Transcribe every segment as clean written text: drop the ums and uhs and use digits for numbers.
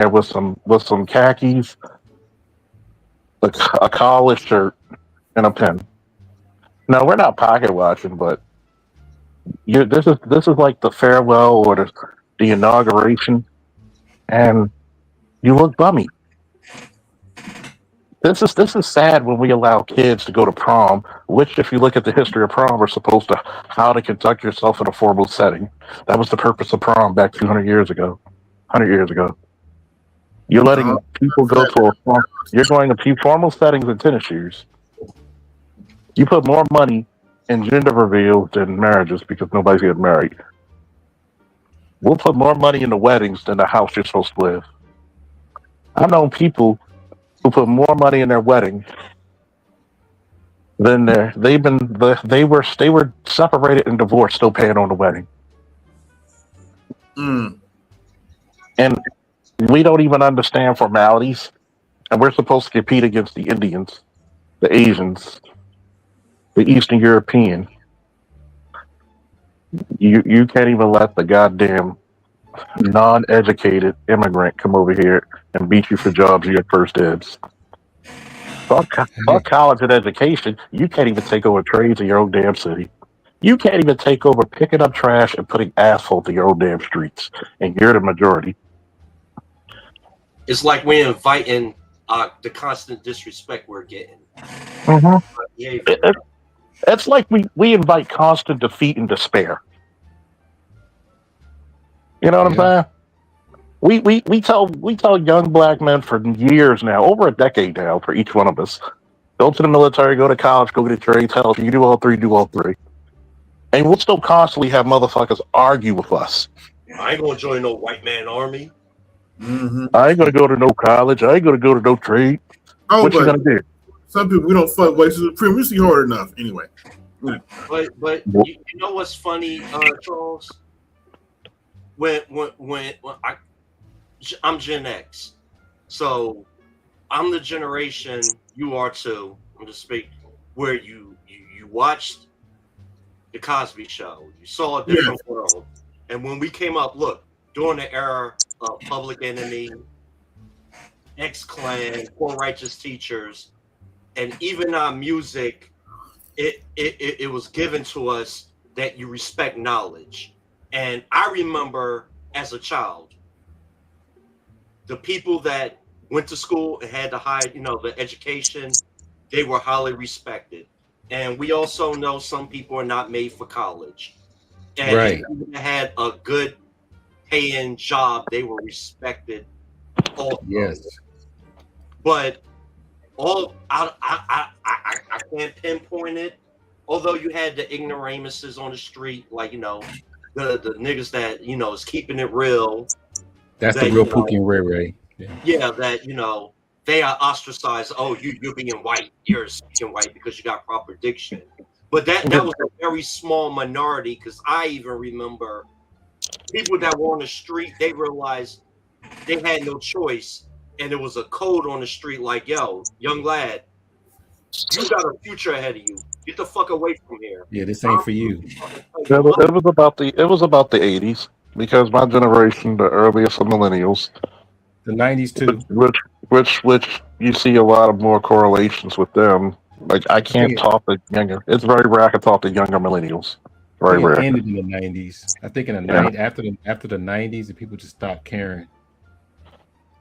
and with some khakis, a collar shirt, and a pen. Now we're not pocket watching, but this is like the farewell or the inauguration, and you look bummy. This is sad when we allow kids to go to prom, which, if you look at the history of prom, are supposed to how to conduct yourself in a formal setting. That was the purpose of prom back 200 years ago, 100 years ago. You're Uh, letting people go to you're going to formal settings in tennis shoes. You put more money in gender reveals than marriages because nobody's getting married. We'll put more money into weddings than the house you're supposed to live. I've known people who put more money in their wedding than they were separated and divorced, still paying on the wedding. mm, And we don't even understand formalities, and we're supposed to compete against the Indians, the Asians, the Eastern European. You can't even let the goddamn non-educated immigrant come over here and beat you for jobs you get first dibs. Fuck college and education. You can't even take over trades in your own damn city. You can't even take over picking up trash and putting asphalt in your own damn streets, and you're the majority. It's like we're inviting the constant disrespect we're getting. Mm-hmm. Behavior. It's like we invite constant defeat and despair. You know what I'm saying? We tell young black men for years now, over a decade now, for each one of us, go to the military, go to college, go get a trade. Hell, if you can do all three, do all three. And we'll still constantly have motherfuckers argue with us. I ain't gonna join no white man army. mm-hmm. I ain't gonna go to no college. I ain't gonna go to no trade. Oh, What you but gonna do? some people we don't fuck white supreme. We see hard enough anyway. But you know what's funny, Charles? When I'm Gen X, so I'm the generation you are too. I'm just speaking where you watched the Cosby Show, you saw a different world, and when we came up, look during the era of Public Enemy, X Clan, Poor Righteous Teachers, and even our music, it was given to us that you respect knowledge. And I remember as a child, the people that went to school and had the high, the education, they were highly respected. And we also know some people are not made for college. And Right. if you had a good paying job, they were respected also. Yes. But I can't pinpoint it. Although you had the ignoramuses on the street, like the niggas that is keeping it real. That's that, the real Pookie and Ray Ray. Yeah, that they are ostracized. Oh, you're being white. You're speaking white because you got proper diction. But that was a very small minority, because I even remember people that were on the street, they realized they had no choice, and there was a code on the street like, yo, young lad, you got a future ahead of you. Get the fuck away from here. Yeah, this ain't for you. It was about the 80s, because my generation, the earliest of millennials, The 90s too. which you see a lot of more correlations with them. Like, I can't talk to younger. It's very rare I can talk to younger millennials. Very It rare. ended in the 90s. I think in the after the 90s, the people just stopped caring.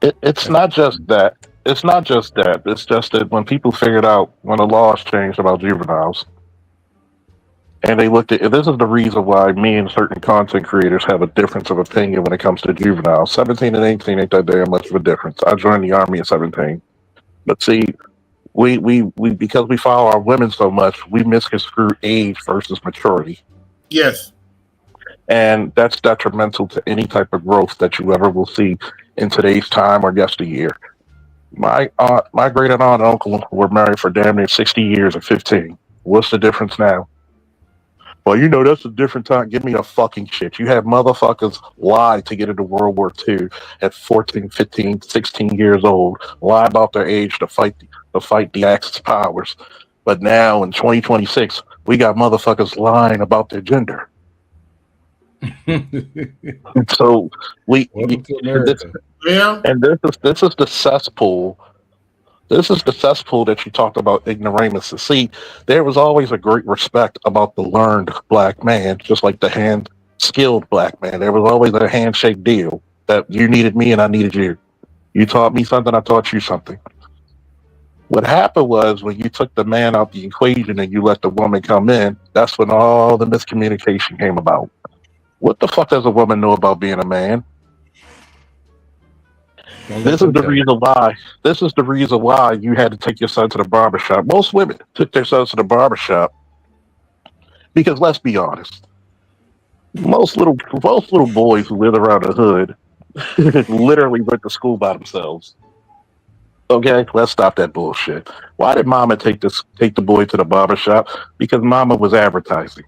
It's not just that. It's not just that. It's just that when people figured out, when the laws changed about juveniles, and they looked at, this is the reason why me and certain content creators have a difference of opinion when it comes to juveniles. 17 and 18 ain't that damn much of a difference. I joined the army at 17. But see, we because we follow our women so much, we misconstrue age versus maturity. Yes. And that's detrimental to any type of growth that you ever will see in today's time or yesteryear. My great aunt and uncle were married for damn near 60 years at 15. What's the difference now? Well, that's a different time. Give me the fucking shit. You had motherfuckers lie to get into World War II at 14, 15, 16 years old, lie about their age to fight the Axis powers. But now in 2026, we got motherfuckers lying about their gender. So Welcome to America. Yeah. And this is the cesspool. This is the cesspool that you talked about ignoramuses. See, there was always a great respect about the learned black man, just like the hand skilled black man. There was always a handshake deal that you needed me and I needed you. You taught me something, I taught you something. What happened was when you took the man out the equation and you let the woman come in, that's when all the miscommunication came about. What the fuck does a woman know about being a man? Don't let This is them the tell you. reason why. This is the reason why you had to take your son to the barbershop. Most women took their sons to the barbershop because let's be honest, most little boys who live around the hood literally went to school by themselves. Okay, let's stop that bullshit. Why did Mama take the boy to the barbershop? Because Mama was advertising.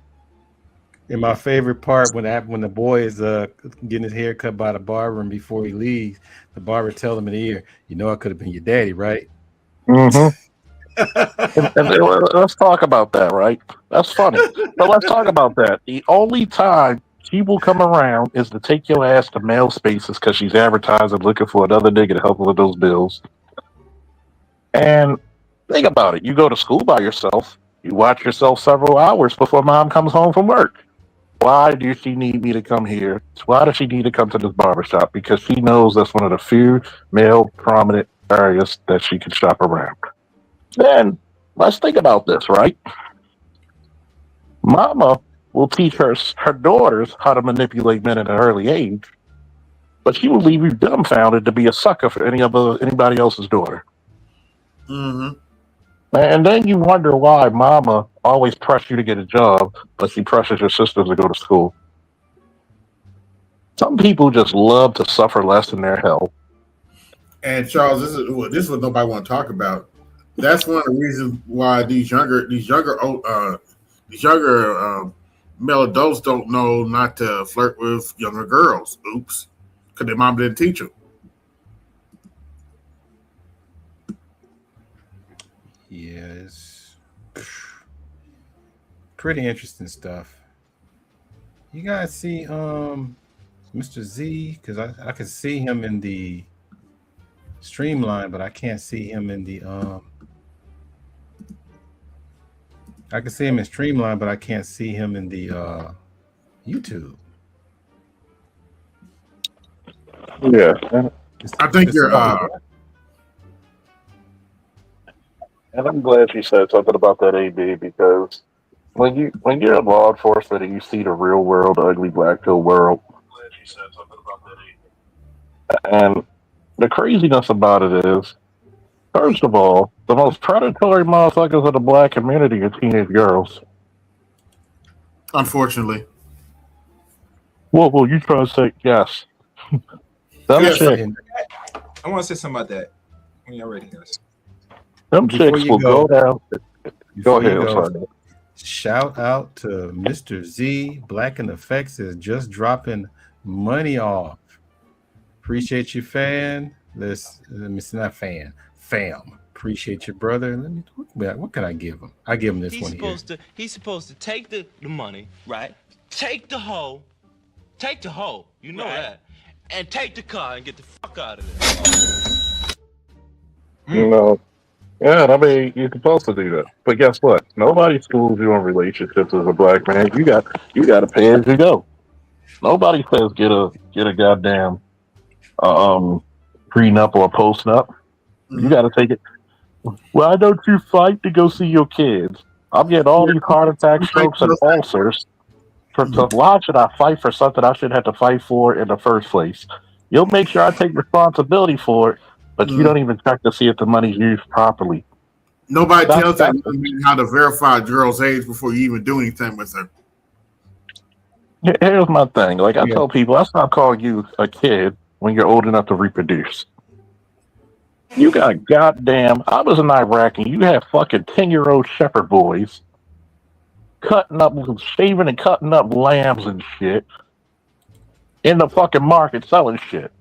And my favorite part when the boy is getting his hair cut by the barber, and before he leaves, the barber tell him in the ear, "You know, I could have been your daddy, right?" Mm-hmm. Let's talk about that, right? That's funny. But let's talk about that. The only time she will come around is to take your ass to mail spaces because she's advertising looking for another nigga to help her with those bills. And think about it. You go to school by yourself. You watch yourself several hours before mom comes home from work. Why do she need me to come here? Why does she need to come to this barbershop? Because she knows that's one of the few male prominent areas that she can shop around. Then let's think about this, right? Mama will teach her daughters how to manipulate men at an early age, but she will leave you dumbfounded to be a sucker for anybody else's daughter. Mm-hmm. And then you wonder why Mama always pressures you to get a job, but she pressures your sisters to go to school. Some people just love to suffer less in their hell. And Charles, this is what nobody want to talk about. That's one of the reasons why these younger male adults don't know not to flirt with younger girls. Oops, because their mom didn't teach them. Yes, pretty interesting stuff. You guys see Mr. Z? Because I can see him in the streamline, but I can't see him in the I can see him in streamline, but I can't see him in the YouTube. Yeah, I think Did you're. somebody and I'm glad she said something about that, AB, because when you're in law enforcement and you see the real world, the ugly black pill world, and the craziness about it is, first of all, the most predatory motherfuckers in the black community are teenage girls. Unfortunately, Well, you trying to say yes? Them yes. chicks, and I want to say something about that when y'all ready, guys. them before chicks you will go go, down. Go before you ahead. I'm go, sorry. shout out to Mr. Z. Black and Effects is just dropping money off. Appreciate you, fan. Let me see, not fan, fam. Appreciate your brother. Let me. What can I give him? I give him this He's one here. he's supposed to take the money, right? Take the hoe, you know that, and take the car and get the fuck out of there. You know, yeah, I mean, you're supposed to do that. But guess what? Nobody schools you on relationships as a black man. You got to pay as you go. Nobody says get a goddamn um prenup or a postnup. You Mhm. got to take it. Why don't you fight to go see your kids? I'm getting all these heart attacks, strokes, and ulcers. Why should I fight for something I shouldn't have to fight for in the first place? You'll make sure I take responsibility for it, but you Mhm. don't even check to see if the money's used properly. Nobody That's tells that that's young man how to verify a girl's age before you even do anything with her. Here's my thing. Like I Yeah, tell people, I stop calling you a kid when you're old enough to reproduce. You got goddamn. I was in Iraq and you had fucking 10-year-old shepherd boys cutting up, shaving and cutting up lambs and shit in the fucking market selling shit.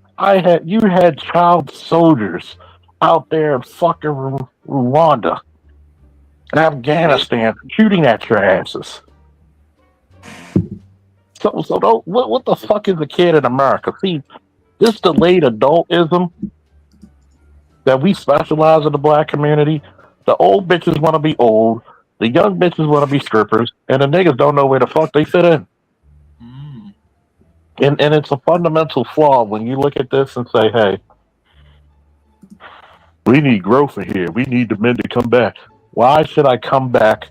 You had child soldiers out there in fucking Rwanda and Afghanistan shooting at your asses. So don't, what the fuck is a kid in America? See, this delayed adultism that we specialize in the black community. The old bitches want to be old, the young bitches want to be strippers, and the niggas don't know where the fuck they fit in. Mm. And it's a fundamental flaw when you look at this and say, hey, we need growth in here. We need the men to come back. Why should I come back?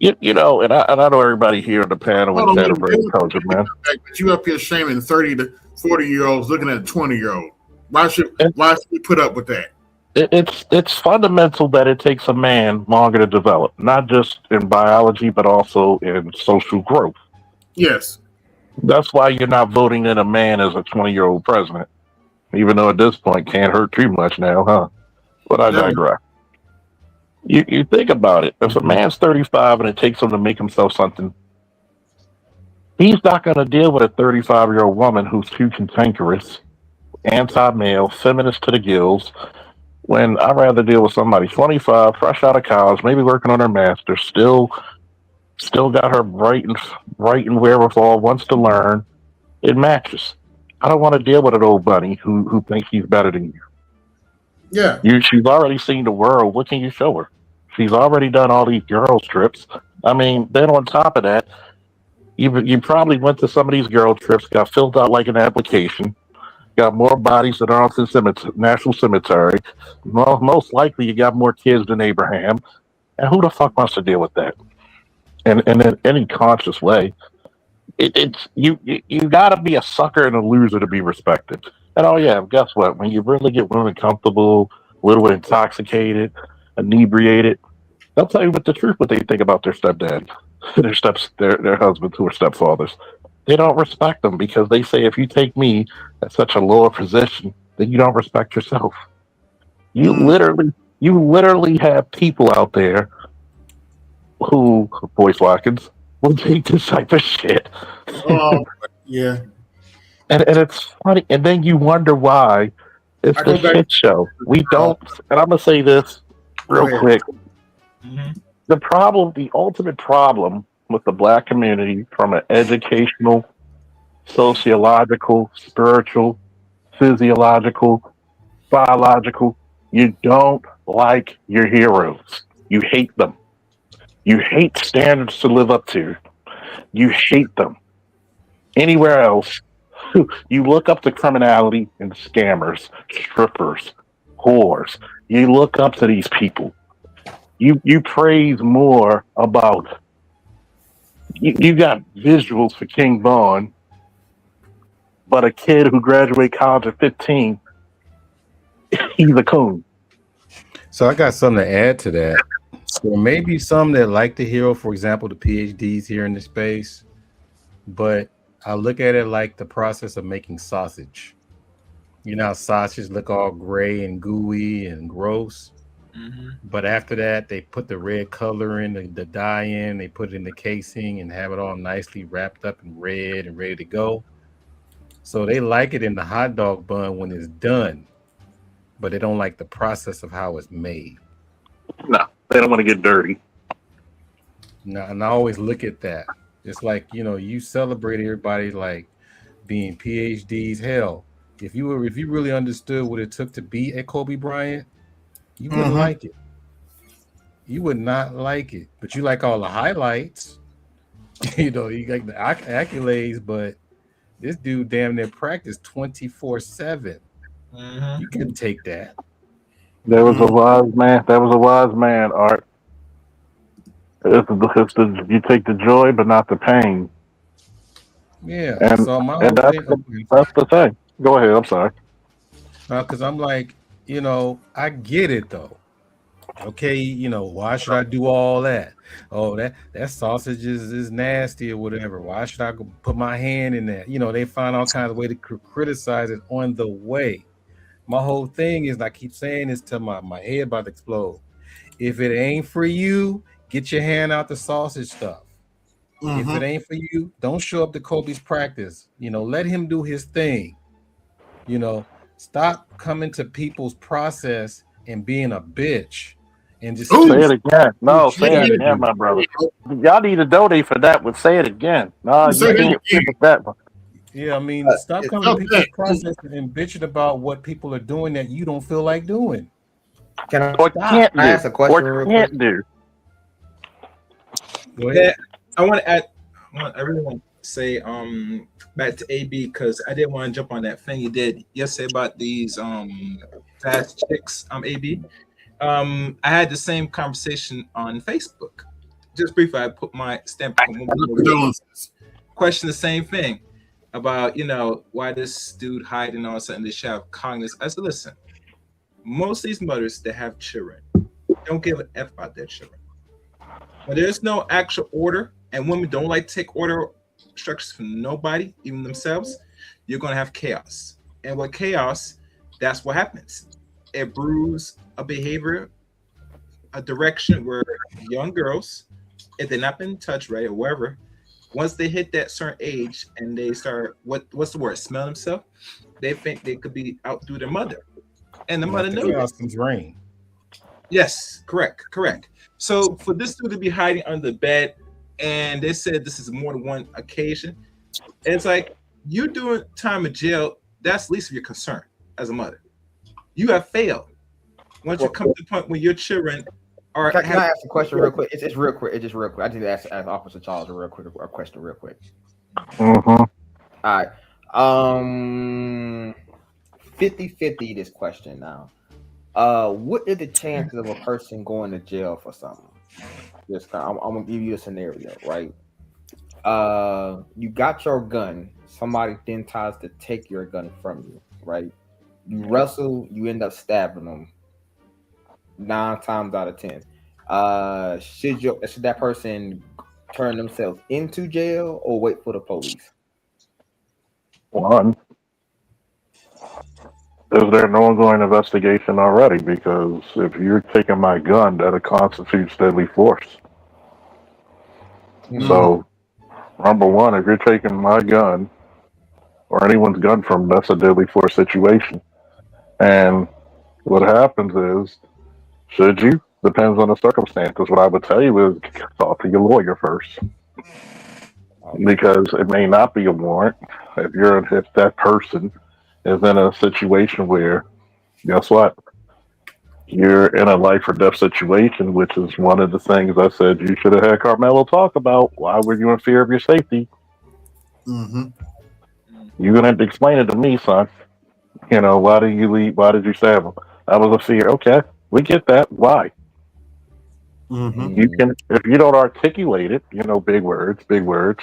You know, and I know everybody here on the panel Hold and on, chat are very intelligent, man. but you up here shaming 30 to 40-year-olds looking at a 20-year-old. Why should And we put up with that? it's fundamental that it takes a man longer to develop, not just in biology, but also in social growth. Yes. That's why you're not voting in a man as a 20-year-old president, even though at this point can't hurt too much now, huh? But I No. digress. You think about it. If a man's 35 and it takes him to make himself something, he's not going to deal with a 35-year-old woman who's too cantankerous, anti-male, feminist to the gills. When I'd rather deal with somebody 25, fresh out of college, maybe working on her master's, still got her bright and wherewithal, wants to learn. It matches. I don't want to deal with an old bunny who thinks he's better than you. Yeah. She's already seen the world. What can you show her? She's already done all these girls trips. I mean, then on top of that, you probably went to some of these girl trips, got filled out like an application, got more bodies than Arlington National Cemetery. Well, most likely you got more kids than Abraham. And who the fuck wants to deal with that? And in any conscious way, it's you got to be a sucker and a loser to be respected. And oh yeah, guess what? When you really get women comfortable, a little intoxicated, inebriated, they'll tell you the truth what they think about their stepdad, their husbands who are stepfathers. They don't respect them because they say if you take me at such a lower position, then you don't respect yourself. You Mm. literally have people out there who, voice Watkins, will take this type of shit. Oh, yeah. And it's funny. And then you wonder why it's I the go back. shit show. We don't, and I'm going to say this Go real ahead. quick. Mm-hmm. The ultimate problem with the black community from an educational, sociological, spiritual, physiological, biological, you don't like your heroes. You hate them. You hate standards to live up to. You hate them. Anywhere else, you look up to criminality and scammers, strippers, whores. You look up to these people. You praise more about. You got visuals for King Von, but a kid who graduated college at 15, he's a coon. So I got something to add to that. So maybe some that like the hero, for example, the PhDs here in the space, but I look at it like the process of making sausage. You know how sausages look all gray and gooey and gross, Mm-hmm. but after that they put the red color in, the dye in, they put it in the casing and have it all nicely wrapped up in red and ready to go. So they like it in the hot dog bun when it's done, but they don't like the process of how it's made. No, they don't want to get dirty. Now, and I always look at that. It's like, you celebrate everybody like being PhDs. Hell, if you really understood what it took to be a Kobe Bryant, you wouldn't like it. You would not like it. But you like all the highlights. You like the accolades, but this dude damn near practiced 24/7. Mm-hmm. You couldn't take that. There was a wise man. That was a wise man, Art. You take the joy, but not the pain. Yeah. And So my and whole thing, that's the thing. Go ahead. I'm sorry. because I'm like, I get it though. Okay, why should I do all that? Oh, that sausage is nasty or whatever. Why should I go put my hand in that? They find all kinds of way to criticize it on the way. My whole thing is, I keep saying this till my head about to explode. If it ain't for you, get your hand out the sausage stuff. If it ain't for you, don't show up to Kobe's practice. Let him do his thing. Stop coming to people's process and being a bitch. And just Say it again. No, say it Yeah. again, my brother. Y'all need to donate for that one. Say it again. No, you Say it can't again. skip that one. Yeah, I mean, stop It's coming to people's okay. process and bitching about what people are doing that you don't feel like doing. Can I, Or Stop. can't can I do. ask a question Or real quick? can't do. Go Yeah, ahead. I want to add. I really want to say back to AB because I didn't want to jump on that thing you did yesterday about these fast chicks. AB. I had the same conversation on Facebook. Just briefly, I put my stamp. Condolences. Question the same thing about why this dude hiding all of a sudden they should have cognizance. I said, listen, most of these mothers that have children don't give a f about their children. When there's no actual order, and women don't like to take order instructions from nobody, even themselves, you're gonna have chaos. And with chaos, that's what happens. It brews a behavior, a direction where young girls, if they're not been touched right or wherever, once they hit that certain age and they start what's the word, smell themselves, they think they could be outdo their mother. And the And mother after knows chaos it. comes rain. Yes, correct. So for this dude to be hiding under the bed, and they said this is more than one occasion, it's like you doing time in jail. That's least of your concern as a mother. You have failed. Once you Well, come to the point where your children are can having, I ask a question real quick? It's real quick. It's just real quick. I just ask Officer Charles a question real quick. Mm-hmm. All right. 50-50 this question now. What are the chances of a person going to jail for something? I'm gonna give you a scenario, right? You got your gun. Somebody then tries to take your gun from you, right? You wrestle. You end up stabbing them 9 times out of 10. Should that person turn themselves into jail or wait for the police? One, is there no ongoing investigation already? Because if you're taking my gun, that constitutes deadly force. Hmm. So, number one, if you're taking my gun or anyone's gun from, that's a deadly force situation. And what happens is, should you? Depends on the circumstances. What I would tell you is talk to your lawyer first, Okay. because it may not be a warrant. If that person is in a situation where, guess what? You're in a life or death situation, which is one of the things I said you should have had Carmelo talk about. Why were you in fear of your safety? Mm-hmm. You're gonna have to explain it to me, son. Why did you leave? Why did you stab him? That was a fear. Okay, we get that. Why? Mm-hmm. You Mm. can, if you don't articulate it, big words.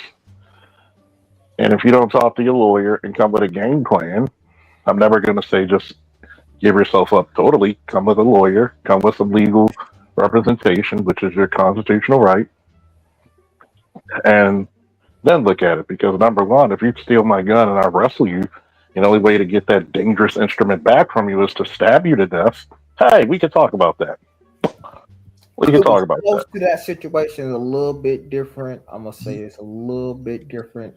And if you don't talk to your lawyer and come with a game plan, I'm never going to say just give yourself up totally. Come with a lawyer, come with some legal representation, which is your constitutional right, and then look at it. Because number one, if you steal my gun and I wrestle you, the only way to get that dangerous instrument back from you is to stab you to death. Hey, we can talk about that. We can It talk was about close that. to that situation, a little bit different. I'm gonna say it's a little bit different,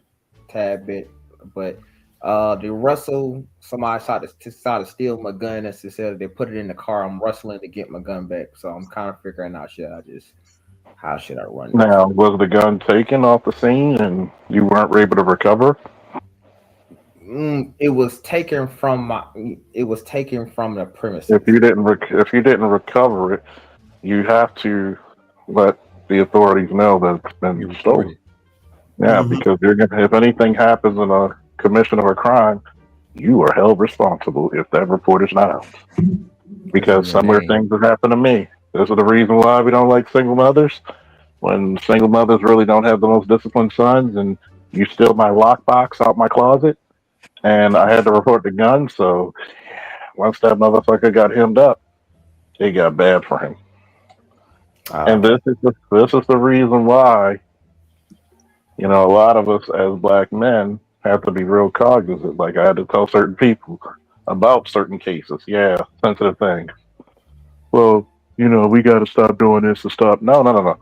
tad bit, but the Russell, somebody tried to steal my gun. As they said, they put it in the car. I'm wrestling to get my gun back, so I'm kind of figuring out how should I run this? Now, was the gun taken off the scene and you weren't able to recover? It was taken from my. It was taken from the If premises. you didn't recover it, you have to let the authorities know that it's been You report stolen. it. Yeah, Mm-hmm. because if anything happens in a commission of a crime, you are held responsible if that report is not out. Because of Because your similar name. things have happened to me. This is the reason why we don't like single mothers. When single mothers really don't have the most disciplined sons, and you steal my lockbox out my closet, and I had to report the gun. So once that motherfucker got hemmed up, it got bad for him. And Okay. this is the reason why a lot of us as black men have to be real cognizant. Like I had to tell certain people about certain cases. Yeah, sensitive things. Well, we got to stop doing this to stop. No, no, no, no.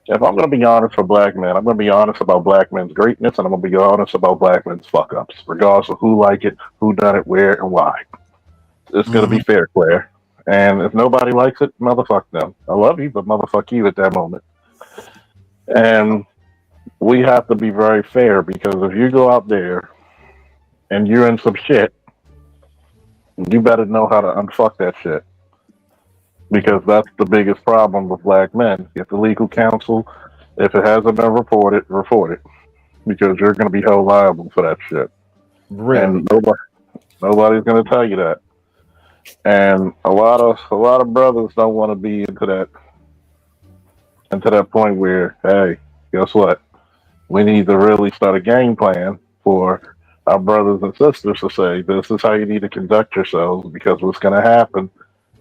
If I'm going to be honest for black men, I'm going to be honest about black men's greatness, and I'm going to be honest about black men's fuck ups, regardless of who like it, who done it, where, and why. It's going to Mm-hmm. be fair, Claire. And if nobody likes it, motherfuck them. I love you, but motherfuck you at that moment. And we have to be very fair, because if you go out there and you're in some shit, you better know how to unfuck that shit. Because that's the biggest problem with black men. Get the legal counsel. If it hasn't been reported, report it. Because you're going to be held liable for that shit. Really? And nobody's going to tell you that. And a lot of brothers don't want to be into that point where, hey, guess what? We need to really start a game plan for our brothers and sisters to say this is how you need to conduct yourselves because what's going to happen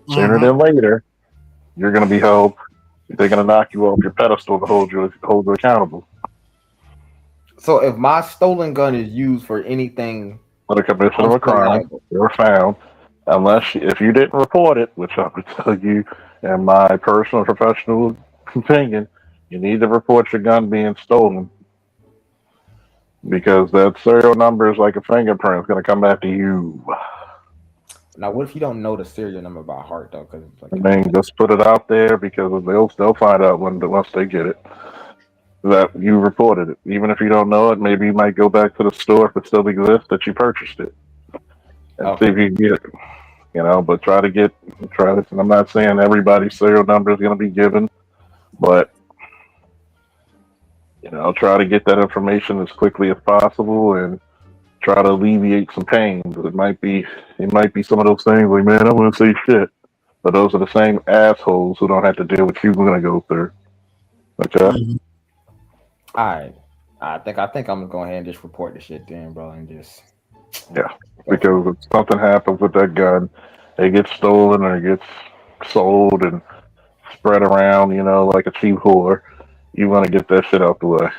sooner Mm-hmm. than later, you're going to be held. They're going to knock you off your pedestal to hold you accountable. So if my stolen gun is used for anything, For the commission I'm of a still crime, liable. you're found if you didn't report it, which I would tell you, in my personal professional opinion, you need to report your gun being stolen because that serial number is like a fingerprint. It's going to come back to you. Now, what if you don't know the serial number by heart though? Because it's like I kind of mean, just put it out there because they'll find out once they get it that you reported it. Even if you don't know it, maybe you might go back to the store if it still exists that you purchased it and see okay. if you can get it. But try to. And I'm not saying everybody's serial number is going to be given, but try to get that information as quickly as possible and try to alleviate some pain. It might be some of those things like, man, I want to say shit, but those are the same assholes who don't have to deal with you going to go through. Okay. Mm-hmm. All right. I think I'm gonna go ahead and just report the shit then, bro, and just Yeah, go from because if something happens with that gun, it gets stolen or it gets sold and spread around, like a cheap whore. You want to get that shit out the way.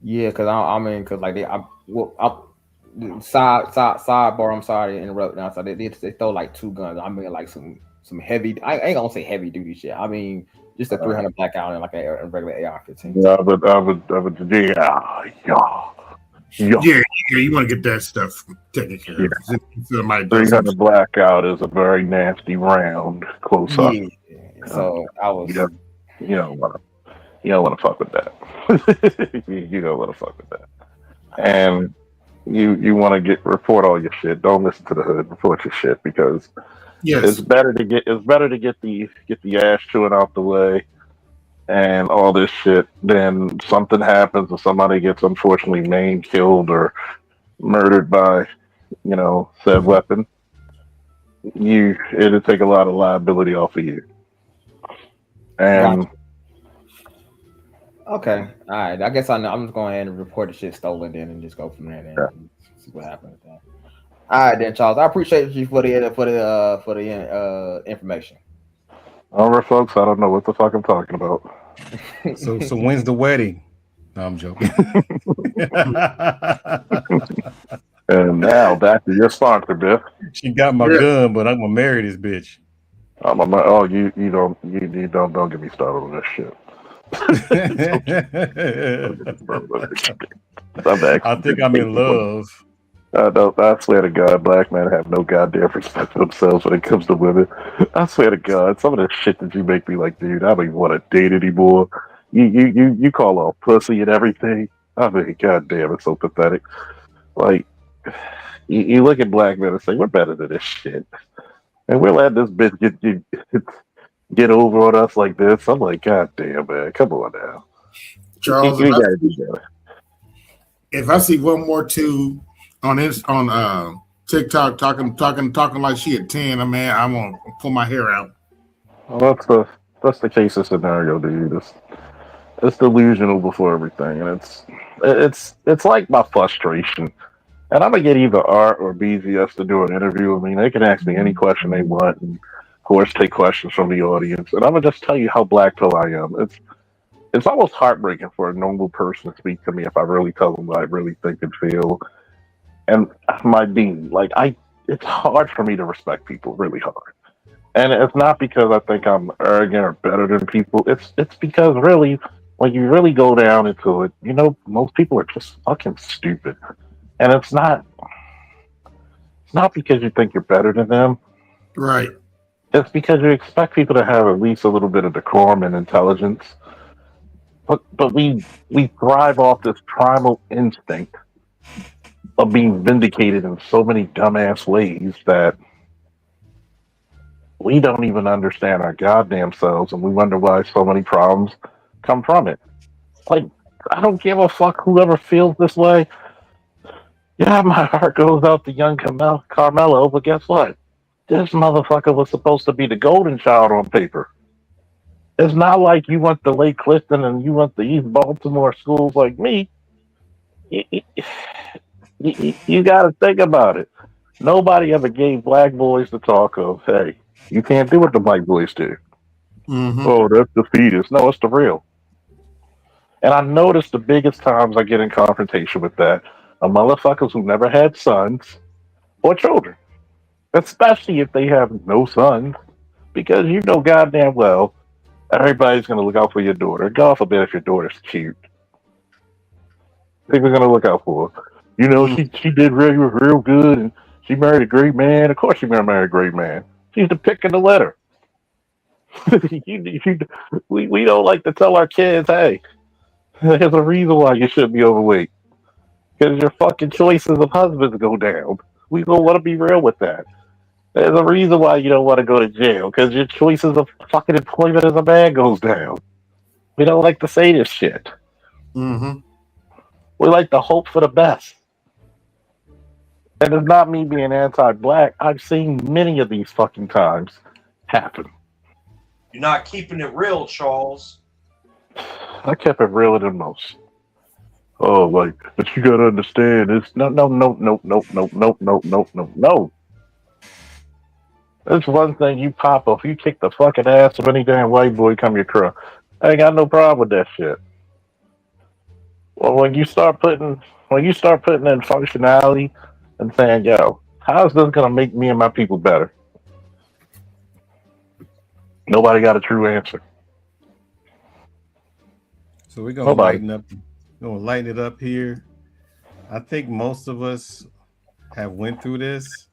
yeah, because I mean, because like sidebar. I'm sorry to interrupt. Now, so they throw like two guns. I mean, like some heavy. I ain't gonna say heavy duty shit. I mean, just a Uh, 300 blackout and like a regular AR-15. yeah, yeah, yeah, Yeah, yeah, you want to get that stuff taken care yeah. of. If somebody does some 300 blackout is a very nasty round close up. Yeah. Uh, So I you was. don't, you don't want to, you don't want to fuck with that. You don't want to fuck with that. And you want to report all your shit. Don't listen to the hood. Report your shit because it's yes. better to get the ass chewing out the way and all this shit than something happens and somebody gets unfortunately maimed, killed, or murdered by said weapon. It'll take a lot of liability off of you. Gotcha. And Okay. All right. I guess I know. I'm just going ahead and report the shit stolen then and just go from there yeah, and see what happens with that. All right then, Charles. I appreciate you for the information. all right, folks, I don't know what the fuck I'm talking about. So when's the wedding? No, I'm joking. And now back to your sponsor, Biff. She got my Yeah. gun, but I'm gonna marry this bitch. Oh, you don't get me started on this shit. I'm I actually think I'm in love. I swear to God, black men have no goddamn respect for themselves when it comes to women. I swear to God, some of the shit that you make me like, dude, I don't even want to date anymore. You call all pussy and everything. I mean, goddamn, it's so pathetic. Like, you look at black men and say, we're better than this shit. And we're letting this bitch get over on us like this. I'm like, God damn, man, come on now. You, Charles, you gotta do better. if I see one more two on TikTok talking like she at 10, man, I'm gonna pull my hair out. Well, that's the case of scenario, dude. It's delusional before everything, and it's like my frustration. And I'm gonna get either Art or BZS to do an interview. I mean, they can ask me any question they want, and of course, take questions from the audience. And I'm gonna just tell you how black pill I am. It's almost heartbreaking for a normal person to speak to me if I really tell them what I really think and feel. And my being like, it's hard for me to respect people, really hard. And it's not because I think I'm arrogant or better than people. It's because really, when you really go down into it, most people are just fucking stupid. And it's not because you think you're better than them. Right. It's because you expect people to have at least a little bit of decorum and intelligence. But we thrive off this primal instinct of being vindicated in so many dumbass ways that we don't even understand our goddamn selves, and we wonder why so many problems come from it. Like, I don't give a fuck whoever feels this way. Yeah, my heart goes out to young Carmelo, but guess what? This motherfucker was supposed to be the golden child on paper. It's not like you went to Lake Clifton and you went to East Baltimore schools like me. You, you got to think about it. Nobody ever gave black boys the talk of, hey, you can't do what the white boys do. Mm-hmm. Oh, that's the fetus. No, it's the real. And I notice the biggest times I get in confrontation with that are motherfuckers who never had sons or children, especially if they have no sons, because you know goddamn well everybody's going to look out for your daughter. God forbid if your daughter's cute. They're going to look out for her. You know, she did real good, and she married a great man. Of course she married a great man. She's the pick of the litter. We don't like to tell our kids, hey, there's a reason why you shouldn't be overweight. Because your fucking choices of husbands go down. We don't want to be real with that. There's a reason why you don't want to go to jail. Because your choices of fucking employment as a man goes down. We don't like to say this shit. Mm-hmm. We like to hope for the best. And it's not me being anti-black. I've seen many of these fucking times happen. You're not keeping it real, Charles. I kept it realer than most. Oh, like, but you gotta understand, it's no. It's one thing you pop off, you kick the fucking ass of any damn white boy come your truck. I ain't got no problem with that shit. Well, when you start putting in functionality and saying, yo, how is this gonna make me and my people better? Nobody got a true answer. So we're gonna Nobody. lighten it up here. I think most of us have went through this,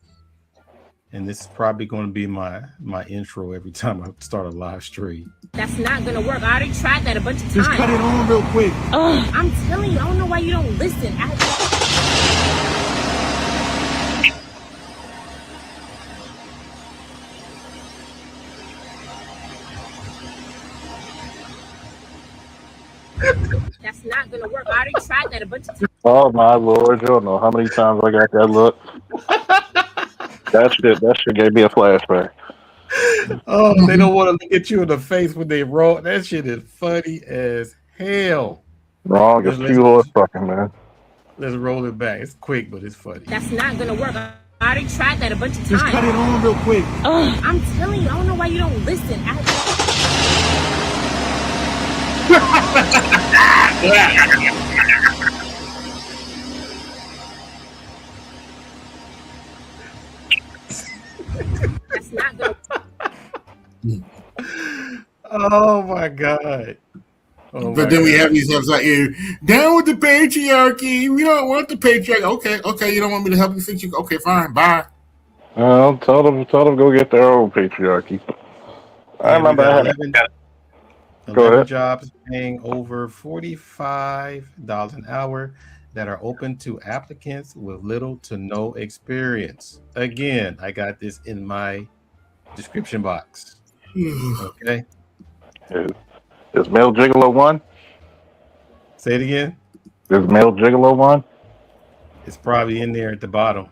and this is probably going to be my intro every time I start a live stream. That's not gonna work. I already tried that a bunch of times. Just cut it on real quick. I'm telling you, I don't know why you don't listen. That's not gonna work. I already tried that a bunch of times. Oh my lord, you don't know how many times I got that look. That shit gave me a flashback. Oh, they don't want to look at you in the face when they roll. That shit is funny as hell. Wrong as two horse fucking, man. Let's roll it back. It's quick, but it's funny. That's not gonna work. I already tried that a bunch of times. Just cut it on real quick. I'm telling you, I don't know why you don't listen. That's not gonna. Oh my god. But then we have these episodes like, down with the patriarchy. We don't want the patriarchy. Okay, you don't want me to help you fix you. Okay, fine, bye. Tell them go get their own patriarchy. I remember I had 11 jobs paying over $45 an hour that are open to applicants with little to no experience. Again, I got this in my description box. Okay. Is Male Gigolo one? Say it again. Is Male Gigolo one? It's probably in there at the bottom.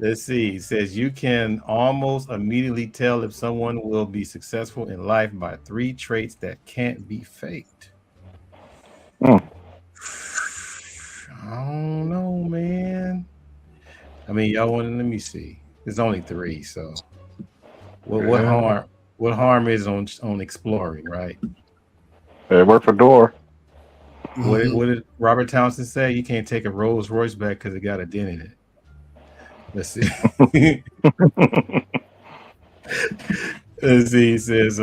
Let's see. It says you can almost immediately tell if someone will be successful in life by 3 traits that can't be faked. I don't know, man. I mean, y'all want to let me see. There's only 3, so what harm is on exploring, right? It worked for Door. What did Robert Townsend say? You can't take a Rolls Royce back because it got a dent in it. Let's see. Let's see. He says,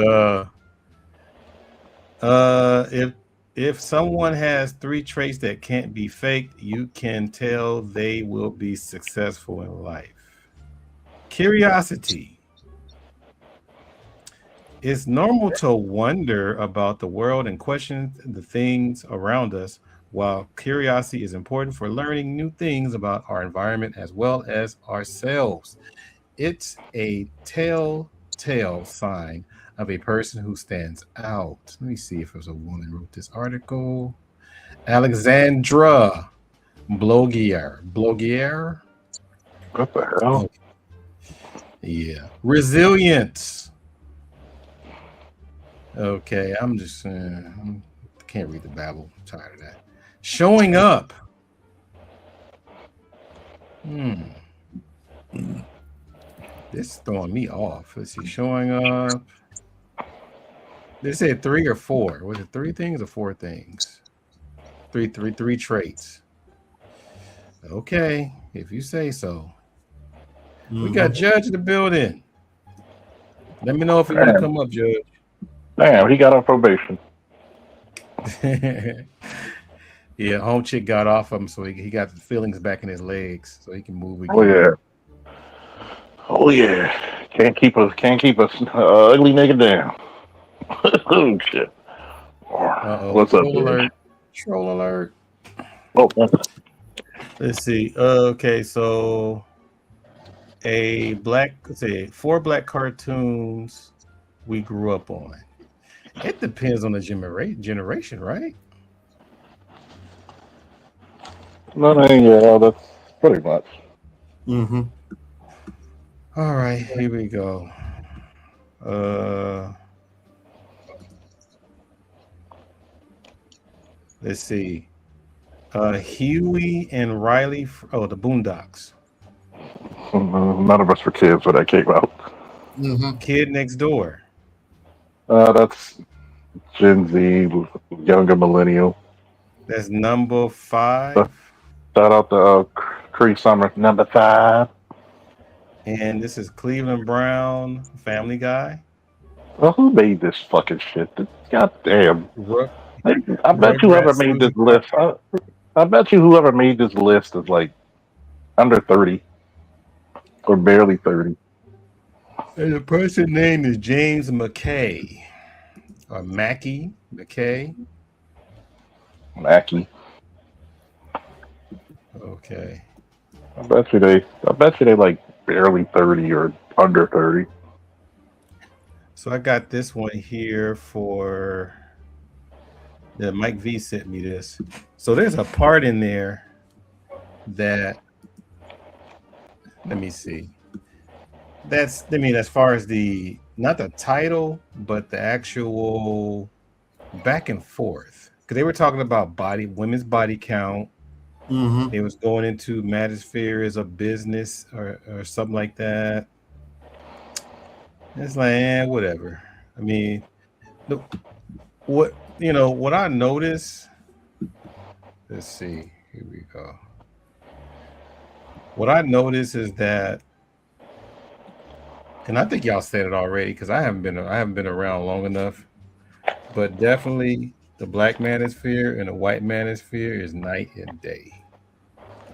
if someone has 3 traits that can't be faked, you can tell they will be successful in life. Curiosity. It's normal to wonder about the world and question the things around us, While curiosity is important for learning new things about our environment as well as ourselves, it's a telltale sign of a person who stands out. Let me see if there's a woman who wrote this article. Alexandra Blogier. What the hell? Yeah. Resilience. Okay, I'm just can't read the Bible. I'm tired of that. Showing up. This is throwing me off. Let's see. Showing up. They said 3 or 4. Was it 3 things or 4 things? Three traits. Okay, if you say so. We got Judge in the building. Let me know if you want to come up, Judge. Damn, he got on probation. Yeah, home chick got off him, so he got the feelings back in his legs, so he can move again. Oh yeah. Oh yeah. Can't keep us ugly nigga down. Oh shit. What's up, Troll dude? alert. Troll alert. Oh, Let's see. Okay, so 4 black cartoons we grew up on. It depends on the generation, right? no, yeah, that's pretty much. Mm-hmm. All right, here we go. Let's see. Huey and Riley. The Boondocks. None of us were kids when that came out. Mm-hmm. Kid Next Door. That's Gen Z, younger millennial. That's number 5. Shout out to Cree Summer, number 5. And this is Cleveland Brown, Family Guy. Well, who made this fucking shit? God damn. I bet you whoever made this list. I bet you whoever made this list is like under 30 or barely 30. And the person's name is James McKay. Or Mackie McKay. Mackie. Okay. I bet you they like barely 30 or under 30. So I got this one here for Mike V sent me this. So there's a part in there that, let me see. As far as not the title, but the actual back and forth. Because they were talking about women's body count. Mm-hmm. It was going into manosphere as a business or something like that. It's like, whatever. I mean, what I noticed, let's see, here we go. What I noticed is that, and I think y'all said it already because I haven't been around long enough, but definitely the black manosphere and the white manosphere is night and day.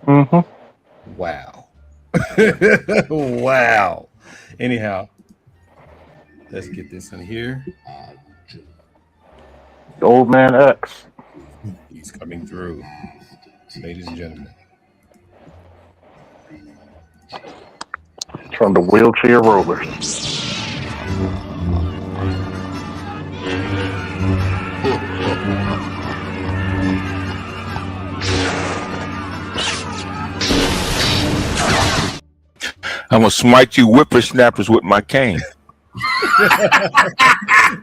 Mm-hmm. Wow. Wow. Anyhow, let's get this in here. Old man X. He's coming through, ladies and gentlemen. From the wheelchair rollers. I'm gonna smite you whippersnappers with my cane.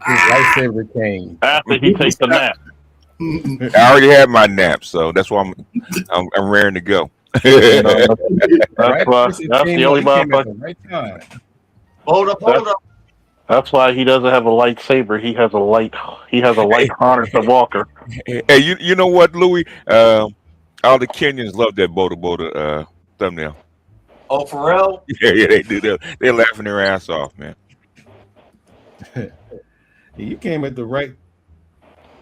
Lightsaber cane. After he takes a nap. I already had my nap, so that's why I'm raring to go. That's the only motherfucker. Right. Hold up. That's why he doesn't have a lightsaber. He has a light harness to walker. Hey, you know what, Louis? All the Kenyans love that Boda thumbnail. Oh, for real? Yeah, they do. They're laughing their ass off, man. You came at the right.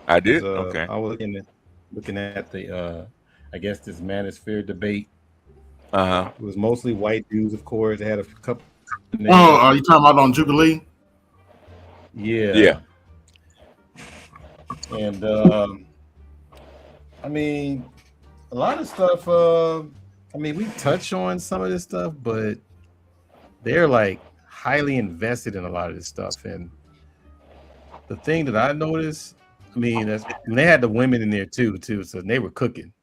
I did. Okay. I was looking at the I guess this manosphere debate. It was mostly white dudes, of course. They had a couple. Oh, are you talking about on Jubilee? Yeah. And I mean, a lot of stuff. I mean, we touch on some of this stuff, but they're like highly invested in a lot of this stuff. And the thing that I noticed, I mean, and they had the women in there too, so they were cooking.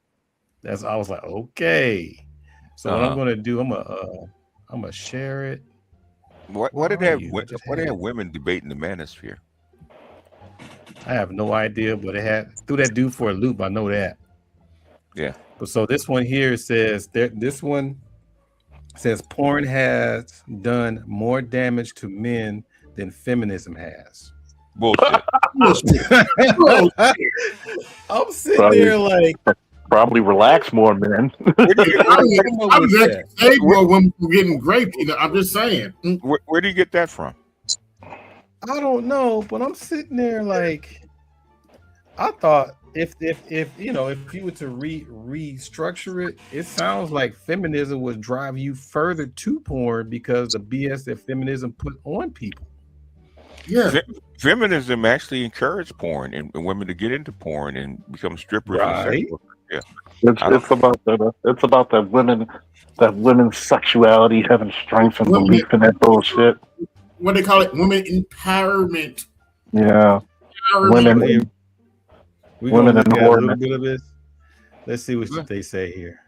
I was like, okay. So what I'm gonna do, I'm gonna share it. Why did they have women debating the manosphere? I have no idea, but it had threw that dude for a loop. I know that. Yeah. But so this one here says this one says porn has done more damage to men than feminism has. Bullshit. I'm sitting there like probably relax more, man. I was actually more women were getting raped. I'm just saying. Where do you get that from? I don't know, but I'm sitting there like I thought if you know if you were to restructure it, it sounds like feminism would drive you further to porn because the BS that feminism put on people. Yeah, feminism actually encouraged porn and women to get into porn and become strippers. Right. Yeah, it's about that women's sexuality having strength and belief in that bullshit. What they call it, women empowerment. Yeah, women. We're gonna look at a little bit of this. Let's see what they say here.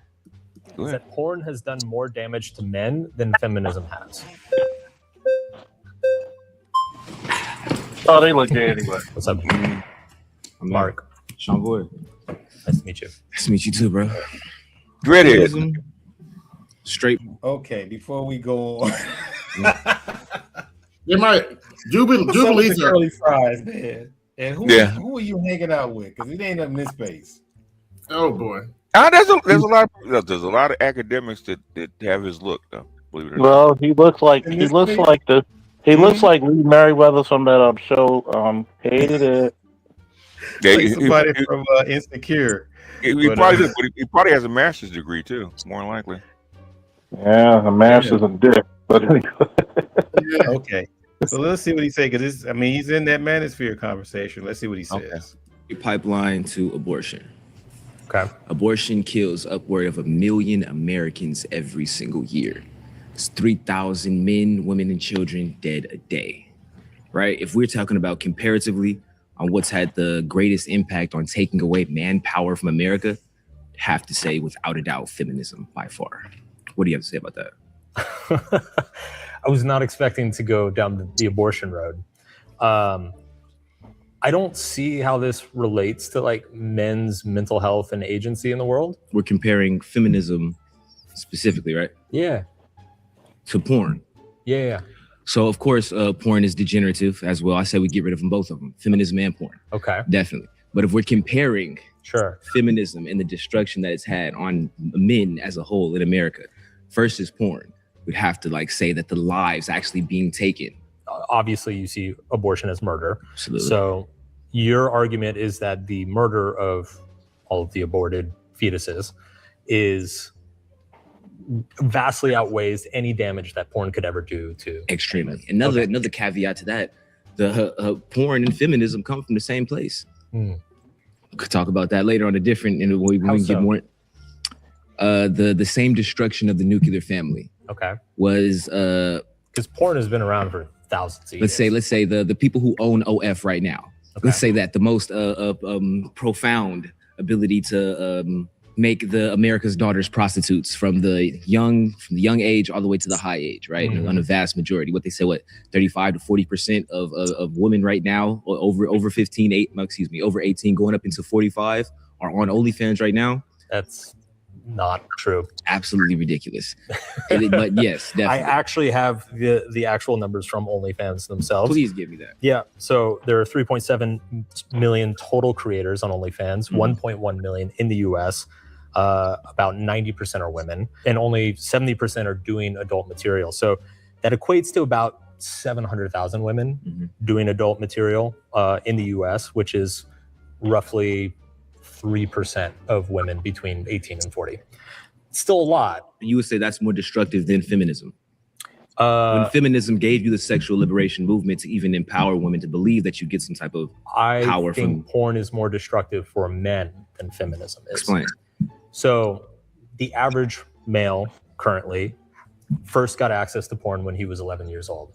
That porn has done more damage to men than feminism has. Oh, they look gay anyway. What's up? I'm Mark. Sean Boyd. Nice to meet you. Nice to meet you too, bro. Ready? Straight. Okay, before we go on. They might Jubilees are curly fries, man. And who are you hanging out with? Because it ain't up in this space. Oh boy. There's a lot of academics that have his look though. Believe it or not. Well, he looks like Lee Merriweather from that show. Hated it. Yeah, like somebody from Insecure. He probably has a master's degree too, more than likely. Yeah, a master's in dick. But anyway. Okay. So let's see what he says. Because he's in that manosphere conversation. Let's see what he says. Pipeline to abortion. Okay. Abortion kills upward of 1 million Americans every single year. It's 3,000 men, women, and children dead a day. Right? If we're talking about comparatively on what's had the greatest impact on taking away manpower from America, have to say without a doubt feminism by far. What do you have to say about that? I was not expecting to go down the abortion road. I don't see how this relates to like men's mental health and agency in the world. We're comparing feminism specifically, right? Yeah. To porn. Yeah. So of course, porn is degenerative as well. I say we get rid of them, both of them, feminism and porn. Okay. Definitely. But if we're comparing feminism and the destruction that it's had on men as a whole in America versus porn, we'd have to like say that the lives actually being taken. Obviously, you see abortion as murder. Absolutely. So your argument is that the murder of all of the aborted fetuses is vastly outweighs any damage that porn could ever do to. Extremely. Another caveat to that, the porn and feminism come from the same place. We could talk about that later on a different, and we can get more. The same destruction of the nuclear family. Okay. Was because porn has been around for thousands of years. Let's say the people who own OF right now. Okay. Let's say that the most profound ability to make the America's daughters prostitutes from the young age all the way to the high age, right? Mm-hmm. On a vast majority, what they say, 35 to 40% of women right now, over 18, going up into 45, are on OnlyFans right now. That's not true. Absolutely ridiculous. But yes, definitely. I actually have the actual numbers from OnlyFans themselves. Please give me that. Yeah. So there are 3.7 million total creators on OnlyFans, 1.1 million in the US. About 90% are women, and only 70% are doing adult material. So that equates to about 700,000 women doing adult material in the US, which is roughly 3% of women between 18 and 40. It's still a lot. You would say that's more destructive than feminism? When feminism gave you the sexual liberation movement to even empower women to believe that you get some type of power I think porn is more destructive for men than feminism is. Explain. So the average male currently first got access to porn when he was 11 years old.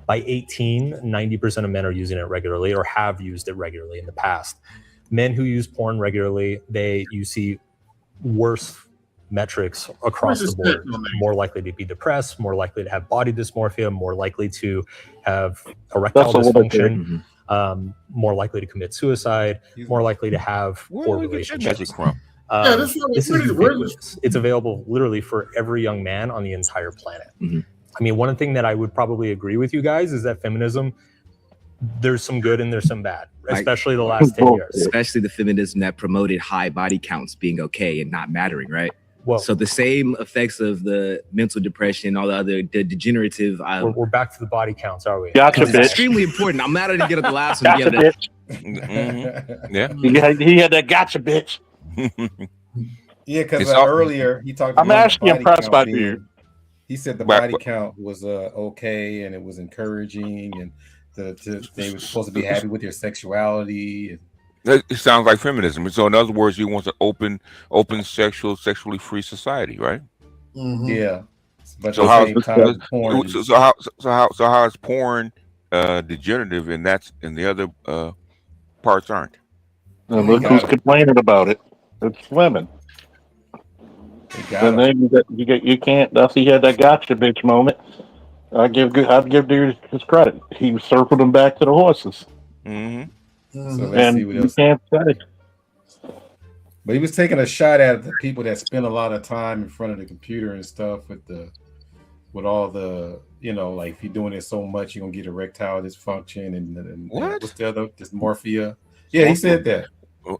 By 18, 90% of men are using it regularly or have used it regularly in the past. Men who use porn regularly, you see worse metrics across the board. More likely to be depressed, more likely to have body dysmorphia, more likely to have erectile dysfunction, more likely to commit suicide, more likely to have poor relationships. This is ubiquitous. It's available literally for every young man on the entire planet. I mean, one thing that I would probably agree with you guys is that feminism, there's some good and there's some bad, especially the last 10 years. Especially the feminism that promoted high body counts being okay and not mattering, right? Well, so the same effects of the mental depression, all the other degenerative. We're back to the body counts, are we? Gotcha, bitch. It's extremely important. I'm mad I didn't get at the last one. Gotcha, bitch. Yeah. He had that gotcha, bitch. Yeah, because earlier he talked about I'm actually impressed by you. He said the body count was okay and it was encouraging and they were supposed to be happy with their sexuality. It sounds like feminism. So in other words, you want an open sexually free society, right? Yeah. But so how is porn degenerative and the other parts aren't? Now, look who's complaining about it. It's women. And then you can't. That's he had that gotcha bitch moment. I'd give dude his credit. He circled them back to the horses. So let's see what else. Can't say. But he was taking a shot at the people that spend a lot of time in front of the computer and stuff with all the, like if you're doing it so much, you're gonna get erectile dysfunction and what's the other dysmorphia? Yeah, he said that. Body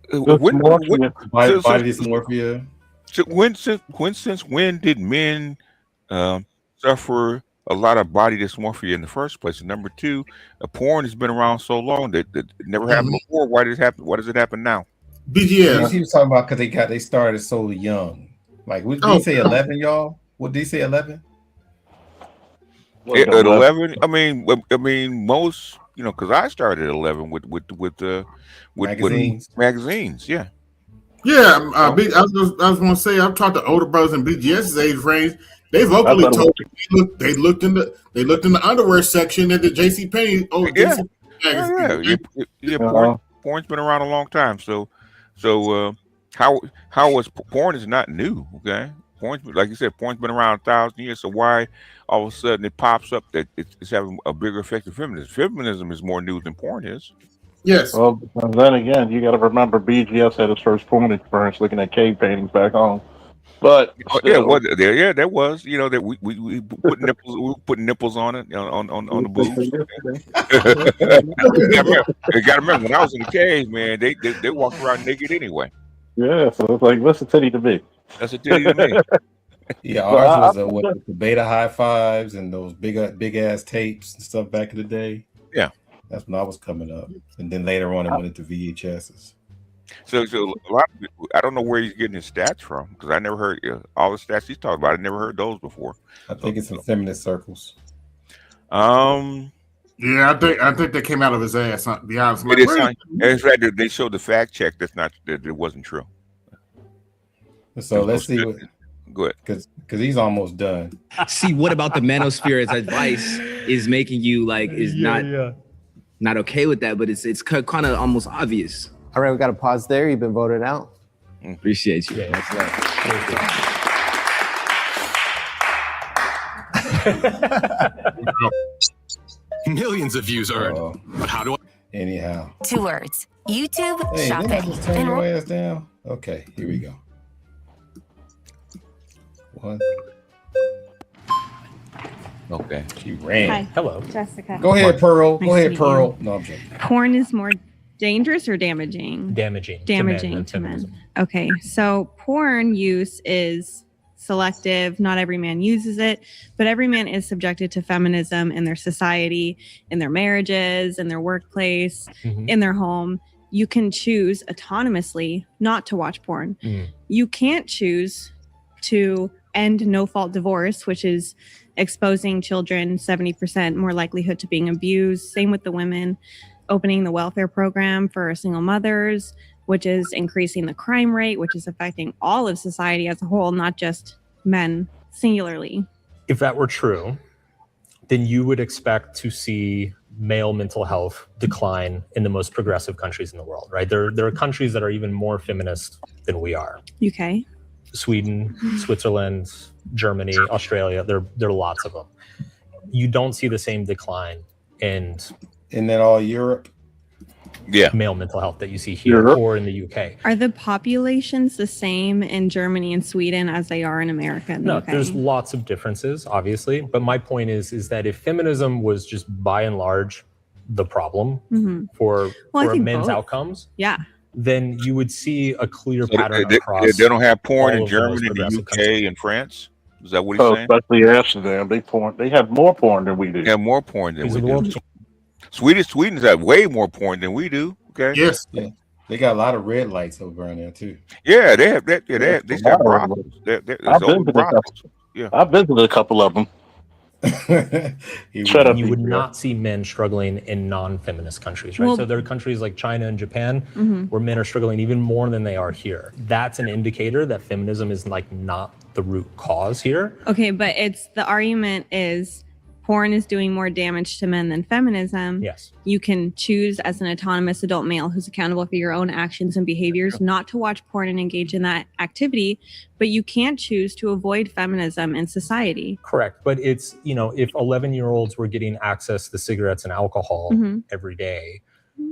dysmorphia. Since when did men suffer a lot of body dysmorphia in the first place? And number two, porn has been around so long that it never happened before. Why did it happen? Why does it happen now? BGS. He was talking about because they started so young. Like, what did he say? 11, y'all? What did he say? 11? At 11, I mean, most, because I started at 11 with magazines, yeah. Yeah, I was going to say, I've talked to older brothers in BGS's age range. They vocally told me they looked in the underwear section at the JCPenney. Porn's been around a long time. So how was porn is not new? Okay, porn's, like you said, porn's been around 1,000 years. So why all of a sudden it pops up that it's having a bigger effect than feminism? Feminism is more new than porn is. Yes. Well, then again, you got to remember BGS had his first porn experience looking at cave paintings back home. But there was, that we put nipples on it on the boobs. You got to remember when I was in the cave, man, they walked around naked anyway. Yeah, so it's like, what's a titty to me? That's a titty to me. Yeah, ours was the beta high fives and those big ass tapes and stuff back in the day. Yeah. That's when I was coming up, and then later on, it went into VHSs. So a lot of people, I don't know where he's getting his stats from because I never heard all the stats he's talking about. I never heard those before. I think it's in feminist circles. Yeah, I think they came out of his ass. To be honest, in fact, they showed the fact check. That it wasn't true. So let's see. Good, because he's almost done. See, what about the manosphere's advice is making you not okay with that, but it's kind of almost obvious. All right, we got to pause there. You've been voted out. Appreciate you. Yeah, Millions of views earned. But how do I? Anyhow. 2 words. YouTube shopping. Turn your ass down. Okay, here we go. 1. Okay. She ran. Hi. Hello. Jessica. Go ahead, Pearl. Nice Go ahead, to meet Pearl. you. No, I'm joking. Porn is more dangerous or damaging? Damaging to men. Okay. So porn use is selective. Not every man uses it, but every man is subjected to feminism in their society, in their marriages, in their workplace, in their home. You can choose autonomously not to watch porn. You can't choose to end no-fault divorce, which is exposing children, 70% more likelihood to being abused. Same with the women. Opening the welfare program for single mothers, which is increasing the crime rate, which is affecting all of society as a whole, not just men singularly. If that were true, then you would expect to see male mental health decline in the most progressive countries in the world, right? There are countries that are even more feminist than we are. UK. Sweden, Switzerland, Germany, Australia, there are lots of them. You don't see the same decline in Isn't that all Europe? Yeah. Male mental health that you see here Europe. or in the UK. Are the populations the same in Germany and Sweden as they are in America and the No, UK? there's lots of differences, obviously. But my point is that if feminism was just by and large the problem for I think men's both. outcomes, Yeah. then you would see a clear So pattern they across. don't have porn all in of the most Germany, the progressive UK, countries. and France. Is that what he's Oh, saying? especially Amsterdam, they have more porn than we do. They have more porn than These we are the do. world's Sweden's got way more porn than we do. Okay. Yes. Yeah. They got a lot of red lights over on there too. Yeah, they have that. Yeah, There's they a lot have of brothels. them. There's I've open visited a brothels. couple. Yeah. I've visited a couple of them. Shut up, You would Big not see men struggling in non-feminist countries, right? Well- So there are countries like China and Japan Mhm. where men are struggling even more than they are here. That's an indicator that feminism is like not the root cause here. Okay, but it's the argument is porn is doing more damage to men than feminism. Yes. You can choose as an autonomous adult male who's accountable for your own actions and behaviors not to watch porn and engage in that activity, but you can't choose to avoid feminism in society. Correct. But it's, if 11-year-olds were getting access to cigarettes and alcohol Mhm. every day,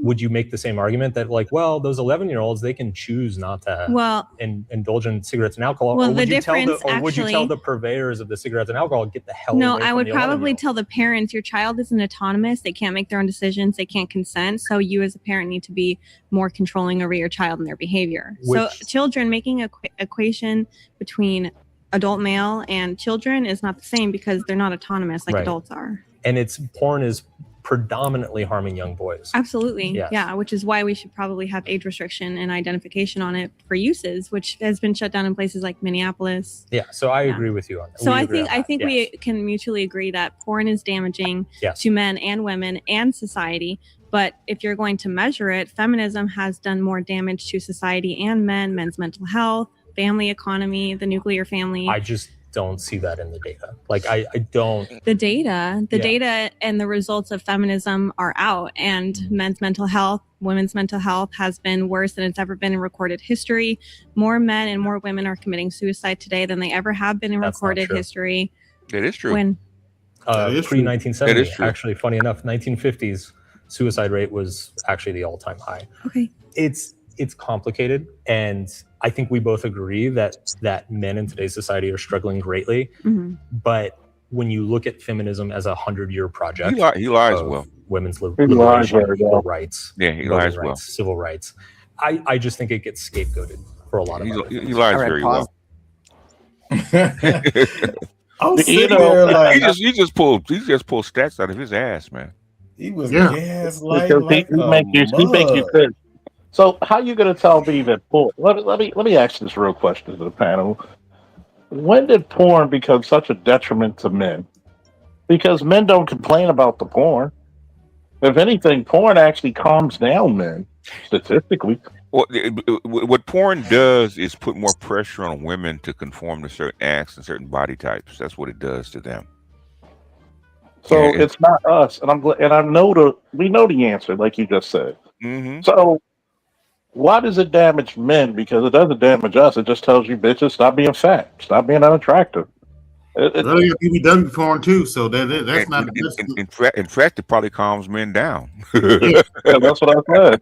would you make the same argument that like, well, those 11-year-olds, they can choose not to Well- indulge in cigarettes and alcohol? Well, or would the you tell difference would you tell actually- the purveyors of the cigarettes and alcohol, get the hell No, away I from would the probably 11-year-old? tell the parents your child isn't autonomous. They can't make their own decisions. They can't consent. So you as a parent need to be more controlling over your child and their behavior. So Which- children making a equation between adult male and children is not the same because they're not autonomous like Right. adults are. And porn is predominantly harming young boys. Absolutely. Yes. Yeah, which is why we should probably have age restriction and identification on it for uses, which has been shut down in places like Minneapolis. Yeah, so I agree with you on that. So We I agree think on I that, think yes. we can mutually agree that porn is damaging Yes. to men and women and society. But if you're going to measure it, feminism has done more damage to society and men's mental health, family economy, the nuclear family. I just don't see that in the data. Like I don't. The data Yeah. and the results of feminism are out, and men's mental health, women's mental health has been worse than it's ever been in recorded history. More men and more women are committing suicide today than they ever have been in That's not recorded true. history. That is true. When That is true. Pre 1970, That is true. actually, funny enough, 1950s suicide rate was actually the all-time high. Okay. It's complicated, and I think we both agree that men in today's society are struggling greatly. Mhm. But when you look at feminism as a 100-year project, He lies of well. women's lies liberation, very equal well. rights, Yeah, he voting lies well. rights, civil rights. I just think it gets scapegoated for a lot of other He things. lies All right, very pause. well. I'm You sitting know, there like he just pulled stats out of his ass, man. he was Yeah. gaslighting Because like he make you mug. think. So how you gonna tell me that porn? Let me ask this real question to the panel. When did porn become such a detriment to men? Because men don't complain about the porn. If anything, porn actually calms down men statistically. Well, what porn does is put more pressure on women to conform to certain acts and certain body types. That's what it does to them. So Yeah, it's not us, and we know the answer, like you just said. Mm-hmm. So why does it damage men? Because it doesn't damage us. It just tells you bitches stop being fat, stop being unattractive. Well, you got BBW porn too, so that's not. In fact, it probably calms men down. Yeah, that's what I said.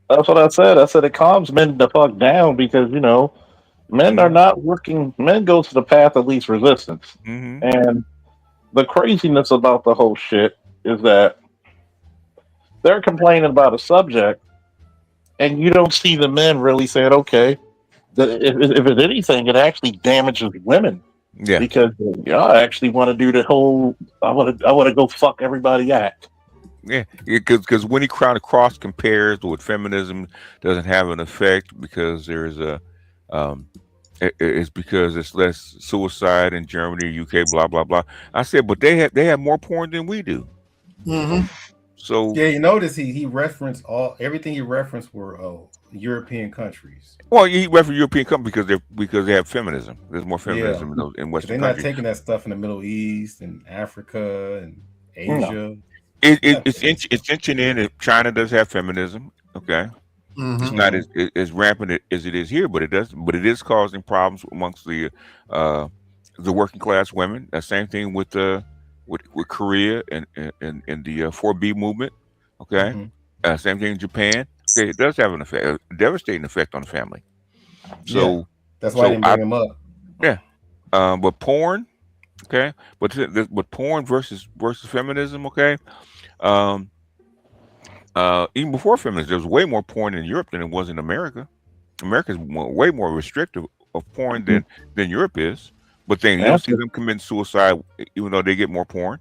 That's what I said. I said it calms men the fuck down because men are not working. Men go to the path of least resistance, Mm-hmm. and the craziness about the whole shit is that they're complaining about a subject, and you don't see the men really saying, "Okay, if it's anything, it actually damages women." Yeah, Because I actually want to do the whole I want to go fuck everybody act. yeah, because when he cross compares with feminism, doesn't have an effect because there's a It's because it's less suicide in Germany, UK, blah blah blah. I said, but they have more porn than we do. Mm-hmm. So Yeah, you notice he referenced everything he referenced were European countries. well, you reference European companies because they have feminism. There's more Yeah, feminism in because Western they're not countries. taking that stuff in the Middle East and Africa and No. Asia. It's inching in. China does have feminism. Okay, it's Mm-hmm. not as rampant as it is here, but it does. But it is causing problems amongst uh, the working class women. The same thing with Korea and the 4B movement. Okay, Mhm. same thing in Japan. Okay, it does have an effect, a devastating effect on the family. Yeah, So, that's why I so didn't I bring him up. yeah, but porn. Okay, but porn versus feminism. Okay, um, even before feminism, there was way more porn in Europe than it was in America. America's way more restrictive of porn than Europe is. But then you don't see Answer, them commit suicide, even though they get more porn.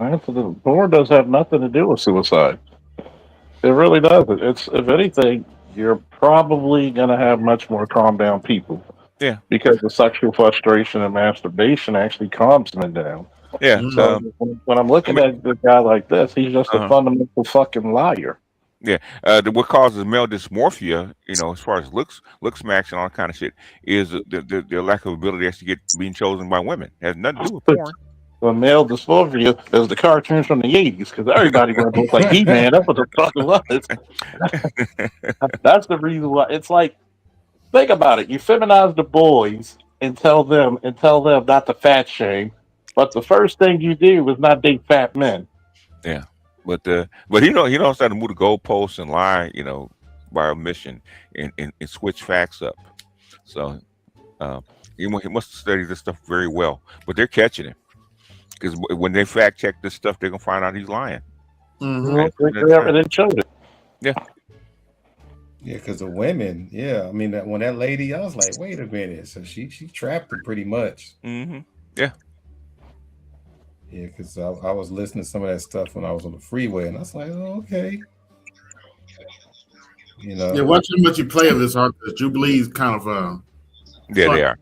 answer the porn does have nothing to do with suicide. It really doesn't. It's if anything, you're probably gonna have much more calm down people Yeah, because the sexual frustration and masturbation actually calms men down. yeah. So when I'm I looking mean, at a guy like this, he's just a uh fundamental fucking liar. yeah. What causes male dysmorphia, as far as looks match and all that kind of shit, is the lack of ability to actually get being chosen by women. It has nothing to do with porn. The male dysphoria is the cartoons from the '80s because everybody wanted to look like He-Man. That's what the fuck it was. That's the reason why. It's like, think about it. You feminize the boys and tell them not to fat shame, but the first thing you do is not date fat men. Yeah, but he knows how to move the goalposts and lie, by omission and switch facts up. So he must study this stuff very well. But they're catching him because when they fact check this stuff, they're gonna find out he's lying. Mm-hmm. And put it in time. And it showed it. Yeah, Yeah, because the women, I mean, when that lady, I was like, wait a minute, so she trapped him pretty much. Yeah. Yeah, because I was listening to some of that stuff when I was on the freeway, and I was like, oh, okay. Yeah, watch how much you play of this art. Jubilee's kind of Yeah, fun. they are.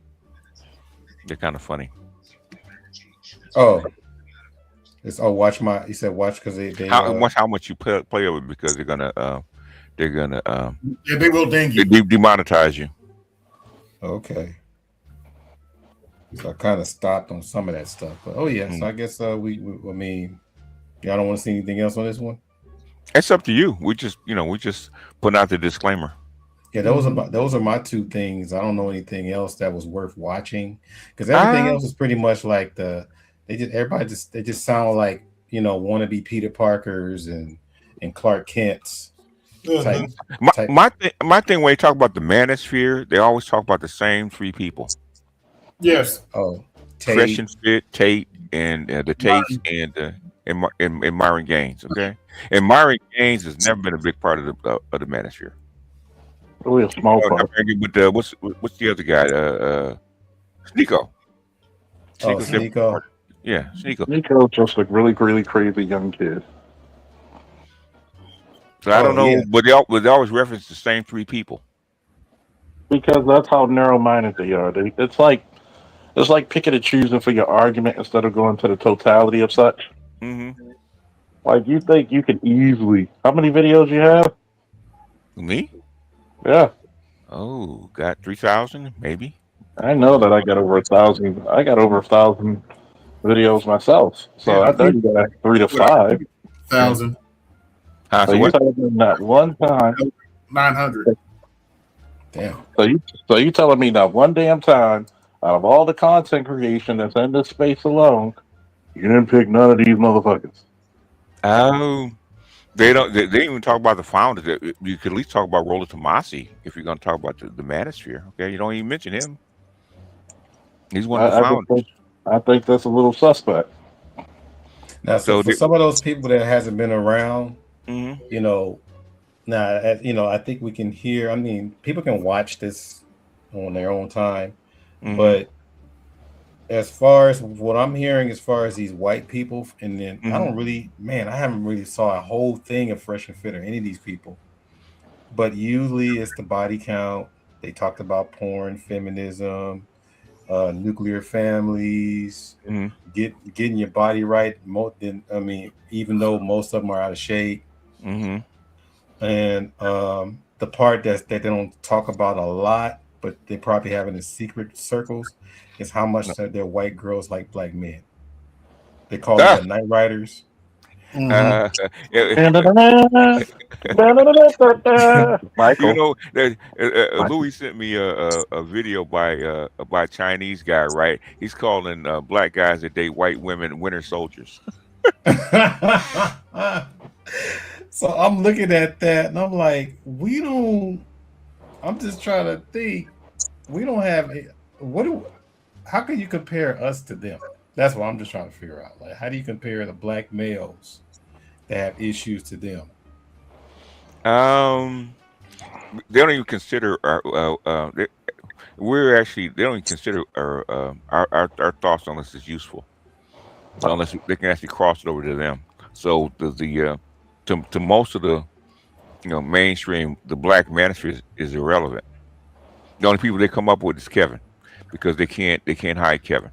They're kind of funny. Oh, watch you said watch because they Watch how much you play of it because they're gonna Yeah, they will ding you. demonetize you. Okay. So I kind of stopped on some of that stuff, but so I guess I mean, y'all don't want to see anything else on this one. It's up to you. We just putting out the disclaimer. Yeah, those are my two things. I don't know anything else that was worth watching because everything else is pretty much like they just sound like wannabe Peter Parkers and Clark Kent's type. My thing when they talk about the manosphere, they always talk about the same three people. Yes. Oh, Fresh and Fit, Tate, and the Tates, and Myron Gaines. Okay, and Myron Gaines has never been a big part of the manosphere. Really a small part. But what's the other guy? Sneeko. Sneeko. Yeah, Sneeko. Sneeko's just a really, really crazy young kid. So I don't know, but they always reference the same three people. Because that's how narrow-minded they are. It's like picking and choosing for your argument instead of going to the totality of such. Mm-hmm. Like you think you can easily. How many videos you have? Me? Yeah. Oh, got 3,000 maybe. I know that I got over 1,000. I got over 1,000 videos myself. So I know you got 3 to 5. 1,000. So you telling me not one time? 900. Damn. So you telling me not one damn time out of all the content creation that's in this space alone, you didn't pick none of these motherfuckers. Oh, they don't. They didn't even talk about the founders. You could at least talk about Rollo Tomasi if you're going to talk about the manosphere. Okay, you don't even mention him. He's one of the founders. I think that's a little suspect. Now, so for some of those people that hasn't been around, I think we can hear. I mean, people can watch this on their own time, but as far as what I'm hearing, as far as these white people, and then I haven't really saw a whole thing of Fresh and Fit or any of these people. But usually it's the body count, They talked about porn, feminism, nuclear families, getting your body right. Even though most of them are out of shape, and the part that they don't talk about a lot, but they probably have in the secret circles, is how much their white girls like black men. They call them the night riders. Michael. You know, Louis sent me a video by a Chinese guy, right? He's calling black guys that date white women winter soldiers. So I'm looking at that and I'm like, I'm just trying to think, we don't have how can you compare us to them? That's what I'm just trying to figure out. Like, how do you compare the black males that have issues to them? They don't even consider they don't even consider our thoughts unless it's useful, unless they can actually cross it over to them. So to most of the mainstream, the black manosphere is irrelevant. The only people they come up with is Kevin, because they can't hide Kevin.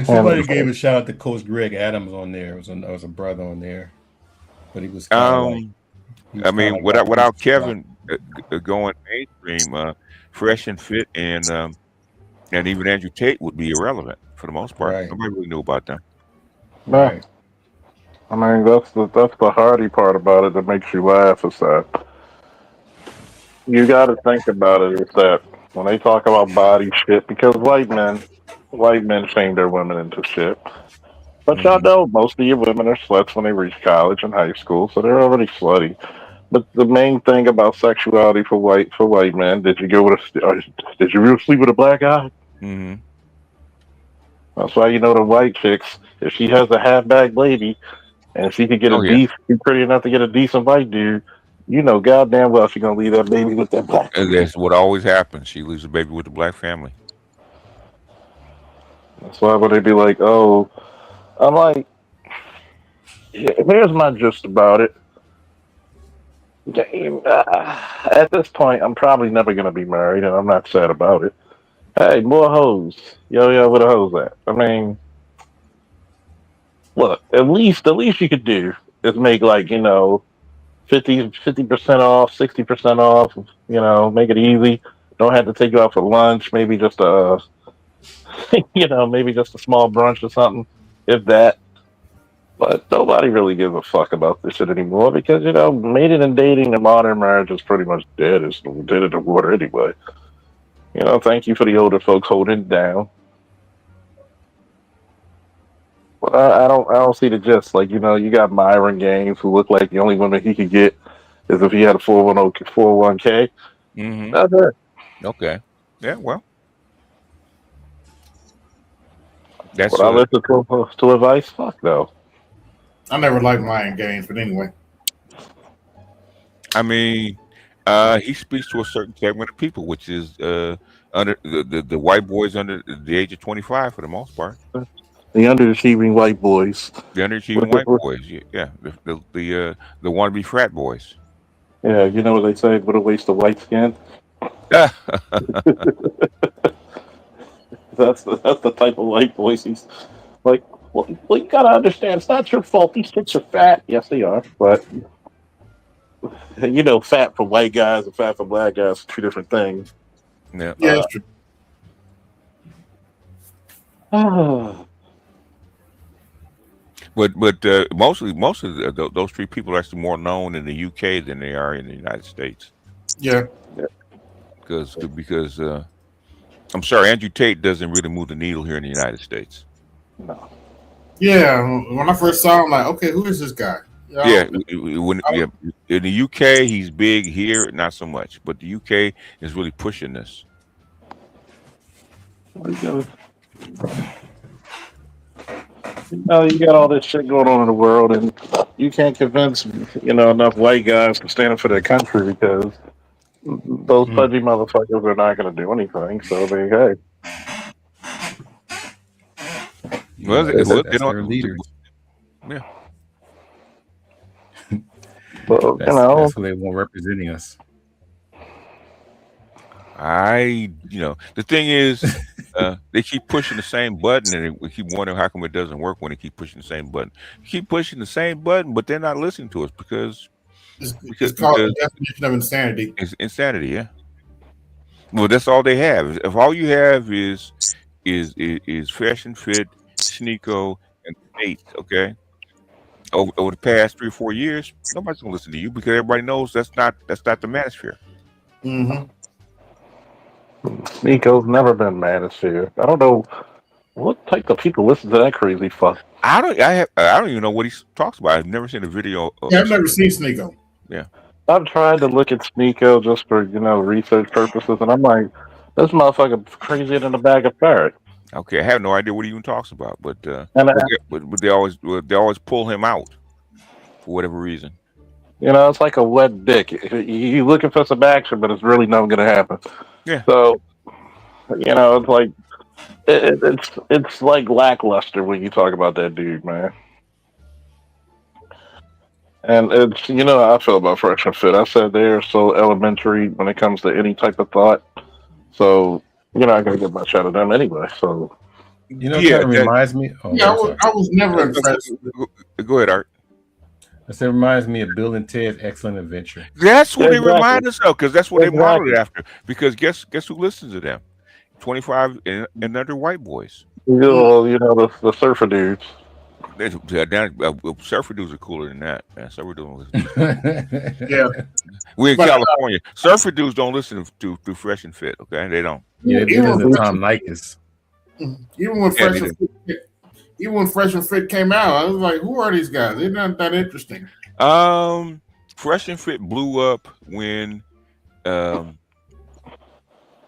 Somebody gave a shout out to Coach Greg Adams on there. There was a brother on there, but he was kind of without Kevin going mainstream, Fresh and Fit and even Andrew Tate would be irrelevant for the most part. Right. Nobody really knew about them. Right. I mean, that's the hardy part about it that makes you laugh, is that you got to think about it, is that when they talk about body shit, because white men shame their women into shit. But y'all know most of your women are sluts when they reach college and high school, so they're already slutty. But the main thing about sexuality for white men, did you really sleep with a black guy? Mm-hmm. That's why the white chicks, if she has a half-back lady, and if she could get be pretty enough to get a decent white dude, goddamn well she's gonna leave that baby with that black. And that's what always happens. She leaves the baby with the black family. That's why when they be like, "Oh," I'm like, here's my gist about it. At this point, I'm probably never gonna be married, and I'm not sad about it. Hey, more hoes. Yo, where the hoes at? I mean, look, at least you could do is make 50% off, 60% off. Make it easy. Don't have to take you out for lunch. Maybe just maybe just a small brunch or something, if that. But nobody really gives a fuck about this shit anymore because mating and dating and modern marriage is pretty much dead. It's dead in the water anyway. Thank you for the older folks holding it down. But I don't see the gist. You got Myron Gaines, who looked like the only woman he could get is if he had a 401k. Mm-hmm. That's it. Okay. Yeah. Well, Would I listen to advice? Fuck no. I never liked Myron Gaines, but anyway. I mean, he speaks to a certain segment of people, which is under the white boys under the age of 25 for the most part. The underachieving white boys. The underachieving white boys, yeah. The wannabe frat boys. Yeah, you know what they say? What a waste of white skin. That's the type of white boys he's like. Well, you gotta understand, it's not your fault. These chicks are fat. Yes, they are, but fat for white guys and fat for black guys are two different things. Yeah, that's true. But most of those three people are actually more known in the UK than they are in the United States. Yeah. Because I'm sorry, Andrew Tate doesn't really move the needle here in the United States. No. Yeah, when I first saw him, I'm like, okay, who is this guy? In the UK he's big. Here, not so much. But the UK is really pushing this. You got all this shit going on in the world, and you can't convince enough white guys to stand up for their country because those pudgy motherfuckers are not going to do anything. So hey. Well, that's their leaders. Yeah. Well, That's what they want representing us. The thing is, they keep pushing the same button, and we keep wondering how come it doesn't work when they keep pushing the same button. Keep pushing the same button, but they're not listening to us because it's called the definition of insanity. it's insanity. Yeah. Well, that's all they have. If all you have is Fresh and Fit, Sneeko, and Nate, okay, over the past 3 or 4 years, nobody's gonna listen to you because everybody knows that's not the manosphere. Mm-hmm. Nico's never been manosphere. I don't know what type of people listen to that crazy fuck. I don't even know what he talks about. I've never seen a video. I've never seen Sneeko. Yeah. I've tried to look at Sneeko just for research purposes, and I'm like, this motherfucker crazier than a bag of ferret. Okay, I have no idea what he even talks about, but And but they always pull him out for whatever reason. it's like a wet dick. You looking for some action, but it's really not going to happen. Yeah. So, it's like it's like lackluster when you talk about that dude, man. And it's how I feel about Fresh and Fit. I said they're so elementary when it comes to any type of thought. So I gotta get my shot at them anyway. So kind of reminds me. Oh, yeah, I was never impressed. Go ahead, Art. It reminds me of Bill and Ted's Excellent Adventure. That's what they remind us of, because that's what they modeled after. Because guess who listens to them? 25 and under white boys. The surfer dudes. Surfer dudes are cooler than that, man. Surfer dudes. Yeah. We're in California. Surfer dudes don't listen to Fresh and Fit. Okay, they don't. Yeah, they listen to Tom Nikes. Even when Fresh and Fit came out, I was like, "Who are these guys? They're not that interesting." Fresh and Fit blew up when. Yeah,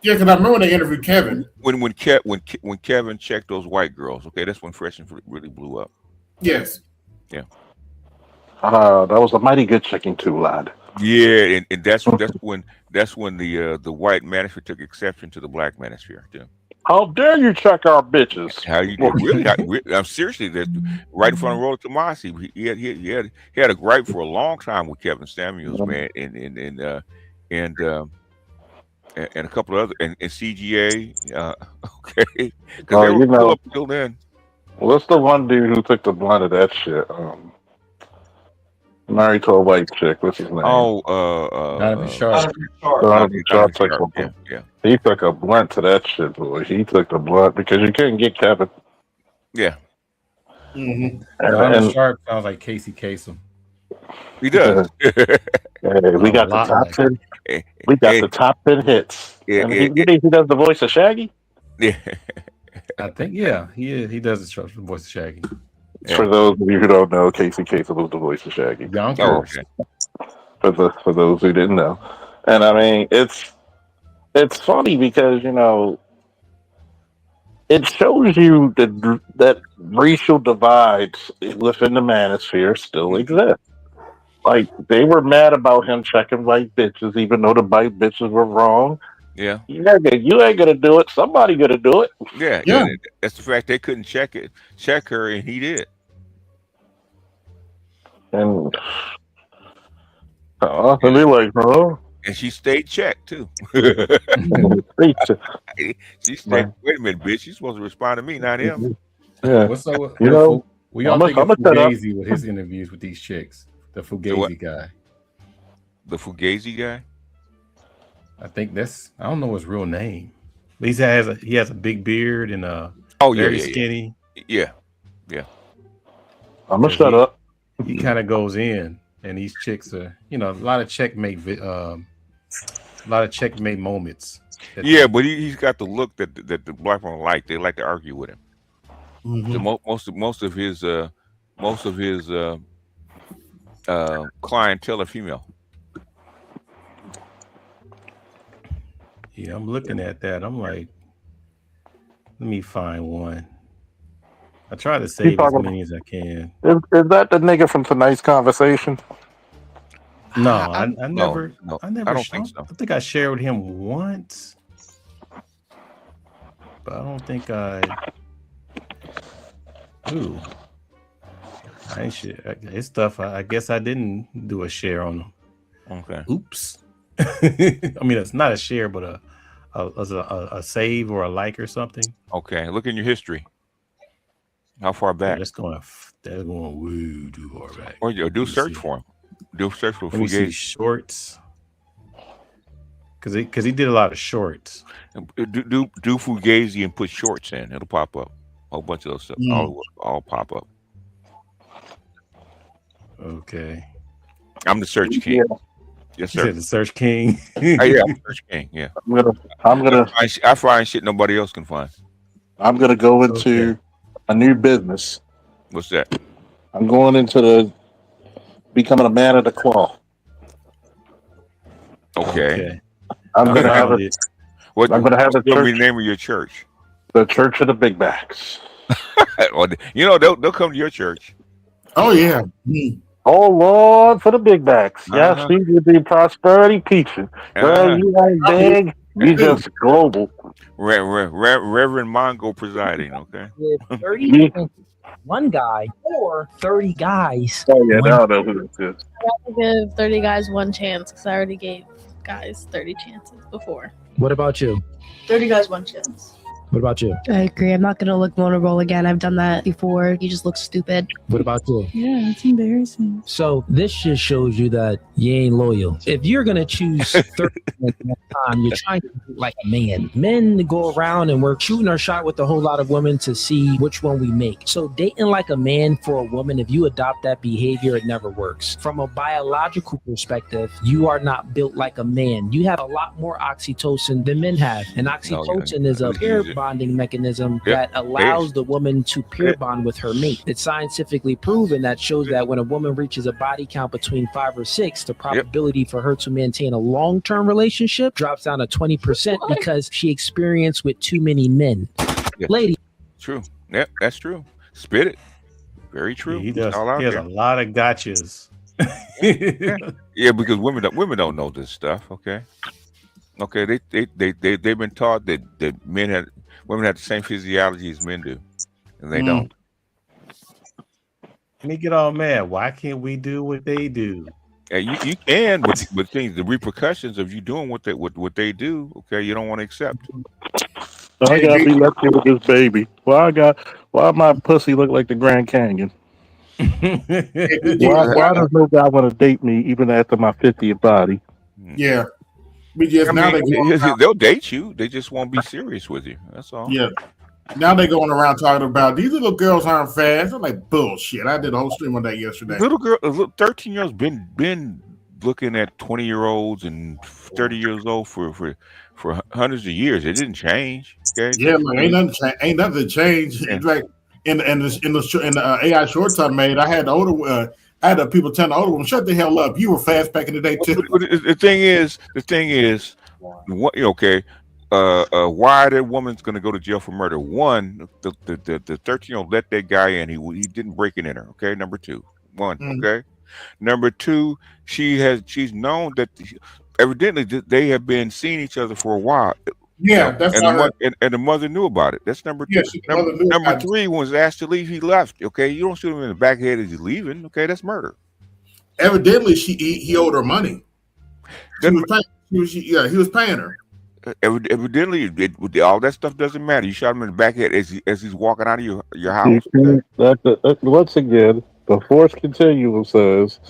because I remember they interviewed Kevin. When Kevin checked those white girls, okay, that's when Fresh and Fit really blew up. Yes. Yeah. That was a mighty good checking tool, lad. Yeah, and that's when the white manosphere took exception to the black manosphere too. How dare you check our bitches? How you did really? I'm seriously that right in front of Roller Tomasi. He had a gripe for a long time with Kevin Samuels, man, and a couple of other and CGA. Okay, because they were cool up till then. What's the one dude who took the blunt of that shit? Married to a white chick. What's his name? Donovan Sharp. Donovan Sharp took a blunt. Yeah. He took a blunt to that shit, boy. He took the blunt because you couldn't get Kevin. Yeah. Mm-hmm. Donovan Sharp sounds like Casey Kasem. He does. Hey, we got the top 10. We got the top 10 hits. Yeah, he does the voice of Shaggy. Yeah. I think he does the voice of Shaggy. Yeah. For those of you who don't know, Casey Kasem was the voice of Shaggy. Yonkers. For those who didn't know, and I mean it's funny because it shows you that racial divides within the manosphere still exist. Like they were mad about him checking white bitches, even though the white bitches were wrong. Yeah, you ain't gonna do it. Somebody gonna do it. Yeah. That's the fact they couldn't check her, and he did. And and they like, huh? And she stayed checked too. She stayed. Wait a minute, bitch! You're supposed to respond to me, not him. Yeah. What's up? We all think of Fugazi with his interviews with these chicks. The Fugazi guy. The Fugazi guy. I think I don't know his real name. But he has a big beard and very skinny. Yeah. I'm gonna shut up. He kind of goes in, and these chicks are, a lot of checkmate moments. Yeah, but he's got the look that the black women like. They like to argue with him. Mm-hmm. So most of his clientele are female. Yeah, I'm looking at that. I'm like, let me find one. I try to save as many as I can. Is that the nigga from tonight's conversation? No, I never. No, I never. I don't think so. I think I shared with him once, but I don't think I. Ooh, I ain't share his stuff. I guess I didn't do a share on him. Okay. Oops. I mean, it's not a share, but a save or a like or something. Okay. Look in your history. How far back? That's going way too far back. Or do search for him. Do search for Let me see Fugazi. shorts. Because he did a lot of shorts. Do Fugazi and put shorts in. It'll pop up. A whole bunch of those stuff. All pop up. Okay. I'm the search king. Yeah. Yes, You sir. said the search king. Yeah, I'm the search king. Yeah. I find shit nobody else can find. I'm gonna go into a new business. What's that? I'm going into becoming a man of the cloth. Okay. I'm gonna have a. What's I'm gonna have a the church. name of your church? The Church of the Big Backs. Well, you know they'll come to your church. Oh yeah. Oh Lord, for the big backs. Yes, Uh-huh. we would be prosperity teaching. Well, Uh-huh. you ain't big, you just global. Reverend Mongo presiding. Okay. With 30 one guy or 30 guys. Oh yeah, now I know who this is. I have to give 30 guys one chance because I already gave guys 30 chances before. What about you? 30 guys one chance. What about you? I agree. I'm not gonna look vulnerable again. I've done that before. You just look stupid. What about you? Yeah, it's embarrassing. So this just shows you that you ain't loyal. If you're gonna choose 30 at one time, you're trying to do like a man. Men go around and we're shooting our shot with a whole lot of women to see which one we make. So dating like a man for a woman, if you adopt that behavior, it never works. From a biological perspective, you are not built like a man. You have a lot more oxytocin than men have, and oxytocin is a pair bonding mechanism that allows the woman to peer bond with her mate. It's scientifically proven that shows that when a woman reaches a body count between 5 or 6, the probability for her to maintain a long-term relationship drops down to 20% because she experienced with too many men. Lady. True. Yep, that's true. Spit it. Very true. He does. All out He has there. a lot of gotchas. Yeah, because women don't know this stuff. Okay. They've been taught that women have the same physiology as men do, and they don't. Me get all mad. Why can't we do what they do? Yeah, you can, but things, the repercussions of you doing what they do, okay, you don't want to accept. So I gotta be lucky with this baby. Why my pussy look like the Grand Canyon? Why does no guy want to date me even after my 50th body? Yeah. Because I now mean, they'll date you. They just won't be serious with you. That's all. Yeah. Now they're going around talking about these little girls aren't fast. I'm like, bullshit. I did a whole stream on that yesterday. Little 13-year-olds been looking at 20-year-olds and 30 years old for hundreds of years. It didn't change. Okay. Yeah, man, ain't nothing changed. Yeah. It's like in the AI shorts I made, I had the people telling the older women, "Shut the hell up! You were fast back in the day too." The thing is, what? Okay. Why that woman's going to go to jail for murder? One, the 13-year-old let that guy in. He didn't break it in her. Okay. Number two. Okay. Number two, she's known that evidently they have been seeing each other for a while. Yeah, that's and the mother knew about it. That's number two. Yeah, number three, was asked to leave, he left. Okay, you don't shoot him in the back of the head as he's leaving. Okay, that's murder. Evidently, he owed her money. He was paying her. Evidently, all that stuff doesn't matter. You shot him in the back of the head as he's walking out of your house. Once again, the force continuum says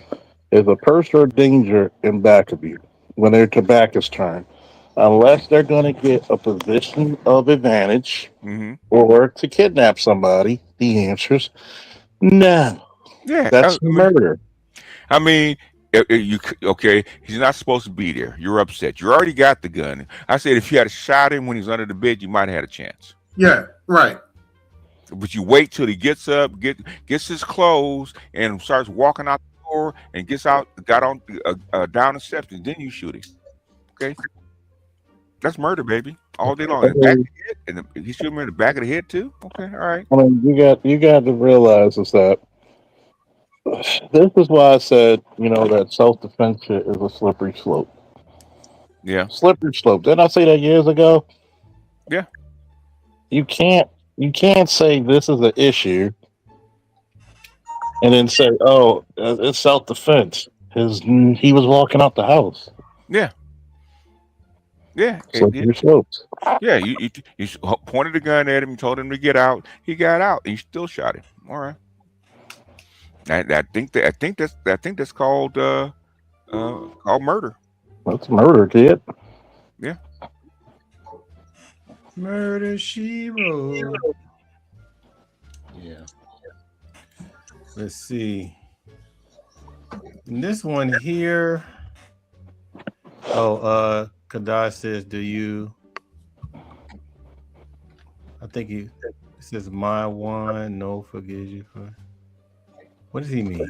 there's a person or danger in back of you when their tobacco's turn. Unless they're going to get a position of advantage or to kidnap somebody, the answer's no. Yeah, that's murder. I mean, he's not supposed to be there. You're upset. You already got the gun. I said if you had shot him when he's under the bed, you might have had a chance. Yeah, right. But you wait till he gets up, gets his clothes, and starts walking out the door, and got on down the steps, and then you shoot him. Okay. That's murder, baby, all day long. Back of the head, and he shoot him in the back of the head too. Okay, all right. I mean, you got to realize is that this is why I said that self-defense shit is a slippery slope. Yeah, slippery slope. Didn't I say that years ago? Yeah. You can't say this is an issue and then say, "Oh, it's self-defense." He was walking out the house. Yeah, yeah, So you're slopes. yeah. You pointed a gun at him, you told him to get out. He got out, and you still shot him. All right. I think that's called murder. That's murder, kid. Yeah. Murder She Wrote. Yeah. Let's see. And this one here. Oh, Kadar says, "Do you?" I think he says, "My one, no forgives you for." What does he mean?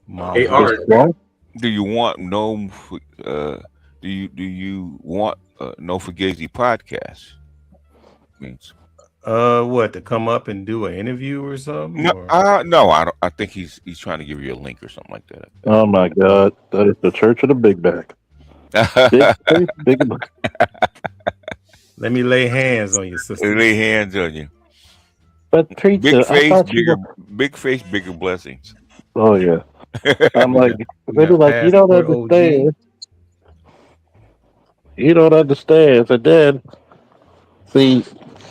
My Hey, one. Art. Do you want no? Do you want no Fugazi podcast? Means What, to come up and do an interview or something? no. Or? No, I don't. I think he's trying to give you a link or something like that. Oh my God, that is the Church of the Big Back. Big Back. Let me lay hands on you, sister. Lay hands on you. But Big preacher, I face, thought you big face, bigger blessings. Oh yeah. I'm We like, got they be like, you don't Passport OG. understand. You don't understand. And then, see,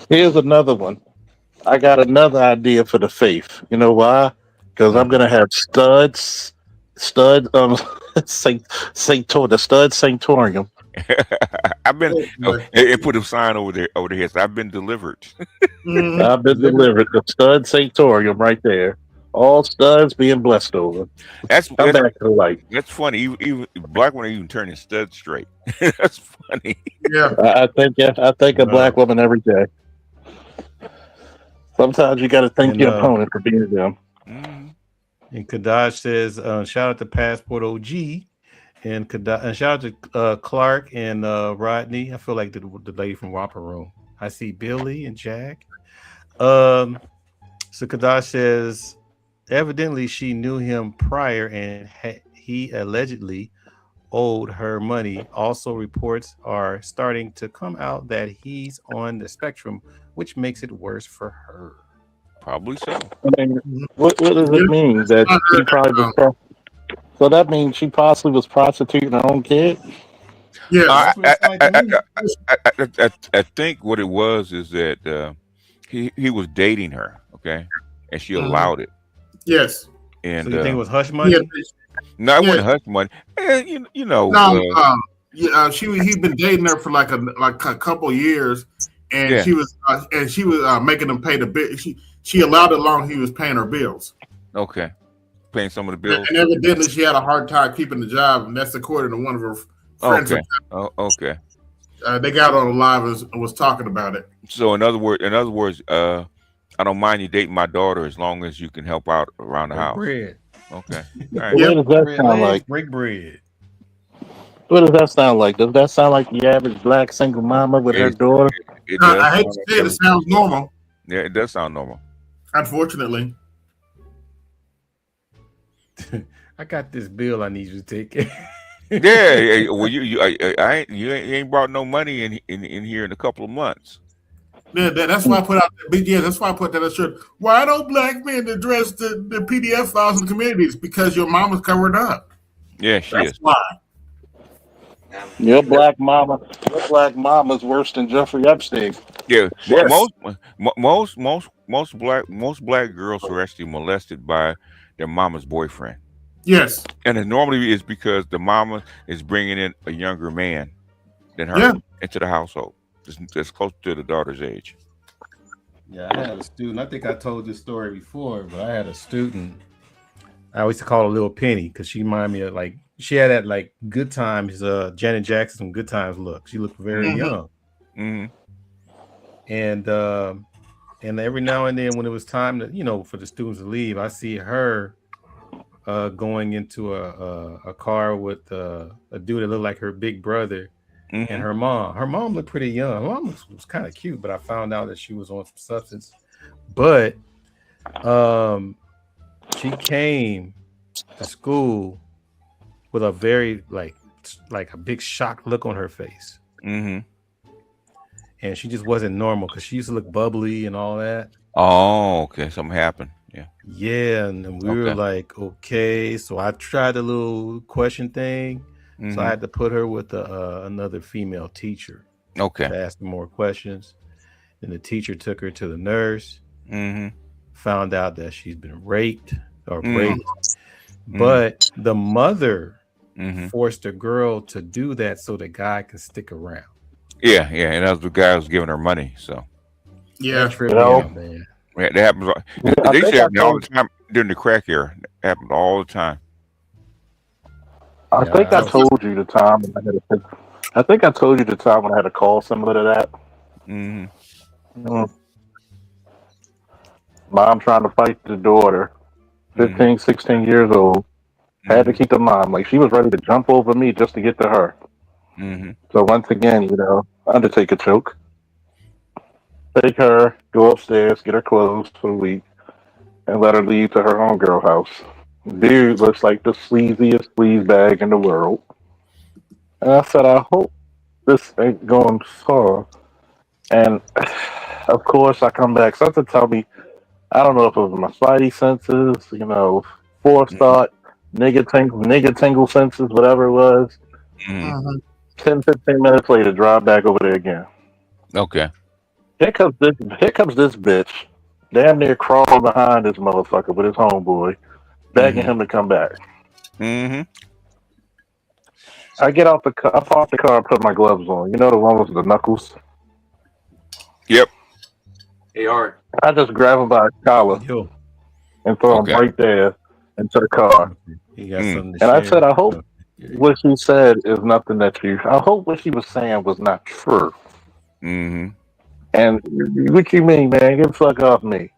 here's another one. I got another idea for the faith. You know why? Because I'm gonna have stud Saint the stud Sanctorium. I've been. It put a sign over there. So I've been delivered. I've been delivered. The stud Sanctorium right there. All studs being blessed over. That's I'm back to the light. That's funny. Even black women even turning stud straight. That's funny. Yeah. I think a black woman every day. Sometimes you got to thank your opponent for being them. And Kadash says, shout out to Passport OG and shout out to Clark and Rodney. I feel like the lady from Romper Room. I see Billy and Jack. So Kadash says, evidently she knew him prior and he allegedly owed her money. Also, reports are starting to come out that he's on the spectrum, which makes it worse for her. Probably so. I mean, what does it mean that she probably was? So that means she possibly was prostituting her own kid. Yeah, I think what it was is that he was dating her, okay, and she allowed it. Yes. And so you think it was hush money? No, it wasn't hush money. You know. No, he'd been dating her for like a couple years, and she was making him pay the bill. She allowed it long he was paying her bills. Okay, paying some of the bills. And evidently she had a hard time keeping the job, and that's according to one of her friends. Okay. Okay. They got on the live and was talking about it. So in other words, I don't mind you dating my daughter as long as you can help out around the house. Bread. Okay. All right. What does that sound like? Break bread. What does that sound like? Does that sound like the average black single mama with her daughter? I hate to say it sounds normal. Yeah, it does sound normal. Unfortunately. I got this bill I need you to take care. Yeah, well, you ain't brought no money in here in a couple of months. Yeah, that's why I put out that BGS. That's why I put that on shirt. Why don't black men address the PDF files in the communities? Because your mama's covered up. Yeah, she that's is. Why? Your black mama's worse than Jeffrey Epstein. Yeah, Yes. most black girls are actually molested by their mama's boyfriend. Yes, and it normally is because the mama is bringing in a younger man than her into the household. That's close to the daughter's age. Yeah, I had a student. I think I told this story before, but I had a student. I used to call her Little Penny because she reminded me of she had that Good Times, Janet Jackson Good Times look. She looked very young. Mm-hmm. And every now and then when it was time to, for the students to leave, I see her going into a car with a dude that looked like her big brother. Mm-hmm. And her mom looked pretty young. Her mom was kind of cute, but I found out that she was on some substance. But she came to school with a very like a big shocked look on her face. Mm-hmm. And she just wasn't normal because she used to look bubbly and all that. Oh, okay. Something happened. Yeah, and we were like, okay. So I tried the little question thing. So I had to put her with another female teacher. Okay. To ask her more questions. And the teacher took her to the nurse. Found out that she's been raped or raped. But the mother forced a girl to do that so the guy could stick around. Yeah, and that was the guy who was giving her money. So yeah, tripped me out, man. Yeah, that happens. They used to happen all the time during the crack era. It happened all the time. I think I told you the time when I had I think I told you the time when I had a call similar to that. Mom trying to fight the daughter, 15, 16 years old. Had to keep the mom. Like, she was ready to jump over me just to get to her. So once again, Undertaker choke. Take her, go upstairs, get her clothes for the week, and let her leave to her homegirl house. Dude looks like the sleaziest sleaze bag in the world. And I said, I hope this ain't going far. And of course, I come back. Something tell me, I don't know if it was my spidey senses, forethought, nigga tingle senses, whatever it was. 10, 15 minutes later, drive back over there again. Okay. Here comes this bitch, damn near crawling behind this motherfucker with his homeboy, begging him to come back. I get out the car, I park the car and put my gloves on. You know the one with the knuckles? Yep. Hey, Art. I just grab him by his collar and throw him right there into the car. You got something to And I share? said, I hope what she said is nothing that I hope what she was saying was not true. And what you mean, man? Get the fuck off me.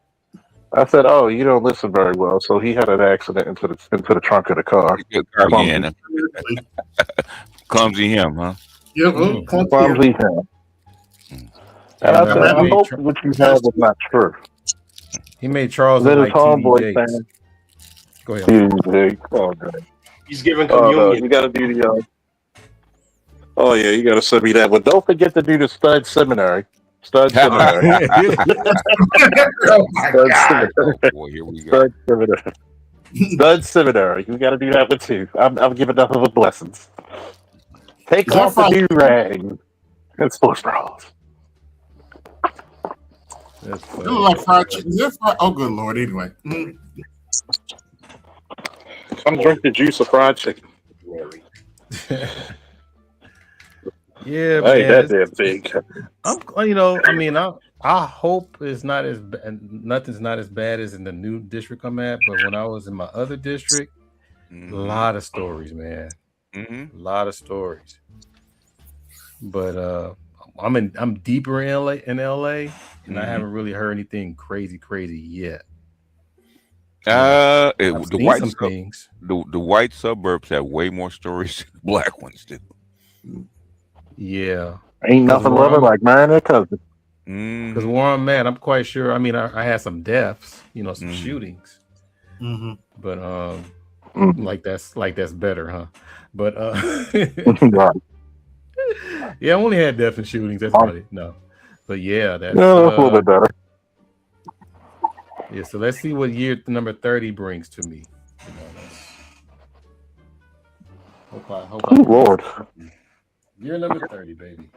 I said, oh, you don't listen very well. So he had an accident into the trunk of the car. Clumsy him, huh? Yep, clumsy him. And I said, I hope what you said was not true. He made Charles Then look his like homeboy TD saying, Go ahead. Oh, God. He's giving Oh, no, communion. you got to do the. Oh yeah, you got to send me that. But don't forget to do the stud seminary. Stud seminary. Stud seminary. Boy, here we go. Stud seminary. Stud seminary. You got to do that one too. I'm giving nothing but blessings. Take off the new rag and sports bras. It look like fried chicken. Is that fried? Oh, good lord. Anyway. Come drink the juice of fried chicken. Yeah, hey, man. that damn big. I hope it's not as nothing's not as bad as in the new district I'm at. But when I was in my other district, a lot of stories, man. A lot of stories. But I'm deeper in LA, and I haven't really heard anything crazy yet. The white suburbs have way more stories than the black ones do. Yeah, ain't nothing loving like marrying a cousin. Because where I'm at, I'm quite sure. I mean, I had some deaths, some shootings, but like that's better, huh? But yeah, I only had deaths and shootings. That's about it. No, but yeah, that's a little bit better. Yeah, so let's see what year number 30 brings to me. Lord. Year number 30, baby.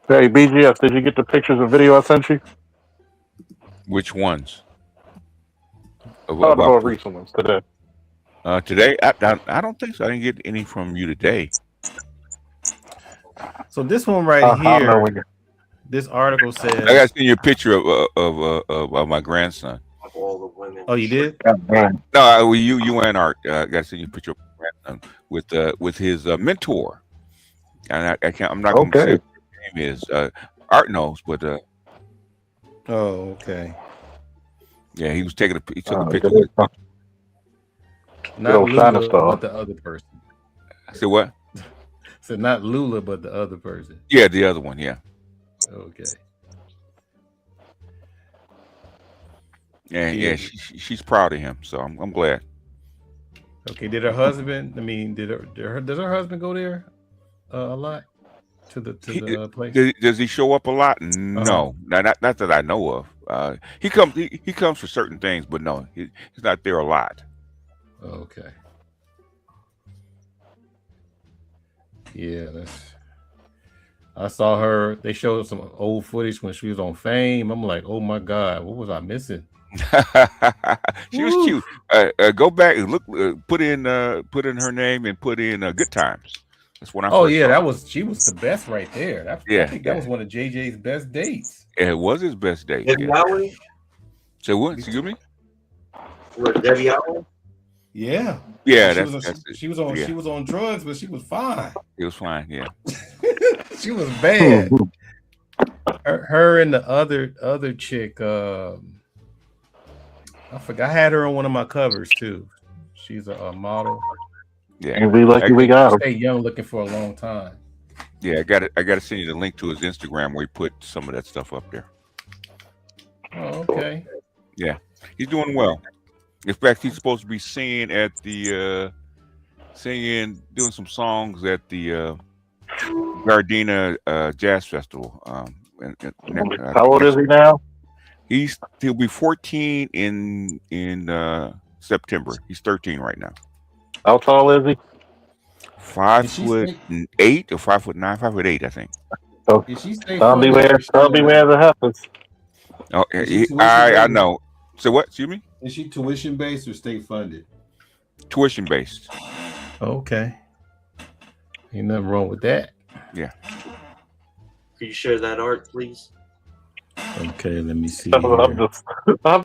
Hey, BGS, did you get the pictures and video I sent you? Which ones? The more recent ones today. Today? I don't think so. I didn't get any from you today. So this one right here, this article says... I got to send you a picture of my grandson. All the women. Oh, you did? No, you and Art. I got to send you a picture of my grandson with his mentor. And I'm not going to say what his name is. Art knows, but oh, okay. Yeah, he took a picture. Not Lula, but the other person. I said what? So not Lula, but the other person. Yeah, the other one. Yeah. Okay. Yeah. She's proud of him, so I'm glad. Okay. Did her husband? I mean, does her husband go there a lot to the place? Does he show up a lot? No, not that I know of. He comes for certain things, but no, he's not there a lot. Okay. Yeah, I saw her. They showed some old footage when she was on Fame. I'm like, oh my God, what was I missing? She was cute. Go back and look. Put in her name and put in Good Times. That's when I Oh first yeah, saw her. she was the best right there. I think that was one of JJ's best dates. It was his best date. Debbie Allen? So what? Excuse me? What, Debbie Allen? Yeah. Yeah, she was on drugs, but she was fine. It was fine. Yeah. She was bad. Her and the other chick. I forgot. I had her on one of my covers too. She's a model. Yeah. And we lucky we got him. Stay young, looking for a long time. Yeah, I got to send you the link to his Instagram where he put some of that stuff up there. Oh, okay. Yeah, he's doing well. In fact, he's supposed to be singing at the doing some songs at the Gardena Jazz Festival. How old is he now? He'll be 14 in September. He's 13 right now. How tall is he? 5'8" or 5'9", 5'8", I think. Oh, I'll be wearing the heifers. Oh, I know. So what? Excuse me? Is she tuition based or state funded? Tuition based. Okay. Ain't nothing wrong with that. Yeah. Could you share that art, please? Okay, let me see. I'm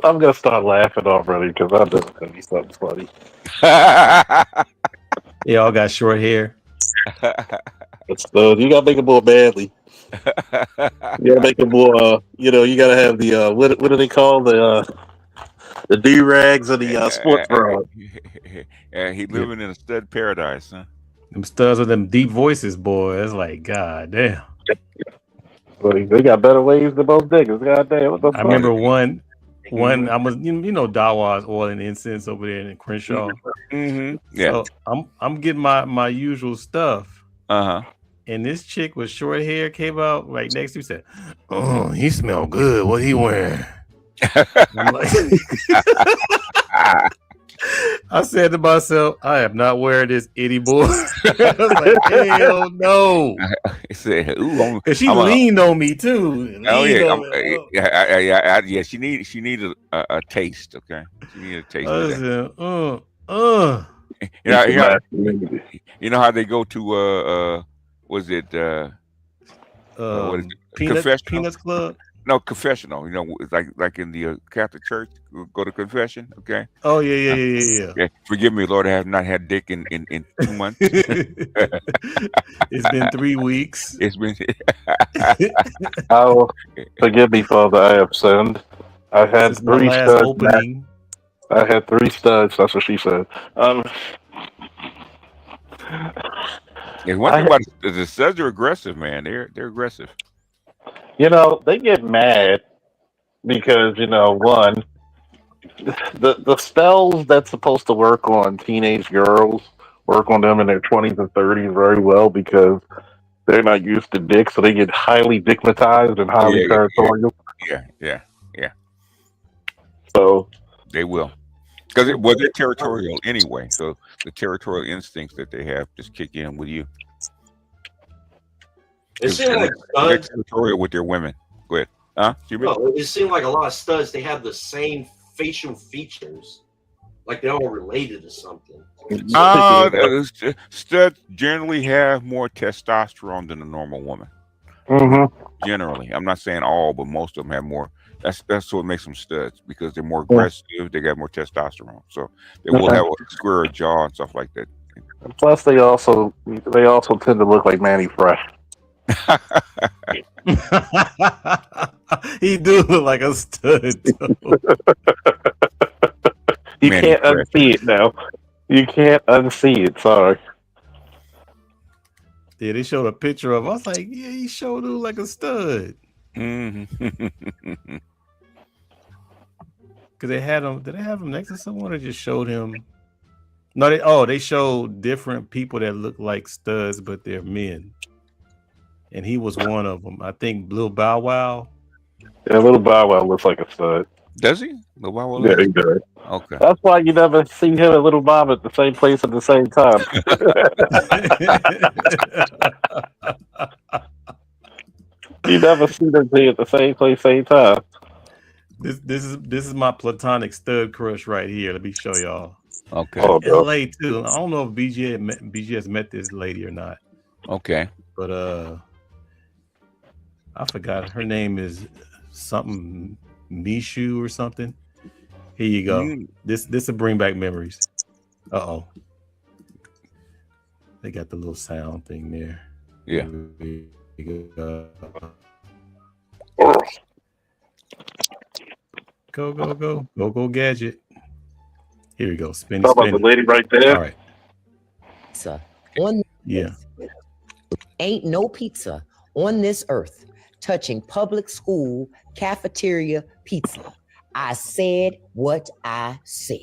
gonna start laughing already because I know it's gonna be something funny. They all got short hair. So you gotta make it more manly. You gotta make it more. You gotta have the what do they call the do-rags and the sports bra. Yeah, he living in a stud paradise, huh? Them studs with them deep voices, boy. It's like, God damn. They got better waves than most niggas. God damn. What the fuck? I remember one I was Dawa's oil and incense over there in Crenshaw. Mm-hmm. Yeah. So I'm getting my usual stuff. Uh-huh. And this chick with short hair came out right next to me, said, "Oh, he smell good. What he wearing?" I'm like, I said to myself, I am not wearing this anymore. I was like, hell no. He said, "Ooh," and she leaned on me too. Yeah. She needed a taste. Okay, she needed a taste. I said, You know how they go to was it what is it? Peanuts Club? No, confessional. It's like in the Catholic Church, go to confession. Okay. Oh yeah. Forgive me, Lord, I have not had dick in 2 months. It's been 3 weeks. It's been. Oh, forgive me, Father, I have sinned. I had 3 studs. Opening. I had 3 studs. That's what she said. Yeah, one thing about the studs are aggressive, man. They're aggressive. They get mad because one, the spells that's supposed to work on teenage girls work on them in their 20s and 30s very well because they're not used to dick, so they get highly dickmatized and highly territorial. Yeah. So they will, because they're territorial anyway. So the territorial instincts that they have just kick in with you. It seems like they're territorial with their women. Go ahead. It seemed like a lot of studs, they have the same facial features. Like they're all related to something. Studs generally have more testosterone than a normal woman. Mm-hmm. Generally. I'm not saying all, but most of them have more. That's what makes them studs, because they're more aggressive. They got more testosterone. So they will have a square jaw and stuff like that. Plus, they also tend to look like Manny Fresh. He do look like a stud. You can't unsee it now. You can't unsee it. Sorry. Yeah, they showed a picture of. I was like, yeah, he showed look like a stud. Mm-hmm. Because they had him. Did they have him next to someone, or just showed him? No, they showed different people that look like studs, but they're men. And he was one of them. I think Blue Bow Wow. Yeah, little Bow Wow looks like a stud. Does he? Lil Bow Wow Yeah, does? he does. Okay. That's why you never see him and Little Bob at the same place at the same time. You never see them be at the same place, same time. This is my platonic stud crush right here. Let me show y'all. Okay. Oh, no. LA too. I don't know if BG has met this lady or not. Okay. But I forgot her name is something Mishu or something. Here you go. This will bring back memories. Uh-oh. They got the little sound thing there. Yeah. Go gadget. Here we go. Spinny. Talk about the lady right there. All right. Pizza on Yeah. ain't no pizza on this earth touching public school cafeteria pizza. I said what I said.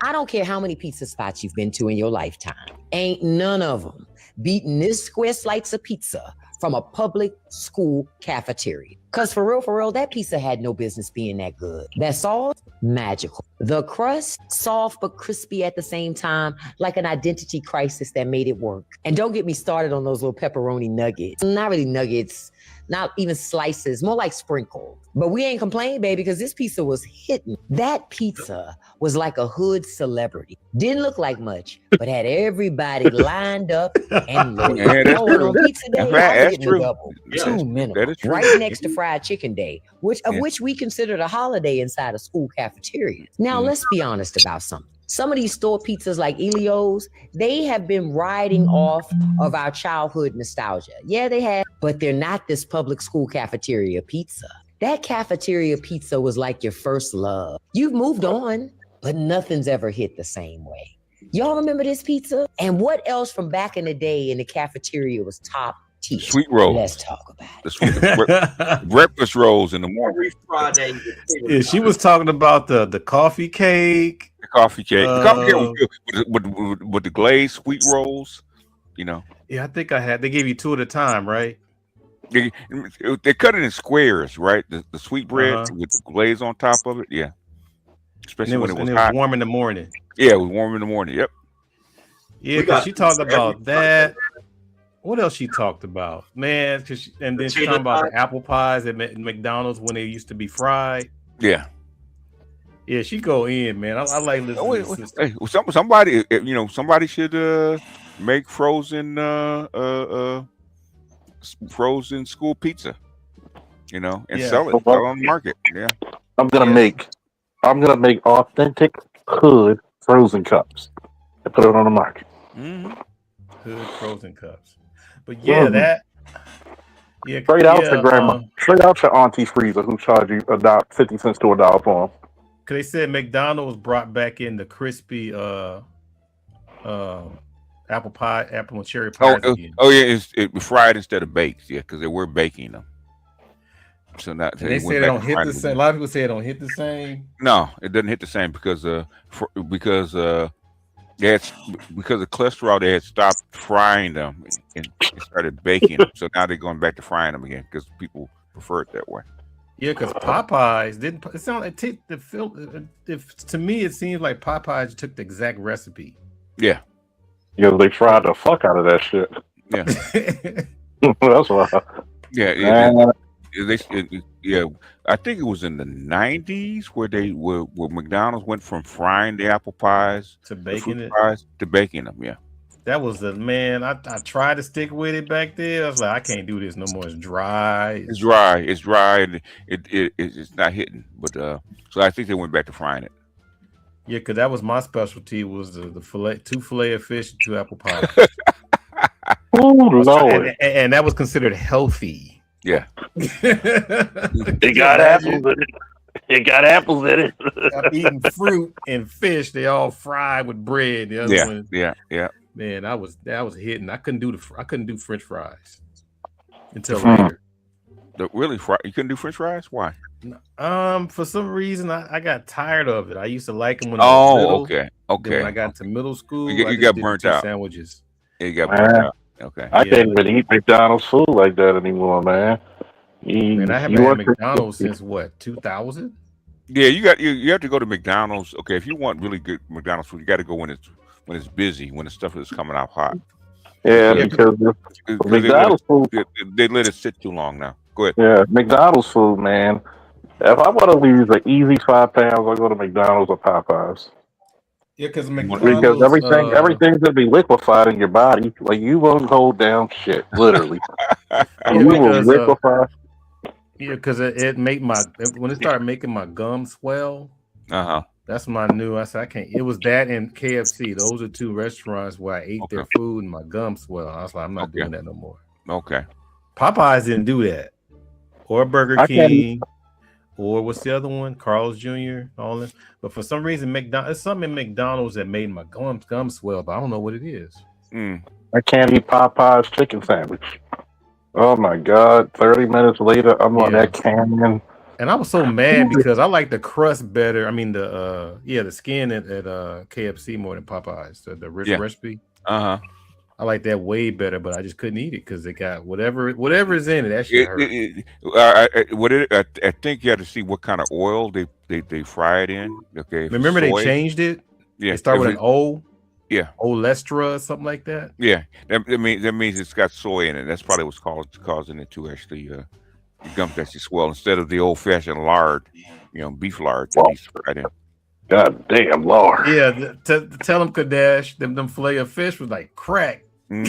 I don't care how many pizza spots you've been to in your lifetime. Ain't none of them beating this square slice of pizza from a public school cafeteria. Cause for real, that pizza had no business being that good. That sauce, magical. The crust, soft but crispy at the same time, like an identity crisis that made it work. And don't get me started on those little pepperoni nuggets. Not really nuggets, not even slices, more like sprinkles. But we ain't complaining, baby, because this pizza was hitting. That pizza was like a hood celebrity. Didn't look like much, but had everybody lined up and loaded. Yeah, that's true. On pizza day, That's I'm true. double, Yeah, two that minimum, is true. right next to fried chicken day, which we considered a holiday inside of school cafeterias. Now, let's be honest about something. Some of these store pizzas like Elio's, they have been riding off of our childhood nostalgia. Yeah, they have, but they're not this public school cafeteria pizza. That cafeteria pizza was like your first love. You've moved on, but nothing's ever hit the same way. Y'all remember this pizza? And what else from back in the day in the cafeteria was top tier? Sweet roll. Let's talk about it. The sweet breakfast rolls in the morning. Friday. Yeah, she was talking about the coffee cake. The coffee cake. The coffee cake was good with the glazed sweet rolls. You know. Yeah, I think I had. They gave you two at a time, right? They cut it in squares, right? The sweet bread with the glaze on top of it. Yeah. Especially when it was hot. Warm in the morning. Yeah, it was warm in the morning. Yep. Yeah, because she talked about that. What else she talked about, man? And then she talked about the apple pies at McDonald's when they used to be fried. Yeah. Yeah, she go in, man. I like listening to this. Hey, somebody, somebody should make frozen school pizza, and sell it on the market. Yeah. I'm gonna make authentic hood frozen cups and put it on the market. Mm-hmm. Hood frozen cups. But yeah, straight out to grandma, straight out to Auntie Freezer, who charge you about 50 cents to $1 for them. Cause they said McDonald's brought back in the crispy apple and cherry pies again. Oh yeah, it's fried instead of baked. Yeah, because they were baking them. So now they say they don't hit the same. A lot of people say it don't hit the same. No, it doesn't hit the same because of cholesterol. They had stopped frying them and started baking them. So now they're going back to frying them again because people prefer it that way. Yeah, because Popeyes didn't. It sound like to me it seems like Popeyes took the exact recipe. Yeah. Yeah, they fried the fuck out of that shit. Yeah. That's why. Yeah. I think it was in the 90s where McDonald's went from frying the apple pies to baking it to baking them. Yeah. That was the man. I tried to stick with it back there. I was like, I can't do this no more. It's dry. It's dry, and it's not hitting. But so I think they went back to frying it. Yeah, because that was my specialty. Was the fillet, 2 fillet of fish, 2 apple pies. Oh Lord! And that was considered healthy. Yeah. It got apples in it. It got apples in it. I'm eating fruit and fish. They all fried with bread. The other one, yeah. Man, that was hitting. I couldn't do French fries until later. Really, you couldn't do French fries? Why? For some reason I got tired of it. I used to like them when I was little. Okay. Then when I got to middle school, you got burnt out. Sandwiches. Yeah, you got burnt out. Okay. I can't even eat McDonald's food like that anymore, man. Man, I haven't had McDonald's since what, 2000? Yeah, you have to go to McDonald's. Okay, if you want really good McDonald's food, you got to go when it's busy, when the stuff is coming out hot. Yeah, because McDonald's food. They let it sit too long now. Go ahead. Yeah, McDonald's food, man. If I want to lose an easy 5 pounds, I go to McDonald's or Popeyes. Yeah, because Because everything's gonna be liquefied in your body. Like you won't hold down shit, literally. You will liquefy. Yeah, because it made when it started making my gums swell. That's my new. I said I can't. It was that and KFC. Those are 2 restaurants where I ate their food and my gums swell. I was like, I'm not doing that no more. Okay. Popeyes didn't do that, or Burger King, or what's the other one? Carl's Jr. All this. But for some reason, there's something in McDonald's that made my gums swell, but I don't know what it is. I can't eat Popeye's chicken sandwich. Oh my god! 30 minutes later, I'm on that canyon. And I was so mad because I like the crust better. I mean the skin at KFC more than Popeyes. The recipe. I like that way better, but I just couldn't eat it because it got whatever is in it. That shit hurt. I think you have to see what kind of oil they fry it in. Okay. Remember they changed it? Yeah. It started with an O. Yeah. Olestra, something like that. Yeah. That means it's got soy in it. That's probably what's causing it to actually your gums actually swell instead of the old fashioned lard, beef lard that he's fried in. God damn lard. Yeah, tell them Kadesh, them fillet of fish was like crack. Man,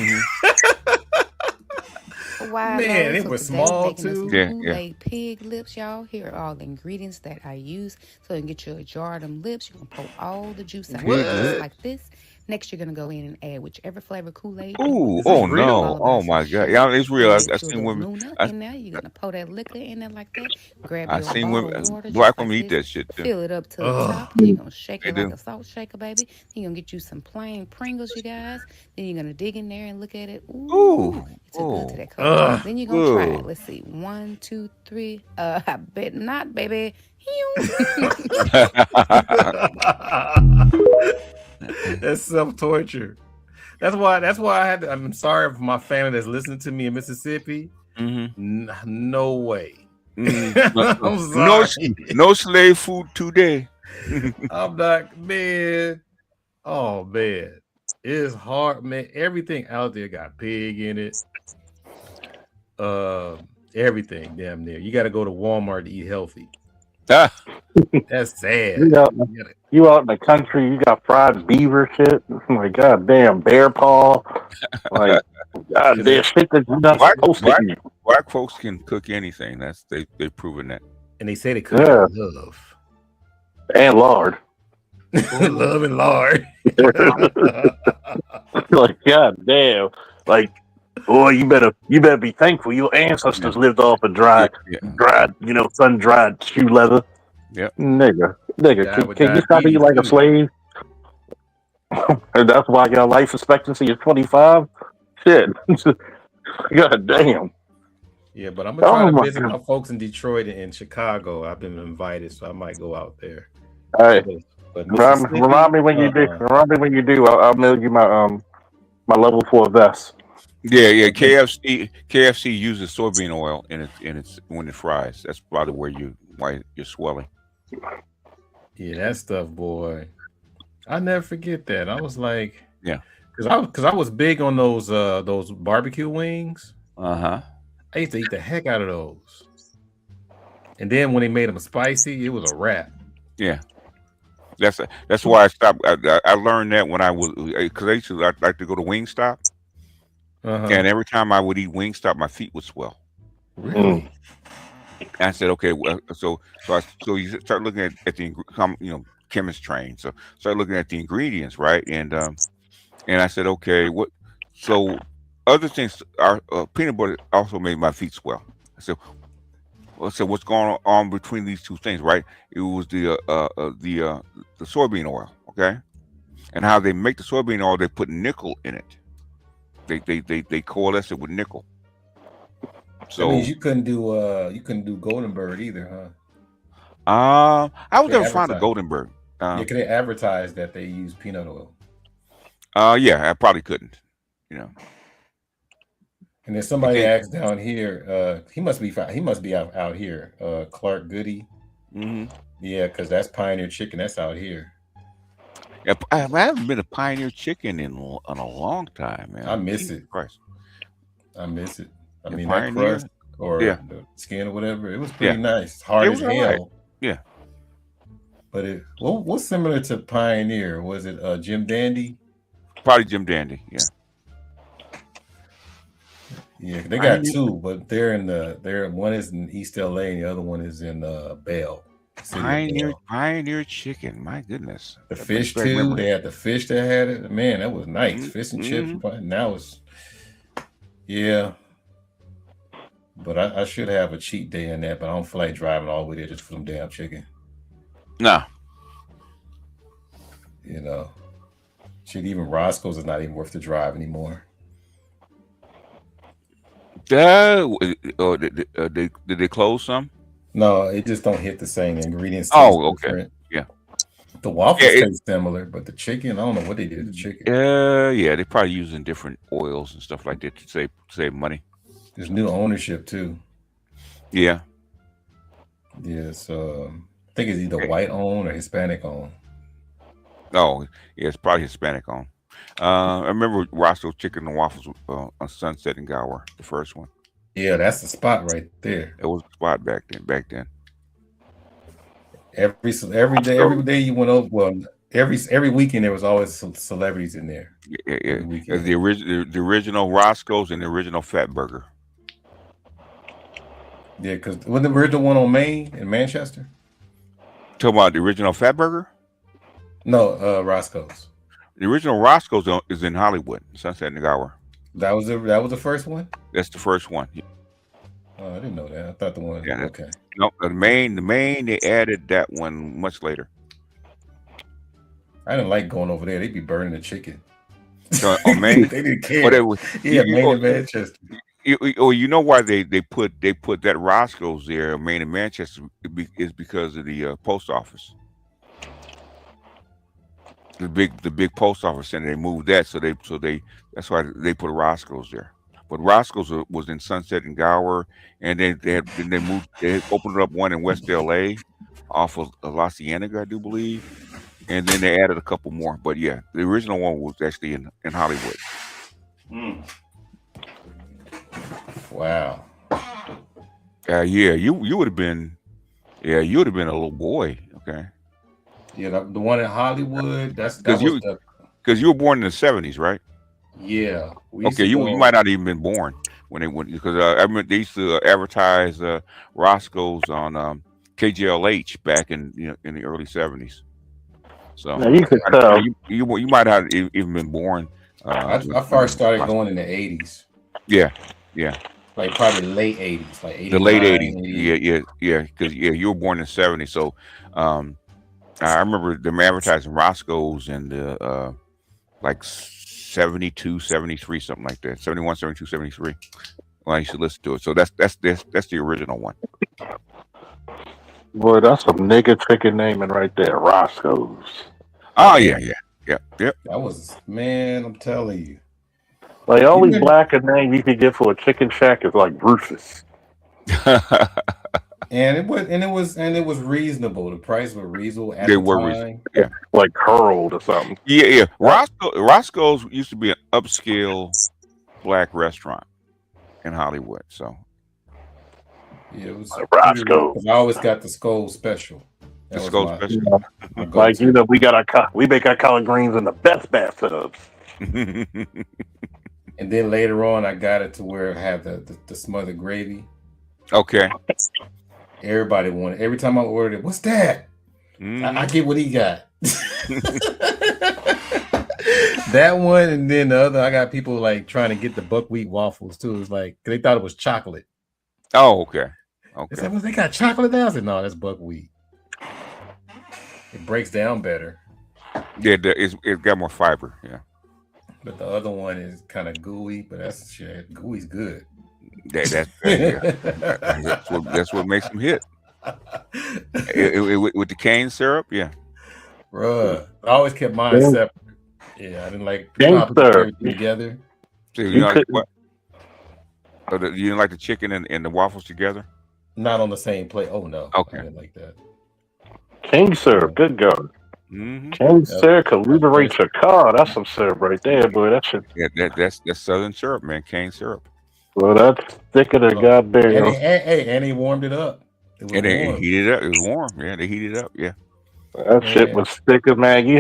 it was small too. Kool-Aid pig lips, y'all. Here are all the ingredients that I use. So you can get you a jar of them lips. You're gonna pour all the juice out just like this. Next, you're gonna go in and add whichever flavor Kool-Aid. Ooh, oh no, oh my God, yeah, it's real. I seen women. In there, you're gonna pour that liquor in there like that. Grab I your seen bottle women, of water, black just women like eat this. that shit too. Fill it up to the top. Then you're gonna shake it They like do. a salt shaker, baby. Then you're gonna get you some plain Pringles, you guys. Then you're gonna dig in there and look at it. Ooh, it's too good to that color. Then you're gonna try it. Let's see, 1, 2, 3. I bet not, baby. That's self-torture. That's why I had to, I'm sorry for my family that's listening to me in Mississippi. No way. I'm sorry. No slave food today. I'm not, man. Oh man, it's hard, man. Everything out there got pig in it. Everything damn near. You got to go to Walmart to eat healthy. That's sad. You out in the country, you got fried beaver shit. Like goddamn bear paw. Like goddamn shit that you're not supposed to eat. Black folks can cook anything. They've proven that. And they say they cook with love. And lard. Love and lard. Like goddamn. Like boy, you better be thankful your ancestors lived off of dried, sun-dried shoe leather. Yep. Nigga, can you stop eating like a slave? And that's why your life expectancy is 25? Shit. God damn. Yeah, but I'm gonna try to visit my folks in Detroit and in Chicago. I've been invited, so I might go out there. Hey, remind me when you do. Remind me when you do. I'll mail you my level 4 vest. Yeah. KFC uses soybean oil in its when it fries. That's probably why you're swelling. Yeah, that stuff, boy. I never forget that. I was like, yeah, because I was big on those barbecue wings. I used to eat the heck out of those. And then when they made them spicy, it was a wrap. Yeah. That's why I stopped. I learned that when I was because I like to go to Wingstop. And every time I would eat Wingstop, my feet would swell. Really? I said, okay, well, so you start looking at the chemist train. So start looking at the ingredients, right? And I said, okay, what? So other things are peanut butter also made my feet swell. I said, what's going on between these two things, right? It was the soybean oil, okay, and how they make the soybean oil. They put nickel in it. They coalesce it with nickel. So that means you couldn't do Golden Bird either, huh? I was never fond of Golden Bird. Can they advertise that they use peanut oil? Yeah, I probably couldn't. And then somebody asked down here, he must be out here. Clark Goody. Mm-hmm. Yeah, because that's Pioneer Chicken. That's out here. Yeah, I haven't been a Pioneer Chicken in a long time, man. I miss Jesus it. Christ. I miss it. I mean, Pioneer, that crust or the skin or whatever, it was pretty yeah, nice. It's hard it as was all hell. right. Yeah. But what's similar to Pioneer? Was it Jim Dandy? Probably Jim Dandy, yeah. Yeah, they got two, but one is in East LA and the other one is in Bell. Pioneer Chicken, my goodness. The fish too. They had the fish that had it. Man, that was nice. Fish and chips. Now it's But I should have a cheat day in that, but I don't feel like driving all the way there just for some damn chicken. No. You know. Shit, even Roscoe's is not even worth the drive anymore. Did they close some? No, it just don't hit the same. The ingredients taste okay. different. Yeah. The waffles taste similar, but the chicken, I don't know what they did to the chicken. Yeah, they're probably using different oils and stuff like that to save money. There's new ownership too. Yeah. Yeah, so I think it's either white owned or Hispanic owned. Oh, yeah, it's probably Hispanic owned. I remember Roscoe's Chicken and Waffles on Sunset and Gower, the first one. Yeah, that's the spot right there. It was a spot back then. Every day you went over. Well, every weekend there was always some celebrities in there. Yeah. The original Roscoe's and the original Fat Burger. Yeah, because wasn't the original one on Main in Manchester? Talking about the original Fat Burger? No, Roscoe's. The original Roscoe's is in Hollywood, Sunset and Gower. That was the first one? That's the first one. Oh, I didn't know that. I thought the one. Yeah, okay. No, the main. They added that one much later. I didn't like going over there. They'd be burning the chicken. So, Maine, they didn't care. Maine and Manchester. You know why they put that Roscoe's there, Maine and Manchester, is because of the post office. The big post office center. They moved that, so that's why they put Roscoe's there. But Roscoe's was in Sunset and Gower, and they opened up one in West LA off of La Cienega, I do believe, and then they added a couple more. But yeah, the original one was actually in Hollywood. Wow. Yeah, you would have been, a little boy. Okay. Yeah, the one in Hollywood. Because you were born in the 70s, right? Yeah. Okay, you might not even been born when they went, because I remember they used to advertise Roscoe's on KJLH back in the early 70s. So now you could tell you might not have even been born. I first started going in the 80s. Yeah. Like probably late 80s, like 89, the late 80s. 80. Yeah, because you were born in the 70s. So I remember them advertising Roscoe's in the like 72, 73, something like that. 71, 72, 73. Well, you should listen to it. So that's the original one. Boy, that's some nigga chicken naming right there, Roscoe's. Oh yeah. That was, man, I'm telling you. Like only black name you could get for a chicken shack is like Rufus. And it was reasonable. The price was reasonable at the time. Yeah, like curled or something. Yeah. Roscoe's used to be an upscale black restaurant in Hollywood. So yeah, it was Roscoe. I always got the Skull Special. The Skull Special. Like we make our collard greens in the best bathtubs. And then later on, I got it to where it had the smothered gravy. Okay. Everybody wanted. Every time I ordered it, what's that? I get what he got. That one, and then the other. I got people like trying to get the buckwheat waffles too. It's like they thought it was chocolate. Oh, okay. They said, well, they got chocolate now. I said, no, that's buckwheat. It breaks down better. Yeah, it got more fiber. Yeah. But the other one is kind of gooey, but that's shit. Gooey's good. That's what makes them hit. With the cane syrup, yeah. Bruh, I always kept mine separate. Yeah, I didn't like cane syrup everything together. So, You didn't like the chicken and the waffles together? Not on the same plate. Oh no, Okay. I didn't like that. King syrup, good God. Mm-hmm. King syrup can liberate your car. That's some syrup right there, boy. That shit. Yeah, that's Southern syrup, man. Cane syrup. Well, that's thicker than goddamn. And he warmed it up. It was And they warm. heated it up. It was warm. Yeah, they heated it up. Yeah. That shit was thicker, man. You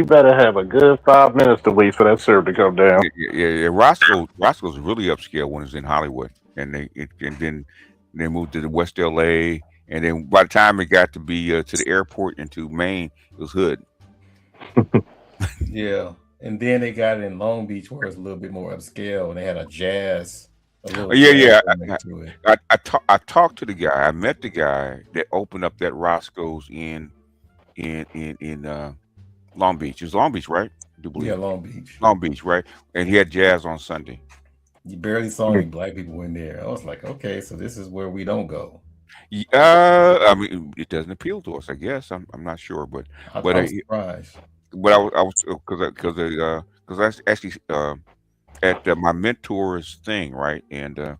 better have a good 5 minutes to wait for that syrup to come down. Yeah. Roscoe's really upscale when it's in Hollywood, and then they moved to the West LA, and then by the time it got to be to the airport and to Maine, it was hood. Yeah, and then they got it in Long Beach where it's a little bit more upscale, and they had a jazz. Yeah. I talked to the guy. I met the guy that opened up that Roscoe's in Long Beach. It was Long Beach, right? I do believe. Yeah, Long Beach. Long Beach, right? And he had jazz on Sunday. You barely saw any black people in there. I was like, okay, so this is where we don't go. I mean, it doesn't appeal to us. I guess I'm not sure, but I was surprised. But I was because I actually at my mentor's thing, right? And I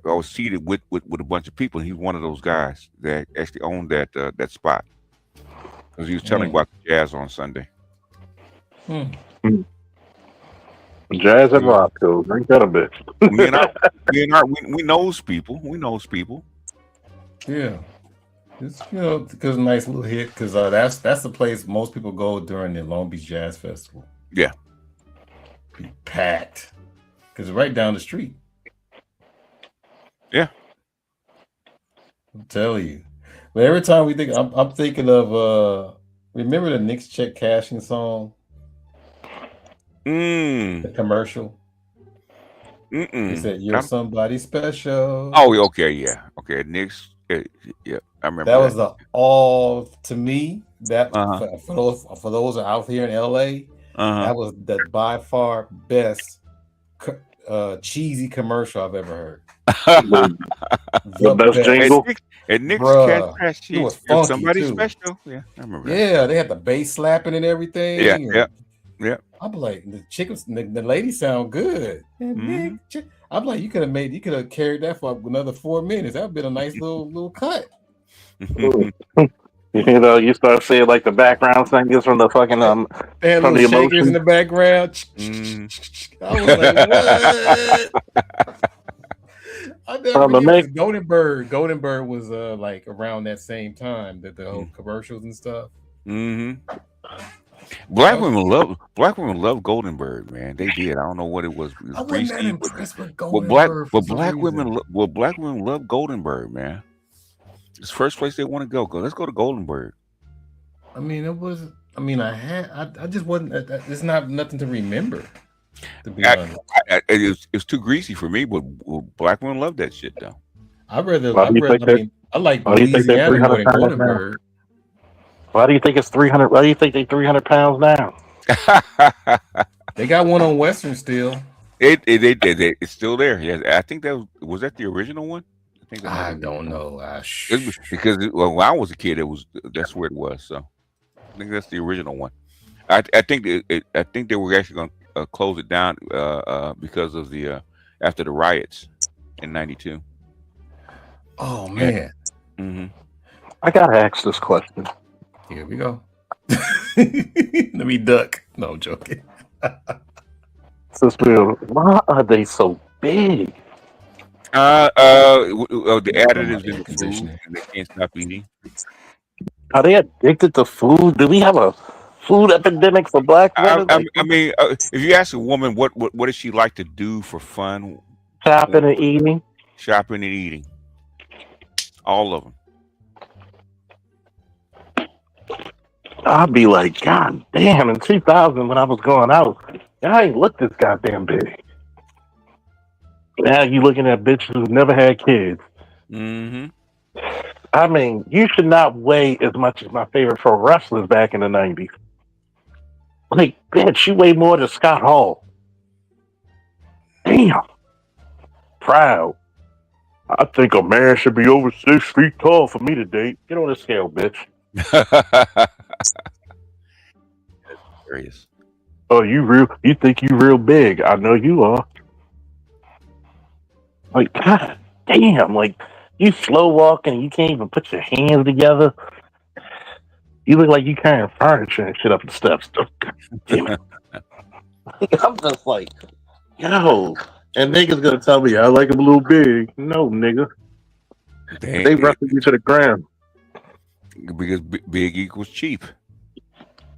was seated with a bunch of people. And he's one of those guys that actually owned that spot because he was telling me about the jazz on Sunday. Jazz and Roscoe, drink that a bit. we knows people. We knows people. Yeah, it's because nice little hit because that's the place most people go during the Long Beach Jazz Festival. Yeah, be packed because right down the street. Yeah, I'll tell you. But every time we think, I'm thinking of remember the Knicks check cashing song. The commercial. He said, "You're somebody special." Oh, okay, yeah, okay. Knicks, yeah, I remember. That was to me. That for those out here in LA, that was the by far best cheesy commercial I've ever heard. The best jingle. And Knicks cash it was funky somebody too. special. Yeah, I remember. Yeah, they had the bass slapping and everything. Yeah. I'm like, the ladies sound good. I'm like, you could have carried that for another 4 minutes. That would have been a nice little cut. You start seeing like the background singers from the fucking they had from the little shakers emotion in the background. I was like, what? I never forget Goldenberg was like around that same time that the whole commercials and stuff. Black women love Goldenberg, man. They did. I don't know what it was. I wasn't that impressed with Goldenberg. Black women love Goldenberg, man. It's the first place they want to go. Let's go to Goldenberg. I mean, I just wasn't. It's not nothing to remember. To be honest, it's too greasy for me. But black women love that shit, though. I like Louisiana more than Goldenberg. Why do you think it's 300? Why do you think they 300 pounds now? They got one on Western still. It's still there. Yeah, I think was that the original one. I don't know. Because when I was a kid, that's where it was. So I think that's the original one. I think they were actually going to close it down because of the after the riots in '92. Oh man. I gotta ask this question. Here we go. Let me duck. No, I'm joking. Why are they so big? The additives in the food, and they can't stop eating. Are they addicted to food? Do we have a food epidemic for black women? I mean, if you ask a woman what does she like to do for fun, shopping and eating. Shopping and eating. All of them. I'd be like, God damn, in 2000 when I was going out, I ain't look this goddamn big. Now you looking at bitches who never had kids. I mean, you should not weigh as much as my favorite pro wrestlers back in the 90s. Like, bitch, you weigh more than Scott Hall. Damn. Proud. I think a man should be over 6 feet tall for me to date. Get on the scale, bitch. Serious. Oh, you think you real big? I know you are. Like, God damn, like you slow walking, you can't even put your hands together. You look like you carrying furniture and shit up the steps. God damn it. I'm just like, yo. And niggas gonna tell me I like him a little big. No, nigga. They wrestle you to the ground. Because big equals cheap.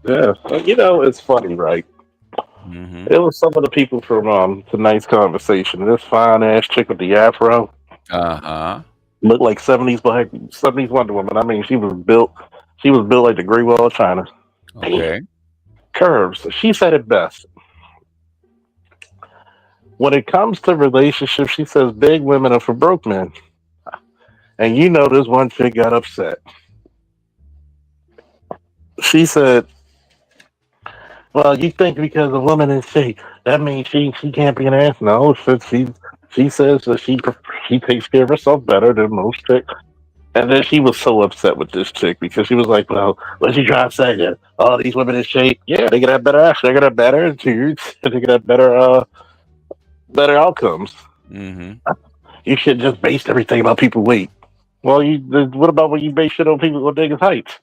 Yeah. You know, it's funny, right? Mm-hmm. It was some of the people from tonight's conversation. This fine ass chick with the afro Uh-huh. looked like 70s Wonder Woman. I mean, she was built like the Great Wall of China. Okay. Curves. She said it best. When it comes to relationships, she says big women are for broke men. And you know this one chick got upset. She said, well, you think because a woman is shape, that means she can't be an ass. No, she says that she takes care of herself better than most chicks. And then she was so upset with this chick because she was like, well, what's she trying to say? That all these women in shape, yeah, they can have better ass, they can have better attitudes, they can have better outcomes. Mm-hmm. You should just base everything about people weight. Well, what about when you base shit on people on niggas' heights?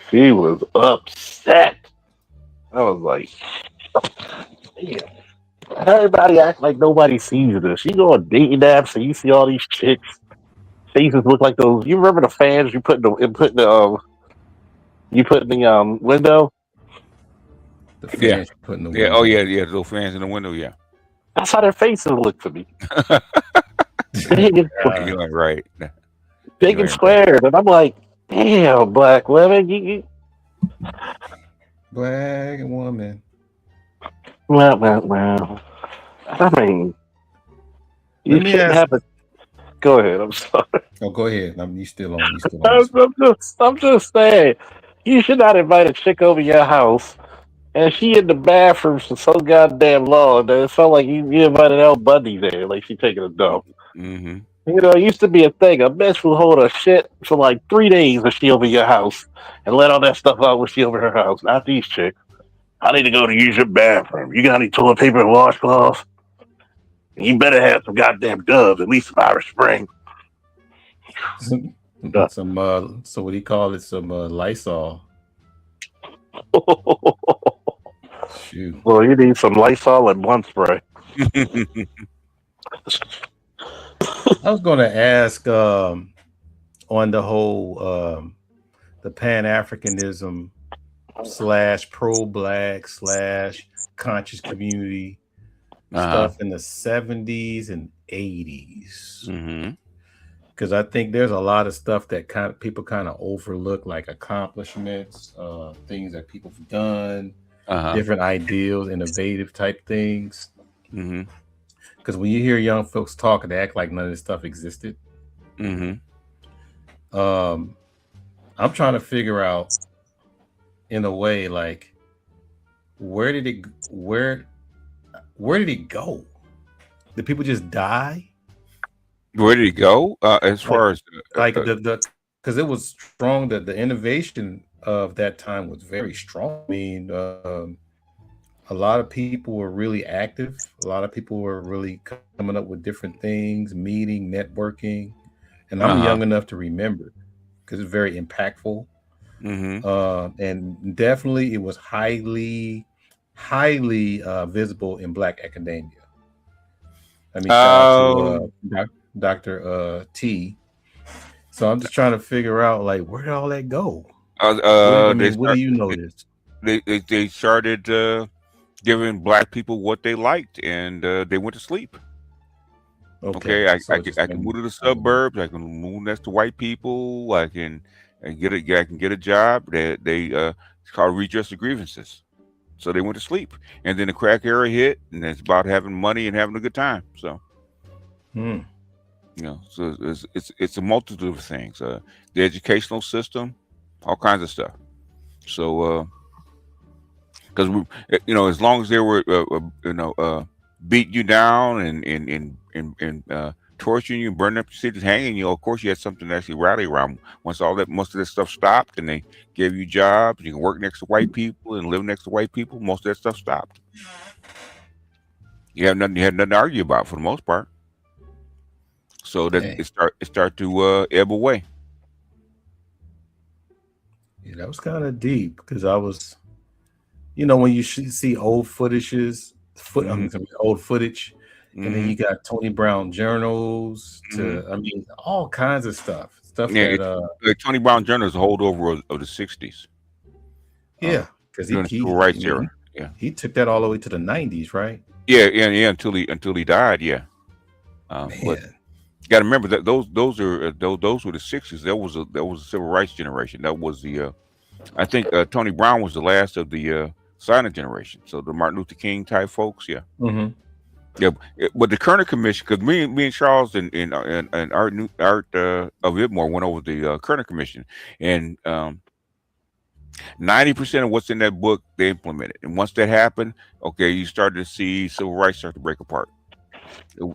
She was upset. I was like, damn. Everybody act like nobody sees this. You go on dating apps and you see all these chicks. Faces look like those. You remember the fans you put in the window? The Yeah. fans you put in the Yeah. window. Oh yeah. Yeah. Those fans in the window. Yeah. That's how their faces look to me. Big and, You're right. big and squared, and I'm like, damn, black women, you Black woman. well. I mean, you Let me shouldn't ask. have it. Go ahead. I'm sorry. Oh, go ahead. You still on? You still on? I'm just saying, you should not invite a chick over your house, and she in the bathroom for so goddamn long that it felt like you invited El Bundy there, like she taking a dump. Mm-hmm. You know, it used to be a thing. A bitch will hold her shit for like 3 days when she over your house, and let all that stuff out when she over her house. Not these chicks. I need to go to use your bathroom. You got any toilet paper and washcloths? You better have some goddamn Dubs, at least some Irish Spring. Some so what do you call it? Some Lysol. Shoot. Well, you need some Lysol and one spray. I was going to ask on the whole the Pan-Africanism / pro-black / conscious community stuff in the 70s and 80s. Mm-hmm. Because I think there's a lot of stuff that people kind of overlook, like accomplishments, things that people have done, different ideals, innovative type things. Mm-hmm. Because when you hear young folks talk, they act like none of this stuff existed. Mm-hmm. I'm trying to figure out, in a way, like where did it go? Did people just die? Where did it go? As far as because it was strong, that the innovation of that time was very strong. I mean, a lot of people were really active. A lot of people were really coming up with different things, meeting, networking. And I'm young enough to remember because it's very impactful. Mm-hmm. And definitely it was highly visible in Black academia. I mean, shout out to Dr. T. So I'm just trying to figure out, like, where did all that go? What do you notice? They started giving Black people what they liked, and they went to sleep. Okay, I can move to the suburbs. I can move next to white people. I can get a job. It's called redress of grievances. So they went to sleep, and then the crack era hit, and it's about having money and having a good time. So, you know, so it's a multitude of things. The educational system, all kinds of stuff. So, because as long as they were beating you down and torturing you, burning up your cities, hanging you, of course you had something to actually rally around. Most of this stuff stopped, and they gave you jobs. You can work next to white people and live next to white people. Most of that stuff stopped. You had nothing to argue about for the most part. So that Dang. it start to ebb away. Yeah, that was kind of deep because I was, when you should see old footages, old footage, and then you got Tony Brown journals I mean, all kinds of stuff Yeah, that Tony Brown Jr. is a holdover of the '60s. yeah, because during the civil rights era. Yeah, he took that all the way to the '90s, right? yeah, until he died. Yeah, but you got to remember that those were the '60s. That was a civil rights generation. That was the I think Tony Brown was the last of the silent generation. So the Martin Luther King type folks. Yeah. Mm-hmm. Yeah, but the Kerner Commission, because me and Charles and Art of Whitmore went over the Kerner Commission, and 90% of what's in that book they implemented. And once that happened, okay, you started to see civil rights start to break apart.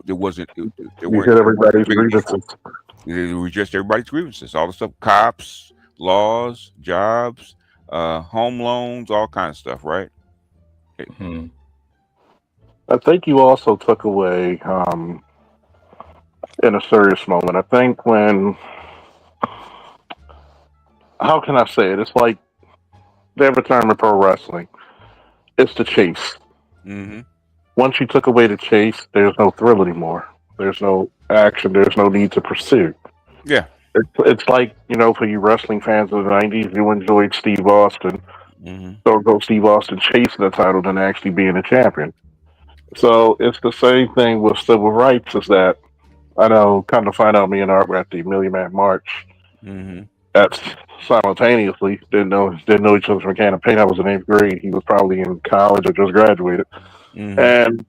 There wasn't. There You weren't. hit everybody's grievances. It was just everybody's grievances. All the stuff, cops, laws, jobs, home loans, all kinds of stuff, right? Mm-hmm. I think you also took away, in a serious moment. I think how can I say it? It's like they have a term in pro wrestling. It's the chase. Mm-hmm. Once you took away the chase, there's no thrill anymore. There's no action. There's no need to pursue. Yeah. It's like, for you wrestling fans of the '90s, you enjoyed Steve Austin. Mm-hmm. So go Steve Austin chasing the title than actually being a champion. So it's the same thing with civil rights. Is that I know? Come to find out, me and Art were at the Million Man March. Mm-hmm. That's simultaneously didn't know each other from a can of paint. I was in 8th grade. He was probably in college or just graduated. Mm-hmm. And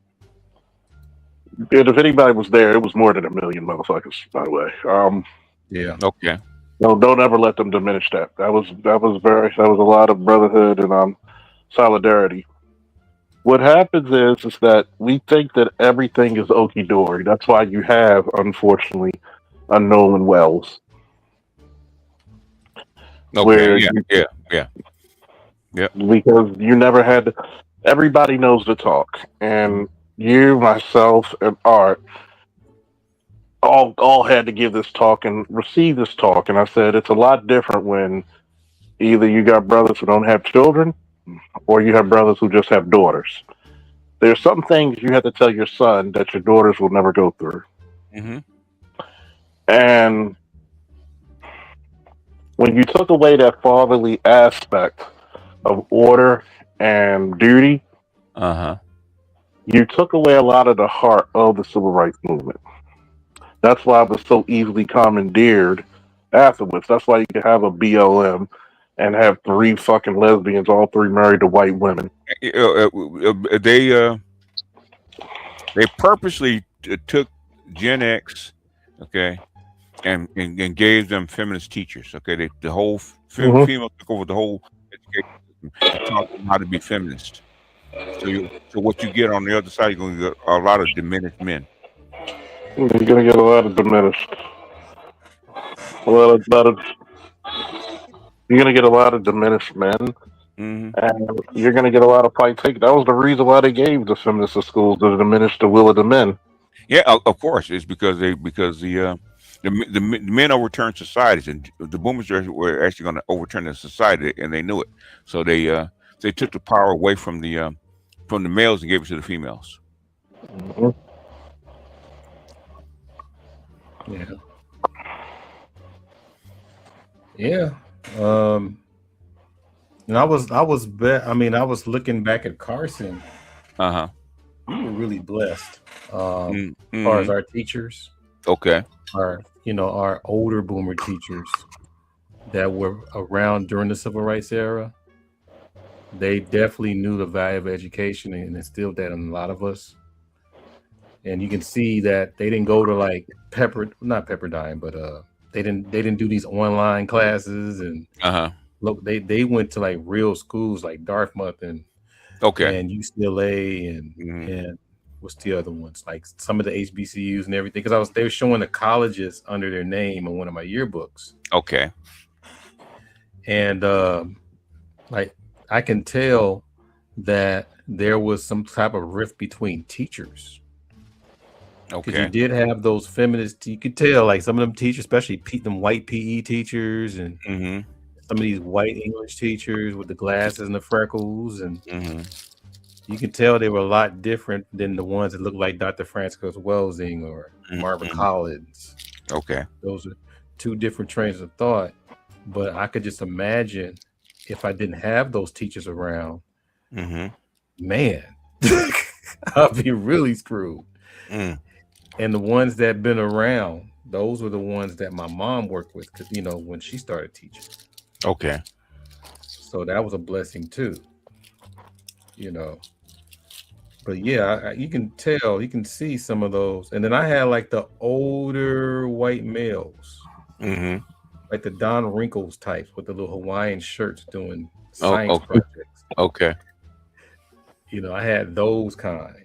if anybody was there, it was more than 1 million motherfuckers. By the way, yeah. Okay. No, don't ever let them diminish that. That was a lot of brotherhood and solidarity. What happens is that we think that everything is okie dory. That's why you have, unfortunately, a Nolan Wells. Okay. Yeah. Because you never had. Everybody knows the talk, and you, myself, and Art all had to give this talk and receive this talk. And I said it's a lot different when either you got brothers who don't have children, or you have brothers who just have daughters. There's some things you have to tell your son that your daughters will never go through. Mm-hmm. And when you took away that fatherly aspect of order and duty, you took away a lot of the heart of the civil rights movement. That's why it was so easily commandeered afterwards. That's why you could have a BLM and have 3 fucking lesbians, all 3 married to white women. They purposely took Gen X, okay, and gave them feminist teachers. Okay, the whole female took over the whole education system and taught them how to be feminist. So what you get on the other side, you're going to get a lot of diminished men. You're going to get a lot of diminished. You're going to get a lot of diminished men. Mm-hmm. And you're going to get a lot of fight taken. That was the reason why they gave the feminist schools, to diminish the will of the men. Yeah, of course. It's because the men overturned societies, and the boomers were actually going to overturn the society, and they knew it. So they took the power away from the males and gave it to the females. Mm-hmm. Yeah. And I was looking back at Carson. We were really blessed. As far as our teachers. Okay. Our older boomer teachers that were around during the civil rights era. They definitely knew the value of education and instilled that in a lot of us. And you can see that they didn't go to like not Pepperdine, but they didn't do these online classes and look, they went to like real schools like Dartmouth and UCLA and what's the other ones, like some of the HBCUs and everything, because they were showing the colleges under their name on one of my yearbooks. Okay. And like I can tell that there was some type of rift between teachers. Because you Okay. did have those feminists. You could tell, like some of them teachers, especially them white PE teachers, and Mm-hmm. some of these white English teachers with the glasses and the freckles, and Mm-hmm. you can tell they were a lot different than the ones that looked like Dr. Francis Welsing or Marvin Mm-hmm. Collins. Okay. Those are two different trains of thought. But I could just imagine if I didn't have those teachers around, Mm-hmm. man, I'll be really screwed. Mm. And the ones that been around, those were the ones that my mom worked with, because when she started teaching. Okay. So that was a blessing too. But yeah, you can tell, you can see some of those. And then I had like the older white males, Mm-hmm. like the Don Wrinkles types with the little Hawaiian shirts doing Oh, science okay. projects. Okay. I had those kind.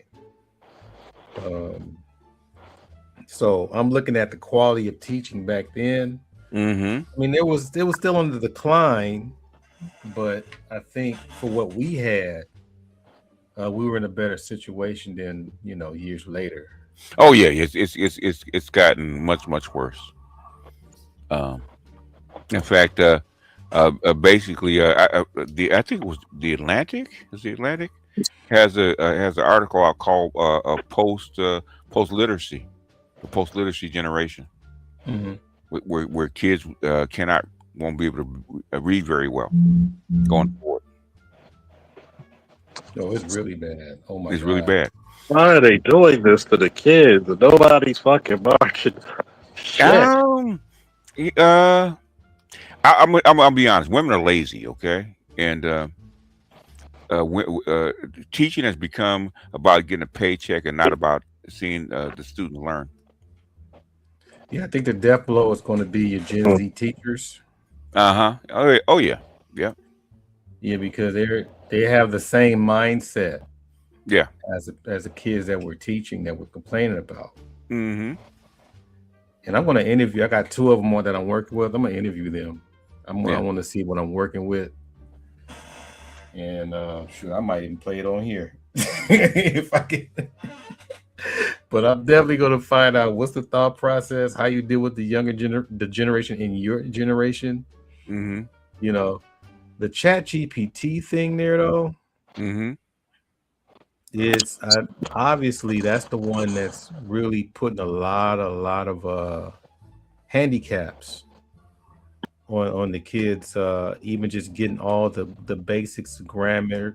So I'm looking at the quality of teaching back then. Mm-hmm. I mean, it was still on the decline, but I think for what we had, we were in a better situation than years later. Oh yeah, it's gotten much worse. In fact, basically, I think it was the Atlantic. Is the Atlantic has an article out called post literacy, the post literacy generation, Mhm. where kids won't be able to read very well going forward. No, it's really bad. Oh my It's God. really bad. Why are they doing this to the kids? Nobody's fucking marching. Shit. I'll be honest. Women are lazy, okay, and teaching has become about getting a paycheck and not about seeing the student learn. Yeah, I think the death blow is going to be your Gen Z teachers. Oh yeah. Yeah. Yeah, because they have the same mindset. Yeah. As the kids that we're teaching that we're complaining about. Mm-hmm. And I'm going to interview. I got two of them that I'm working with. I'm going to interview them. I want to see what I'm working with. And sure, I might even play it on here if I can. But I'm definitely going to find out what's the thought process, how you deal with the younger generation in your generation. Mm-hmm. The Chat GPT thing there though. Mm-hmm. It's obviously that's the one that's really putting a lot of handicaps on the kids. Even just getting all the basics, grammar,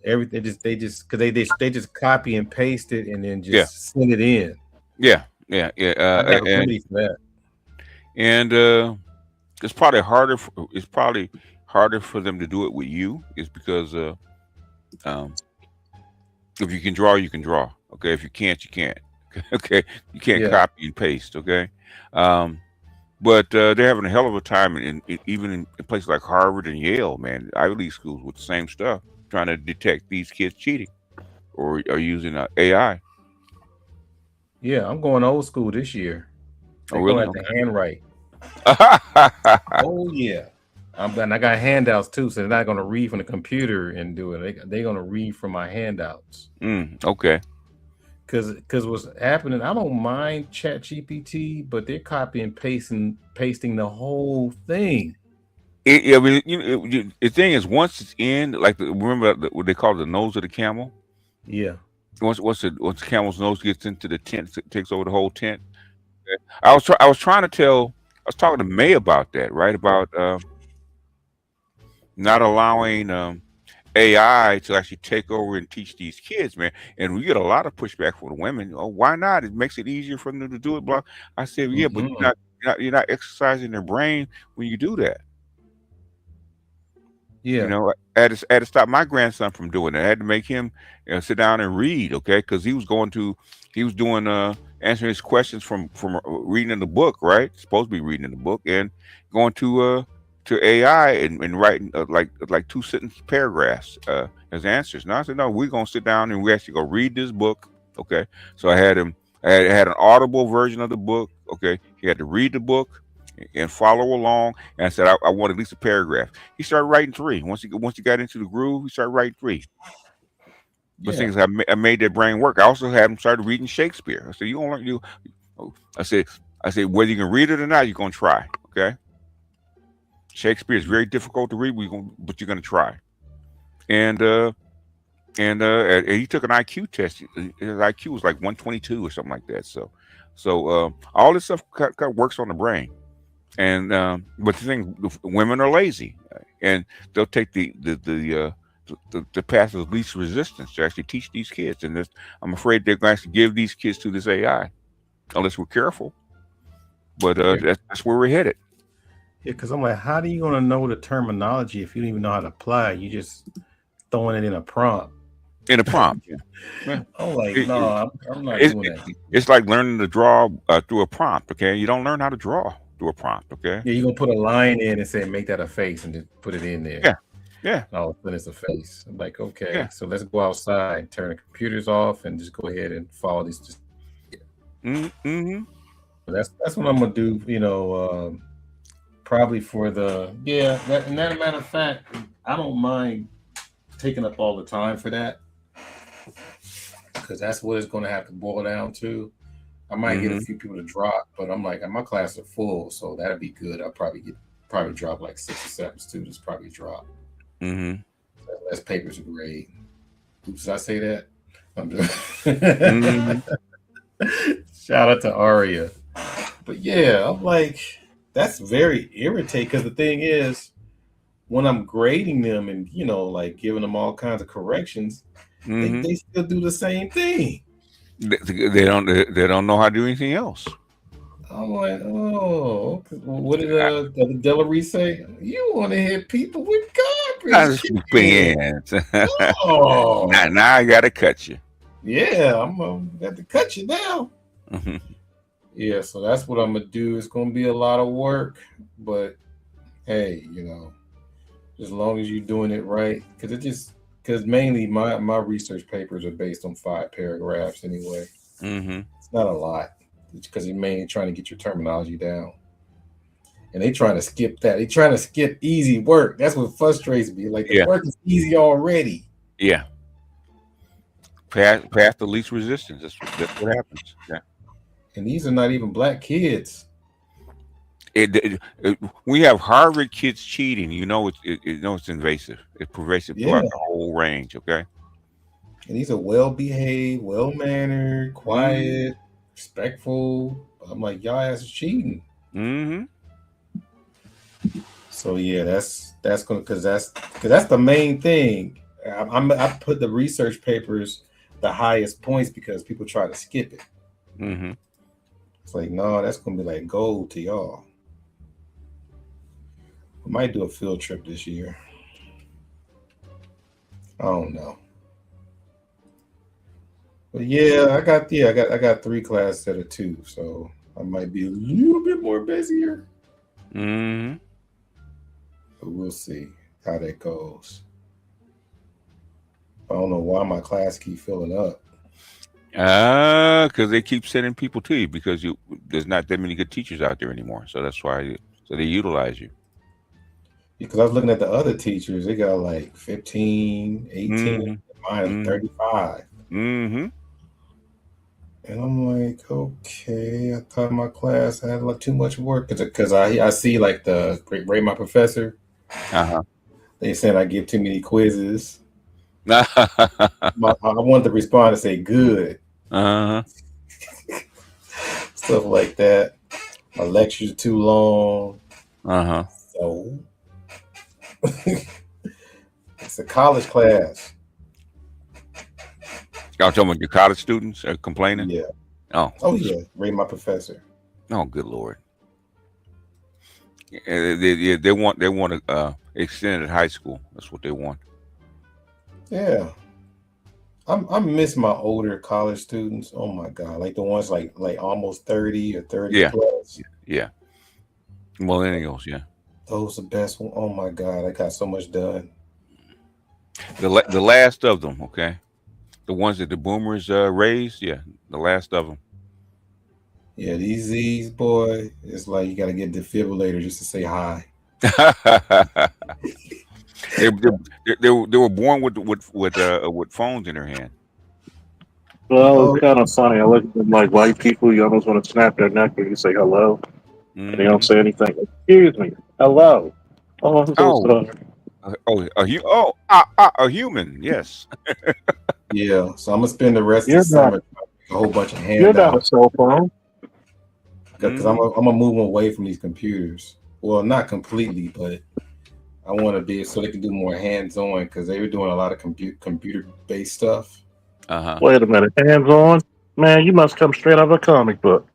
everything. They just because they just copy and paste it and then just send it in. Yeah. I got a remedy for that. And it's probably harder. It's probably harder for them to do it with you. Is because if you can draw, you can draw. Okay. If you can't, you can't. Okay. You can't copy and paste. Okay. But they're having a hell of a time even in places like Harvard and Yale, man, Ivy League schools with the same stuff, trying to detect these kids cheating or using AI. Yeah, I'm going old school this year. Oh, really? Going at the handwrite. Oh yeah. I got handouts too, so they're not going to read from the computer and do it. They're going to read from my handouts. Okay. Because what's happening, I don't mind Chat GPT, but they're copy and pasting the whole thing. I mean, the thing is, once it's in, like remember what they call it, the nose of the camel. Yeah. Once the camel's nose gets into the tent, it takes over the whole tent. I was talking to May about that, right? About not allowing AI to actually take over and teach these kids, man. And we get a lot of pushback from the women. Oh, why not? It makes it easier for them to do it. Blah. I said, yeah, but you're not exercising their brain when you do that. Yeah. I had to stop my grandson from doing it. I had to make him sit down and read, okay? Because he was doing answering his questions from reading in the book, right? Supposed to be reading in the book and going to AI and writing like 2-sentence paragraphs as answers. Now I said, no, we're gonna sit down and we actually go read this book, okay? So I had an audible version of the book, okay? He had to read the book, and follow along. And I said, I want at least a paragraph. He started writing 3. Once he got into the groove, he started writing 3. But Yeah. things I made their brain work. I also had him started reading Shakespeare. I said, you don't learn you. I said whether you can read it or not, you're gonna try. Okay. Shakespeare is very difficult to read, but you're gonna try. And he took an IQ test. His IQ was like 122 or something like that. So all this stuff kind of works on the brain. And but the thing, women are lazy, and they'll take the path of least resistance to actually teach these kids. And I'm afraid they're going to actually give these kids to this AI, unless we're careful. But that's where we're headed. Yeah, because I'm like, how do you going to know the terminology if you don't even know how to apply it? You just throwing it in a prompt. In a prompt, yeah. I'm like, no, I'm not doing that. It's like learning to draw through a prompt. Okay, you don't learn how to draw through a prompt. Okay. Yeah, you're gonna put a line in and say make that a face and just put it in there. Yeah. Yeah. All of a sudden it's a face. I'm like, okay, Yeah. so let's go outside, turn the computers off, and just go ahead and follow these. Mm-hmm. That's what I'm gonna do. You know, probably for the and that matter of fact, I don't mind taking up all the time for that, because that's what it's going to have to boil down to. I might get a few people to drop, but I'm like, my classes are full, so that'd be good. I'll probably drop like 6 or 7 students. Probably drop. Less papers to grade. Oops, did I say that? I'm just Shout out to Aria. But yeah, I'm like, that's very irritating, because the thing is, when I'm grading them and, you know, like giving them all kinds of corrections, they still do the same thing. They don't know how to do anything else. I'm like, oh, what did Delary say? You want to hit people with garbage? Oh. Now I gotta cut you. Yeah, I'm gonna have to cut you now. Yeah, so that's what I'm gonna do. It's gonna be a lot of work, but hey, you know, as long as you're doing it right, because mainly my research papers are based on 5 paragraphs anyway. It's not a lot, because you're mainly trying to get your terminology down, and they trying to skip that. They trying to skip easy work. That's what frustrates me. Like the work is easy already. Yeah. Path the least resistance. That's what happens. Yeah. And these are not even black kids. We have Harvard kids cheating. You know it's invasive. It's pervasive throughout the whole range. Okay. And these are well-behaved, well-mannered, quiet, respectful. I'm like, y'all ass is cheating. So yeah, that's gonna because that's the main thing. I put the research papers the highest points because people try to skip it. It's like, no, that's gonna be like gold to y'all. I might do a field trip this year. I don't know. But yeah, I got 3 classes instead of 2, so I might be a little bit more busier. But we'll see how that goes. I don't know why my class keep filling up. Because they keep sending people to you because there's not that many good teachers out there anymore. So that's why they utilize you. Because I was looking at the other teachers, they got like 15, 18, mine is 35. And I'm like, okay, I thought my class had like too much work because I see like the rate my professor. They saying I give too many quizzes. I wanted to respond and say good. Stuff like that. My lectures too long. So it's a college class. Y'all talking about your college students are complaining? Yeah. Oh yeah. Rate my professor. Oh, good Lord. They want extended high school. That's what they want. Yeah. I miss my older college students. Oh my God. Like the ones like almost 30 or 30 plus. Yeah. Millennials, yeah. Those are the best one. Oh my God. I got so much done. The last of them, okay? The ones that the boomers raised, the last of them. Yeah, these Z's, boy, it's like you got to get a defibrillator just to say hi. They were born with phones in their hand. Well, it's kind of funny. I look at them like white people. You almost want to snap their neck when you say hello, and they don't say anything. Excuse me, hello. Oh, I'm so Oh, sorry. a human. Yes. Yeah, so I'm gonna spend the rest of the You're not. summer trying to make a whole bunch of You're not a handouts cell phone. because I'm gonna move them away from these computers. Well, not completely, but I want to be so they can do more hands-on because they were doing a lot of computer-based stuff. Wait a minute. Hands on, man. You must come straight out of a comic book.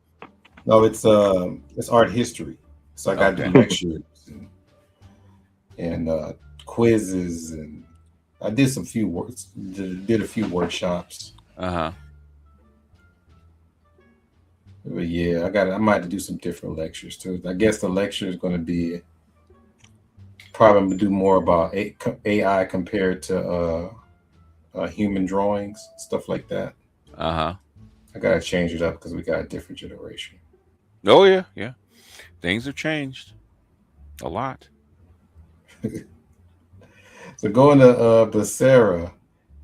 No, it's art history, so I got to do lectures and quizzes, and I did some few works, did a few workshops. Uh-huh. But yeah, I might have to do some different lectures too. I guess the lecture is going to be probably do more about AI compared to human drawings, stuff like that. Uh-huh. I gotta change it up because we got a different generation. Oh yeah, yeah. Things have changed a lot. So going to Becerra,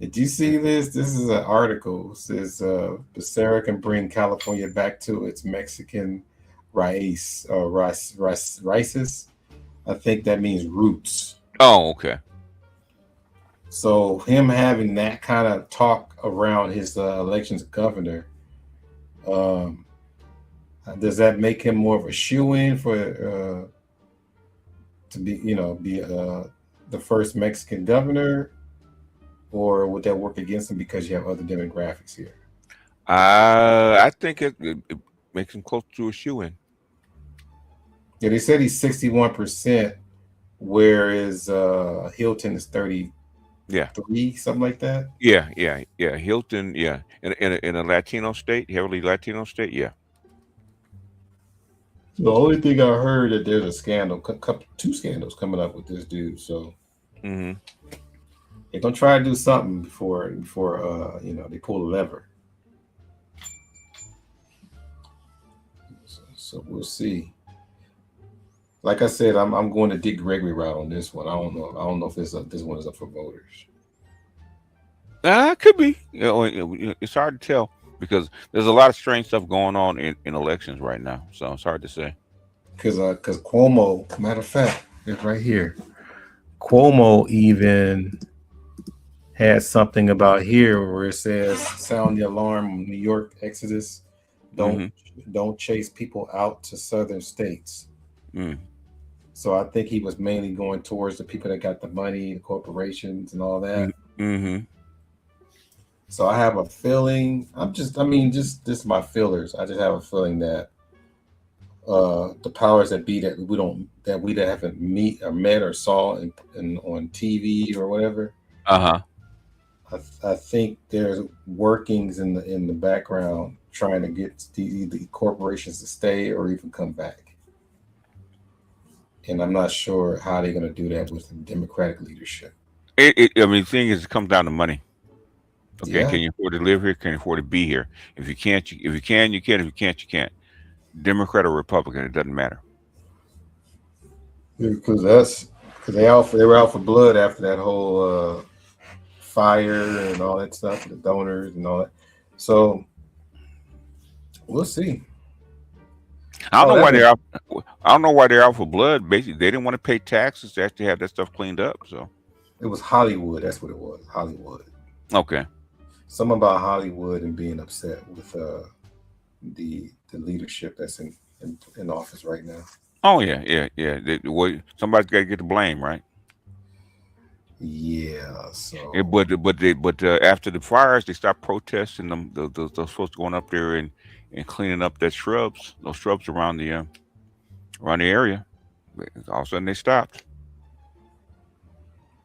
did you see this? This is an article. It says Becerra can bring California back to its Mexican rices. I think that means roots. Oh, okay. So him having that kind of talk around his election as governor, does that make him more of a shoe-in for to be the first Mexican governor, or would that work against him because you have other demographics here? I think it makes him close to a shoe-in. Yeah, they said he's 61%, whereas Hilton is 30. Yeah, 3, something like that. Yeah. Hilton, yeah, in a Latino state, heavily Latino state, yeah. The only thing I heard that there's a scandal, two scandals coming up with this dude. So they're gonna try to do something before they pull the lever. So we'll see. Like I said, I'm going to Dick Gregory route on this one. I don't know if this one is up for voters. Could be. It's hard to tell because there's a lot of strange stuff going on in elections right now. So it's hard to say. Because Cuomo, matter of fact, it's right here. Cuomo even had something about here where it says, "Sound the alarm, New York exodus. Don't chase people out to southern states." So I think he was mainly going towards the people that got the money, the corporations, and all that. So I have a feeling. Just this my feelers. I just have a feeling that the powers that be that we haven't met or saw on TV or whatever. I think there's workings in the background trying to get the corporations to stay or even come back. And I'm not sure how they're going to do that with the Democratic leadership. The thing is, it comes down to money. Okay, Yeah. can you afford to live here? Can you afford to be here? If you can't, you can. If you can't, you can't. Democrat or Republican, it doesn't matter. Because they were out for blood after that whole fire and all that stuff, the donors and all that. So we'll see. I don't know why they're out. I don't know why they're out for blood. Basically, they didn't want to pay taxes to actually have that stuff cleaned up. So it was Hollywood. That's what it was. Hollywood. Okay. Something about Hollywood and being upset with the leadership that's in office right now. Oh yeah. Somebody's got to get the blame, right? Yeah. So. But after the fires, they stopped protesting them. Those folks going up there and cleaning up those shrubs around the area. All of a sudden, they stopped.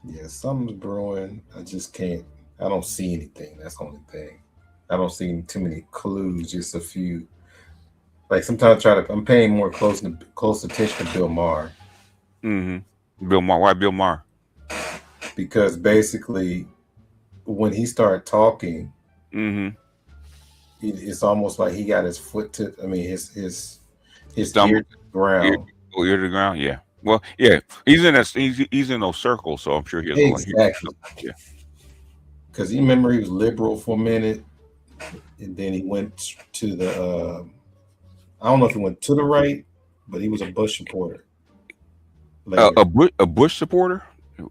Yeah, something's brewing. I just can't. I don't see anything. That's the only thing. I don't see too many clues. Just a few. Like sometimes I'm paying more close attention to Bill Maher. Bill Maher. Why Bill Maher? Because basically, when he started talking, it's almost like he got his foot to. I mean, his Thumb, ear to the ground. ear to the ground. Yeah. Well, yeah. He's in he's in those circles, so I'm sure he'll go. Exactly. Yeah. Because you remember he was liberal for a minute, and then he went to the. I don't know if he went to the right, but he was a Bush supporter. Later. A Bush supporter.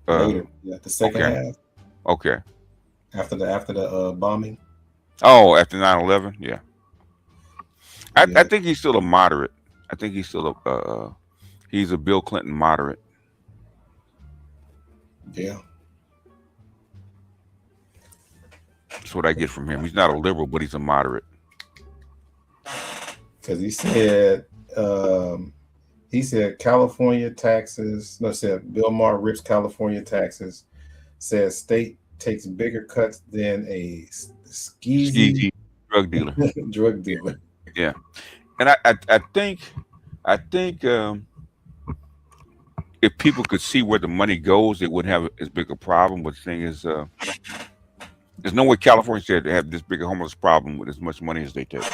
Later, yeah, the second half. Okay. After the bombing. Oh, after 9/11, yeah. I think he's still a moderate. I think he's still he's a Bill Clinton moderate. Yeah. That's what I get from him. He's not a liberal, but he's a moderate. Because he said California taxes. No, said Bill Maher rips California taxes. Says state takes bigger cuts than a skeezy drug dealer. Drug dealer. Yeah, and I think if people could see where the money goes, it wouldn't have as big a problem. But the thing is, there's no way California should have this big a homeless problem with as much money as they take.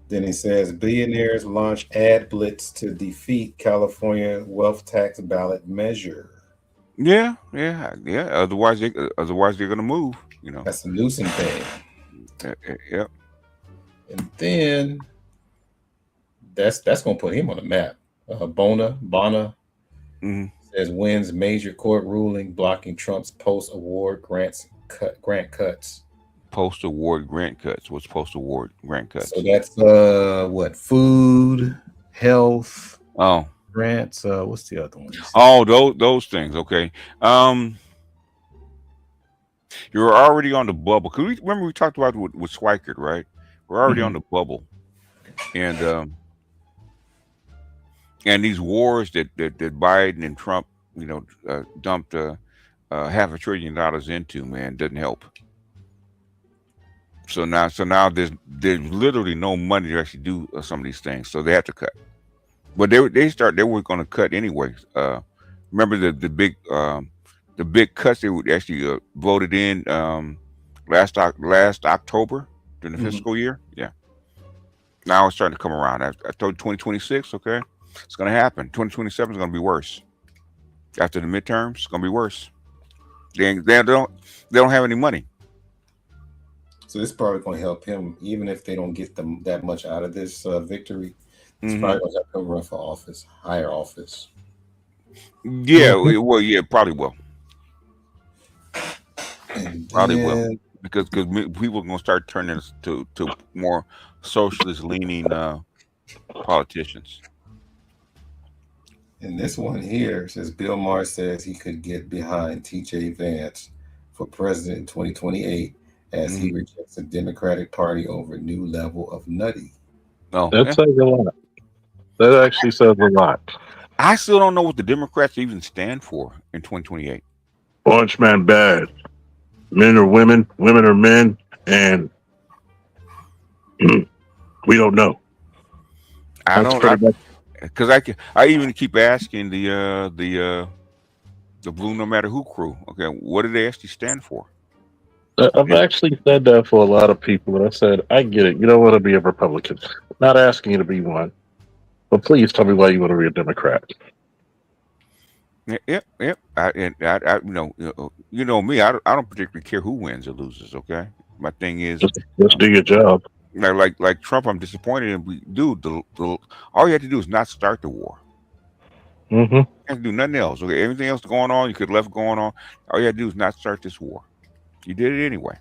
Then he says billionaires launch ad blitz to defeat California wealth tax ballot measure. Yeah. Otherwise they're gonna move. You know, that's a Newsom thing. Yep. And then that's gonna put him on the map. Bona says wins major court ruling blocking Trump's post-award grant cuts. Post-award grant cuts. What's post-award grant cuts? So that's what? Food, health. Oh, grants. What's the other one? Oh, those things. Okay. You're already on the bubble. Cause remember we talked about with Schweikert, right? We're already on the bubble, and these wars that Biden and Trump, dumped $500 billion into, man, doesn't help. So now there's literally no money to actually do some of these things, so they have to cut. But they were going to cut anyway. Remember the big cuts they would actually voted in last October during the fiscal year. Yeah. Now it's starting to come around. I told you 2026. Okay, it's going to happen. 2027 is going to be worse. After the midterms, it's going to be worse. They don't have any money. So this is probably going to help him, even if they don't get them that much out of this victory. It's probably going to help him run for office, higher office. Yeah, well, yeah, probably will. Probably will, because people are going to start turning to more socialist leaning politicians. And this one here says Bill Maher says he could get behind T.J. Vance for president in 2028 as he rejects the Democratic Party over new level of nutty. Oh, that says a lot. That actually says a lot. I still don't know what the Democrats even stand for in 2028. Orange man bad. Men are women, women are men, and we don't know. I don't, because I even keep asking the Blue No Matter Who crew. Okay, what do they actually stand for? I've actually said that for a lot of people, and I said, I get it. You don't want to be a Republican. Not asking you to be one. But please tell me why you want to be a Democrat. Yep. I you know me. I don't particularly care who wins or loses. Okay, my thing is just do your job. Like Trump, I'm disappointed in. Dude, all you have to do is not start the war. You have to do nothing else. Okay, everything else going on, you could have left going on. All you have to do is not start this war. You did it anyway.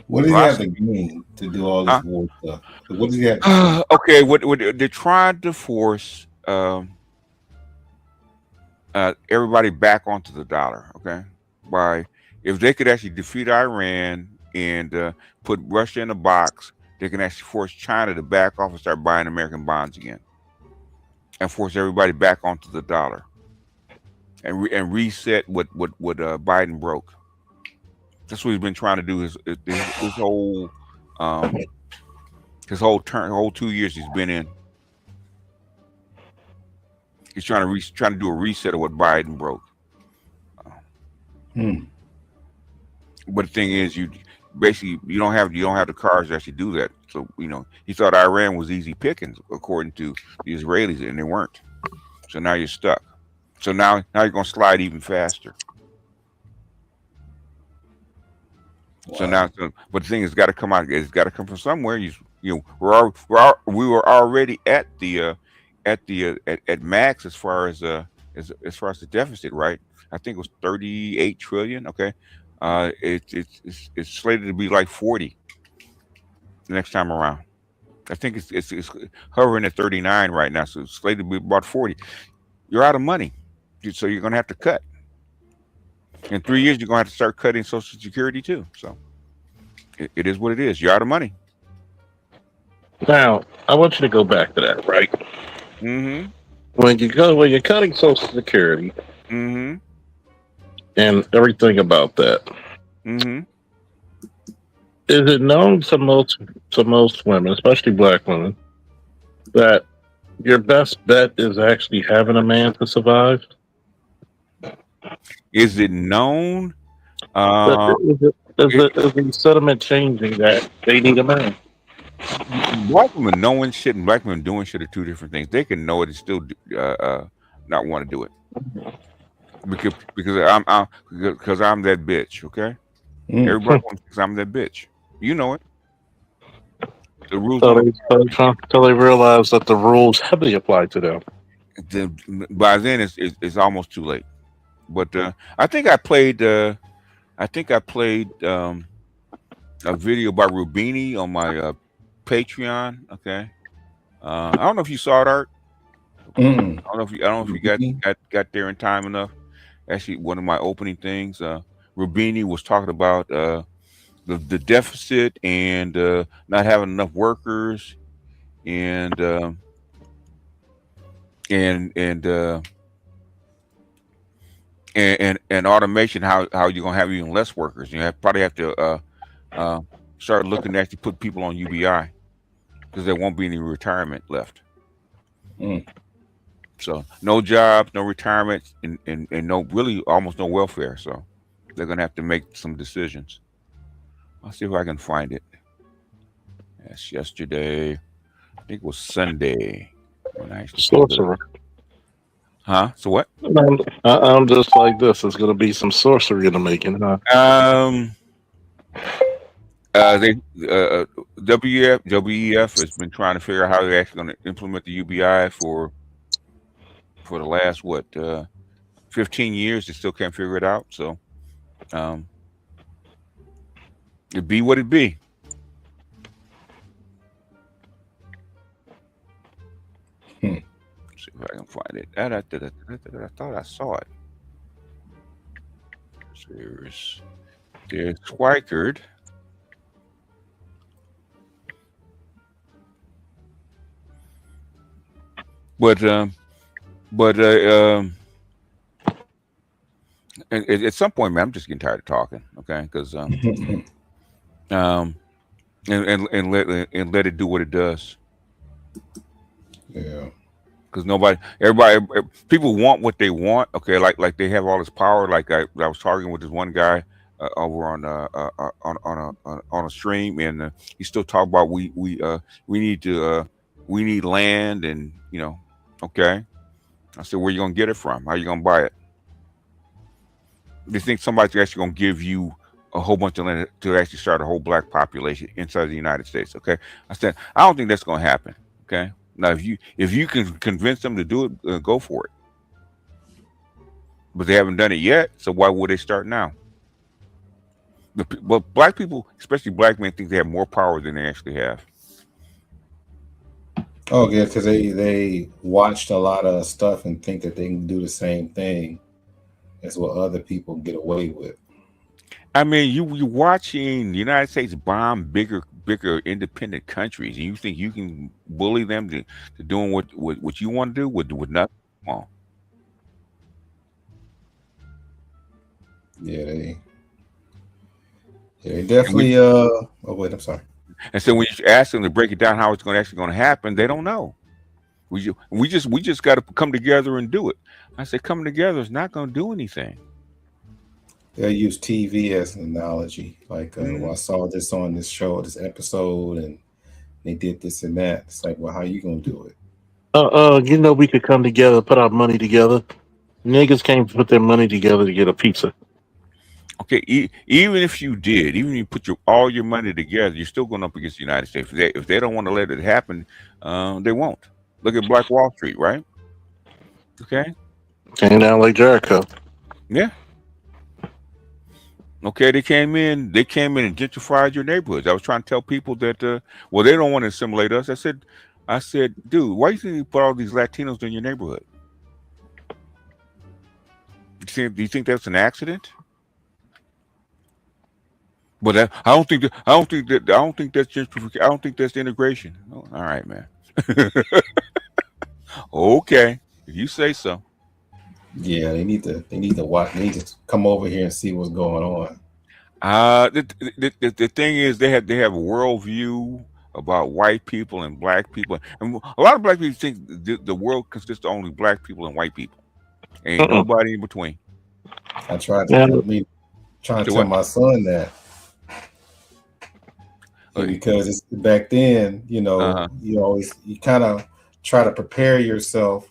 What does he have to gain to do all this war stuff? What does he have to gain? Okay, what they're trying to force everybody back onto the dollar. Okay, if they could actually defeat Iran and put Russia in a box, they can actually force China to back off and start buying American bonds again, and force everybody back onto the dollar, and reset what Biden broke. That's what he's been trying to do. His whole 2 years he's been in. He's trying to do a reset of what Biden broke. But the thing is, basically you don't have the cars to actually do that. So he thought Iran was easy pickings according to the Israelis, and they weren't. So now you're stuck. So now you're gonna slide even faster. So now, but the thing is, got to come out. It's got to come from somewhere. We were already at max as far as the deficit, right? I think it was 38 trillion. Okay, it's slated to be like 40 the next time around. I think it's hovering at 39 right now, so it's slated to be about 40. You're out of money, so you're gonna have to cut. In 3 years, you're gonna have to start cutting Social Security too. So it is what it is. You're out of money. Now, I want you to go back to that, right? Mm-hmm. When you're cutting Social Security, mm-hmm, and everything about that, mm-hmm, is it known to most women, especially black women, that your best bet is actually having a man to survive? Is it known? Is the sentiment changing that they need a man? Black women knowing shit and black women doing shit are two different things. They can know it and still not want to do it because I'm that bitch. Okay, everybody thinks I'm that bitch. You know it. The rules. Until they realize that the rules heavily apply to them. By then, it's almost too late. But I think I played. A video by Rubini on my Patreon. Okay, I don't know if you saw it, Art. I don't know if you got there in time enough. Actually, one of my opening things, Rubini was talking about the deficit and not having enough workers and automation. How you're gonna have even less workers? You probably have to start looking to actually put people on UBI because there won't be any retirement left. So no jobs, no retirement, and no really almost no welfare. So they're gonna have to make some decisions. I'll see if I can find it. That's yesterday. I think it was Sunday when I actually Sorcerer. Huh? So what? I'm just like this. It's gonna be some sorcery in the making, huh? WEF has been trying to figure out how they're actually going to implement the UBI for the last 15 years. They still can't figure it out. So it be what it be. Let's see if I can find it. I thought I saw it. There's Schweikert. But at some point, man, I'm just getting tired of talking. Okay, because and let it do what it does. Yeah. Because people want what they want. Okay, like they have all this power. Like I was talking with this one guy over on a stream, and he still talking about we need land, and okay. I said, where you gonna get it from? How you gonna buy it? They think somebody's actually gonna give you a whole bunch of land to actually start a whole black population inside the United States. Okay, I said I don't think that's gonna happen. Okay, now if you can convince them to do it, go for it. But they haven't done it yet, so why would they start now? But black people, especially black men, think they have more power than they actually have. Oh yeah, because they watched a lot of stuff and think that they can do the same thing as what other people get away with. I mean, you watching the United States bomb bigger independent countries, and you think you can bully them to doing what you want to do with nothing? Come on. Yeah, they definitely. Oh wait, I'm sorry. And so when you ask them to break it down how it's going to happen, they don't know. We just got to come together and do it. I said, coming together is not going to do anything. they'll use TV as an analogy. Like, well, I saw this on this show, this episode, and they did this and that. It's like, well, how you gonna do it? We could come together, put our money together. Niggas can't put their money together to get a pizza. Okay, even if you did, even if you put all your money together, you're still going up against the United States. If they don't want to let it happen, they won't. Look at Black Wall Street, right? Okay. Came down like Jericho. Yeah. Okay, they came in and gentrified your neighborhoods. I was trying to tell people that, well, they don't want to assimilate us. I said, dude, why do you think you put all these Latinos in your neighborhood? Do you think that's an accident? But I don't think that's gentrification. I don't think that's integration. Oh, all right, man. Okay, if you say so. Yeah, they need to watch. They need to come over here and see what's going on. The thing is, they have a worldview about white people and black people, and a lot of black people think the world consists of only black people and white people. Ain't nobody in between. I tried to tell my son that. Because it's back then, you kind of try to prepare yourself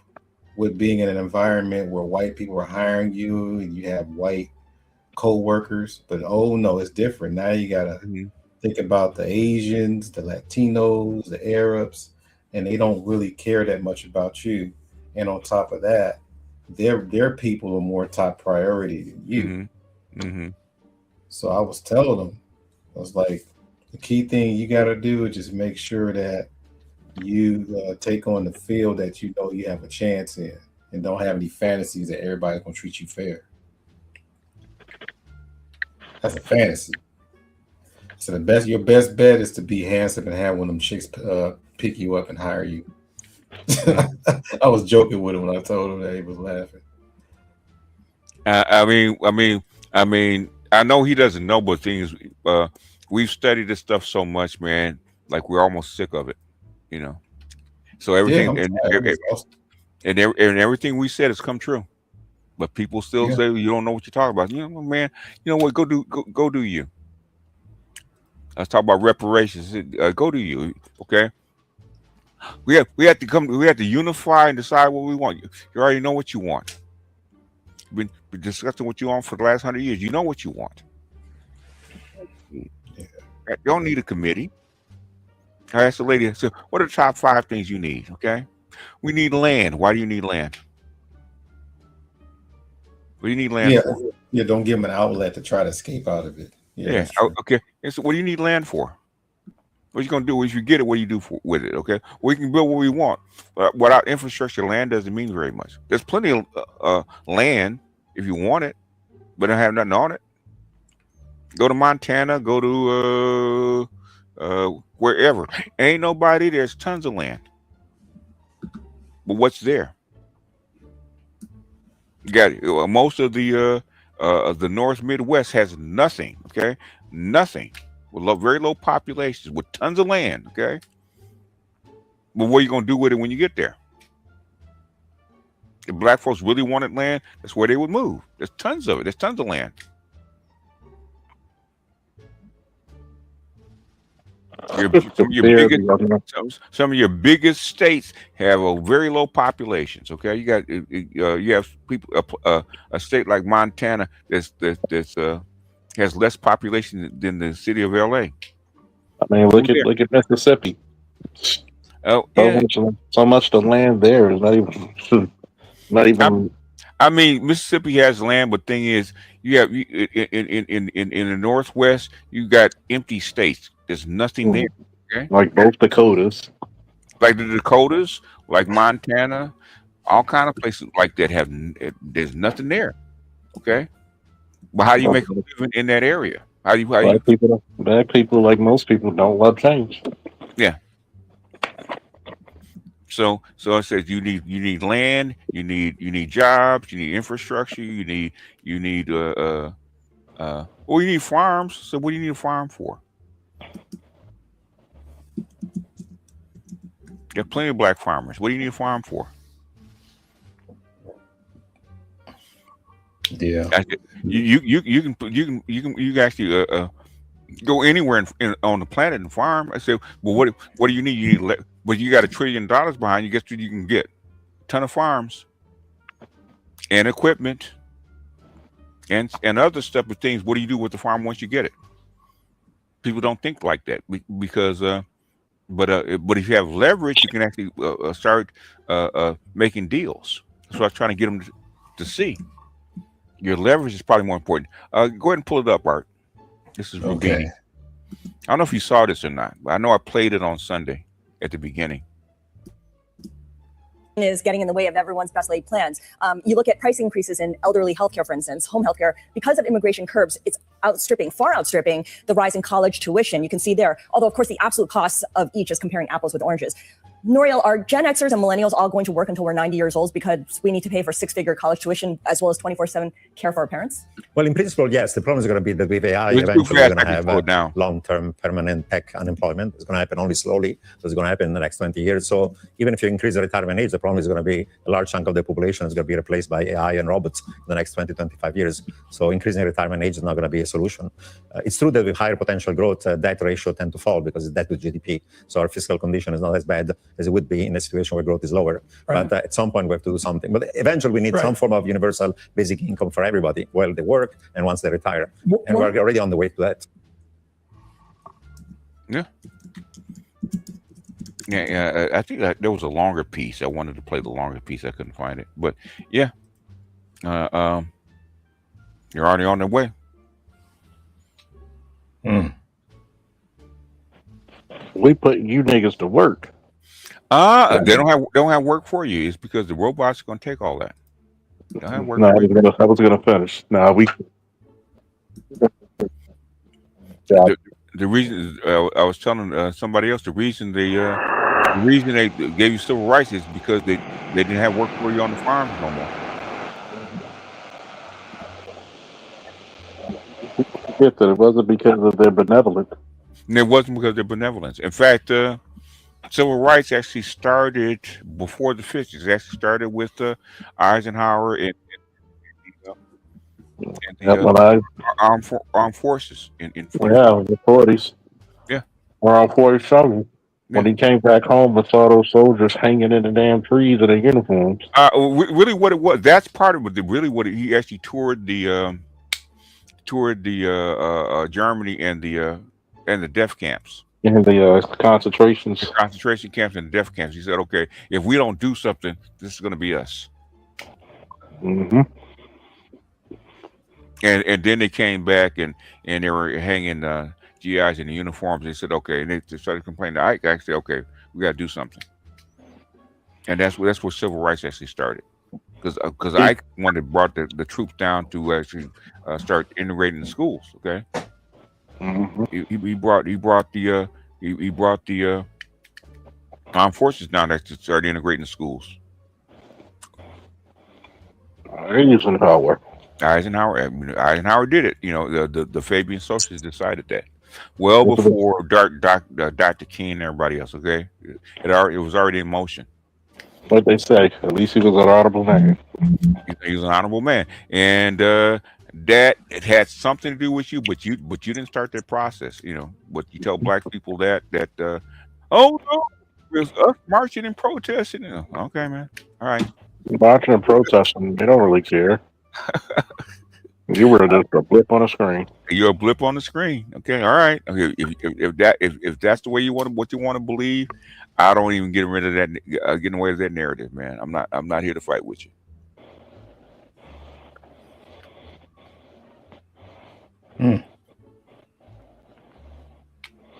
with being in an environment where white people are hiring you and you have white co-workers. But no, it's different. Now you gotta think about the Asians, the Latinos, the Arabs, and they don't really care that much about you. And on top of that, their people are more top priority than you. Mm-hmm. So I was telling them, I was like, the key thing you got to do is just make sure that you take on the field that you know you have a chance in, and don't have any fantasies that everybody's gonna treat you fair. That's a fantasy. So your best bet is to be handsome and have one of them chicks pick you up and hire you. I was joking with him when I told him that. He was laughing. I know he doesn't know, but things. We've studied this stuff so much, man. Like we're almost sick of it, So everything and everything we said has come true, but people still say you don't know what you're talking about. Man. You know what? Go do you. Let's talk about reparations. Go do you. Okay. We have to unify and decide what we want. You already know what you want. We've been discussing what you want for the last 100 years. You know what you want. You don't need a committee. I asked the lady, I said, what are the top 5 things you need? Okay. We need land. Why do you need land? What do you need land for? Yeah, don't give them an outlet to try to escape out of it. Yeah. Okay. And so what do you need land for? What you gonna do is you get it, what do you do with it? Okay. We can build what we want. Without infrastructure, land doesn't mean very much. There's plenty of land if you want it, but don't have nothing on it. Go to Montana, go to wherever. Ain't nobody, there's tons of land. But what's there? You got most of the North Midwest has nothing, okay? Nothing. With very low populations, with tons of land, okay? But what are you gonna do with it when you get there? If black folks really wanted land, that's where they would move. There's tons of it. There's tons of land. Some of your biggest states have a very low populations. Okay, you have people. A state like Montana that's has less population than the city of LA. I mean, look at Mississippi. Oh, yeah. So much the land there is not even. I mean, Mississippi has land, but thing is, you have in the Northwest, you got empty states. There's nothing there. Okay? Like both Dakotas. Like the Dakotas, like Montana, all kind of places like that there's nothing there. Okay. But how do you make a living in that area? Black people, like most people, don't love change. Yeah. So it says you need land, you need jobs, you need infrastructure, you need farms. So what do you need a farm for? There are plenty of black farmers. What do you need a farm for? Yeah. You can actually go anywhere on the planet and farm. I said, well, what do you need? You need, but you got $1 trillion behind you. Guess what you can get? A ton of farms and equipment and other stuff with things. What do you do with the farm once you get it? People don't think like that because, but if you have leverage, you can actually start making deals. That's what I was trying to get them to see. Your leverage is probably more important. Go ahead and pull it up, Art. This is Rubini. Okay. I don't know if you saw this or not, but I know I played it on Sunday at the beginning. Is getting in the way of everyone's best laid plans. You look at price increases in elderly healthcare, for instance, home healthcare, because of immigration curbs, it's far outstripping the rise in college tuition. You can see there, although of course the absolute costs of each is comparing apples with oranges. Noriel, are Gen Xers and millennials all going to work until we're 90 years old because we need to pay for 6-figure college tuition as well as 24/7 care for our parents? Well, in principle, yes. The problem is going to be that with AI, eventually we're going to have long-term permanent tech unemployment. It's going to happen only slowly. So it's going to happen in the next 20 years. So even if you increase the retirement age, the problem is going to be a large chunk of the population is going to be replaced by AI and robots in the next 20, 25 years. So increasing retirement age is not going to be a solution. It's true that with higher potential growth, debt ratio tend to fall because it's debt to GDP. So our fiscal condition is not as bad as it would be in a situation where growth is lower. Right. But at some point, we have to do something. But eventually, we need some form of universal basic income for everybody while they work and once they retire. And we're already on the way to that. Yeah. Yeah, I think there was a longer piece. I wanted to play the longer piece. I couldn't find it. But, yeah. You're already on the way. We put you niggas to work. They don't have work for you. It's because the robots are going to take all that. They don't have work No, for you. I was gonna finish. No, we. The reason I was telling somebody else the reason they gave you civil rights is because they didn't have work for you on the farms no more. Forget that it wasn't because of their benevolence. And it wasn't because of their benevolence. In fact, civil rights actually started before the 50s. It actually started with Eisenhower and the armed forces in 45. Yeah, in the 40s. Yeah. Around 47. When he came back home and saw those soldiers hanging in the damn trees in their uniforms. Really, what it was, that's part of it. Really, he actually toured the Germany and the death camps. In the concentration camps and death camps. He said, okay, if we don't do something, this is going to be us. Mm-hmm. And then they came back and they were hanging GIs in the uniforms. They said, okay, and they started complaining to Ike. I said, okay, we got to do something. And that's where civil rights actually started. Because Ike brought the troops down to actually start integrating the schools. Okay. Mm-hmm. He brought the armed forces down there to start integrating the schools. Eisenhower did it. You know, the Fabian Socialists decided that well before Dr. King and everybody else. Okay, it was already in motion. What they say, at least he was an honorable man. He was an honorable man, and that it had something to do with you, but you didn't start that process. You know, but you tell black people that oh no, it was us marching and protesting. Okay, man, all right. Marching and protesting, they don't really care. You were just a blip on a screen. You're a blip on the screen. Okay, all right. Okay, if that's the way you want what you want to believe, I don't even get rid of that. Getting away with that narrative, man. I'm not here to fight with you.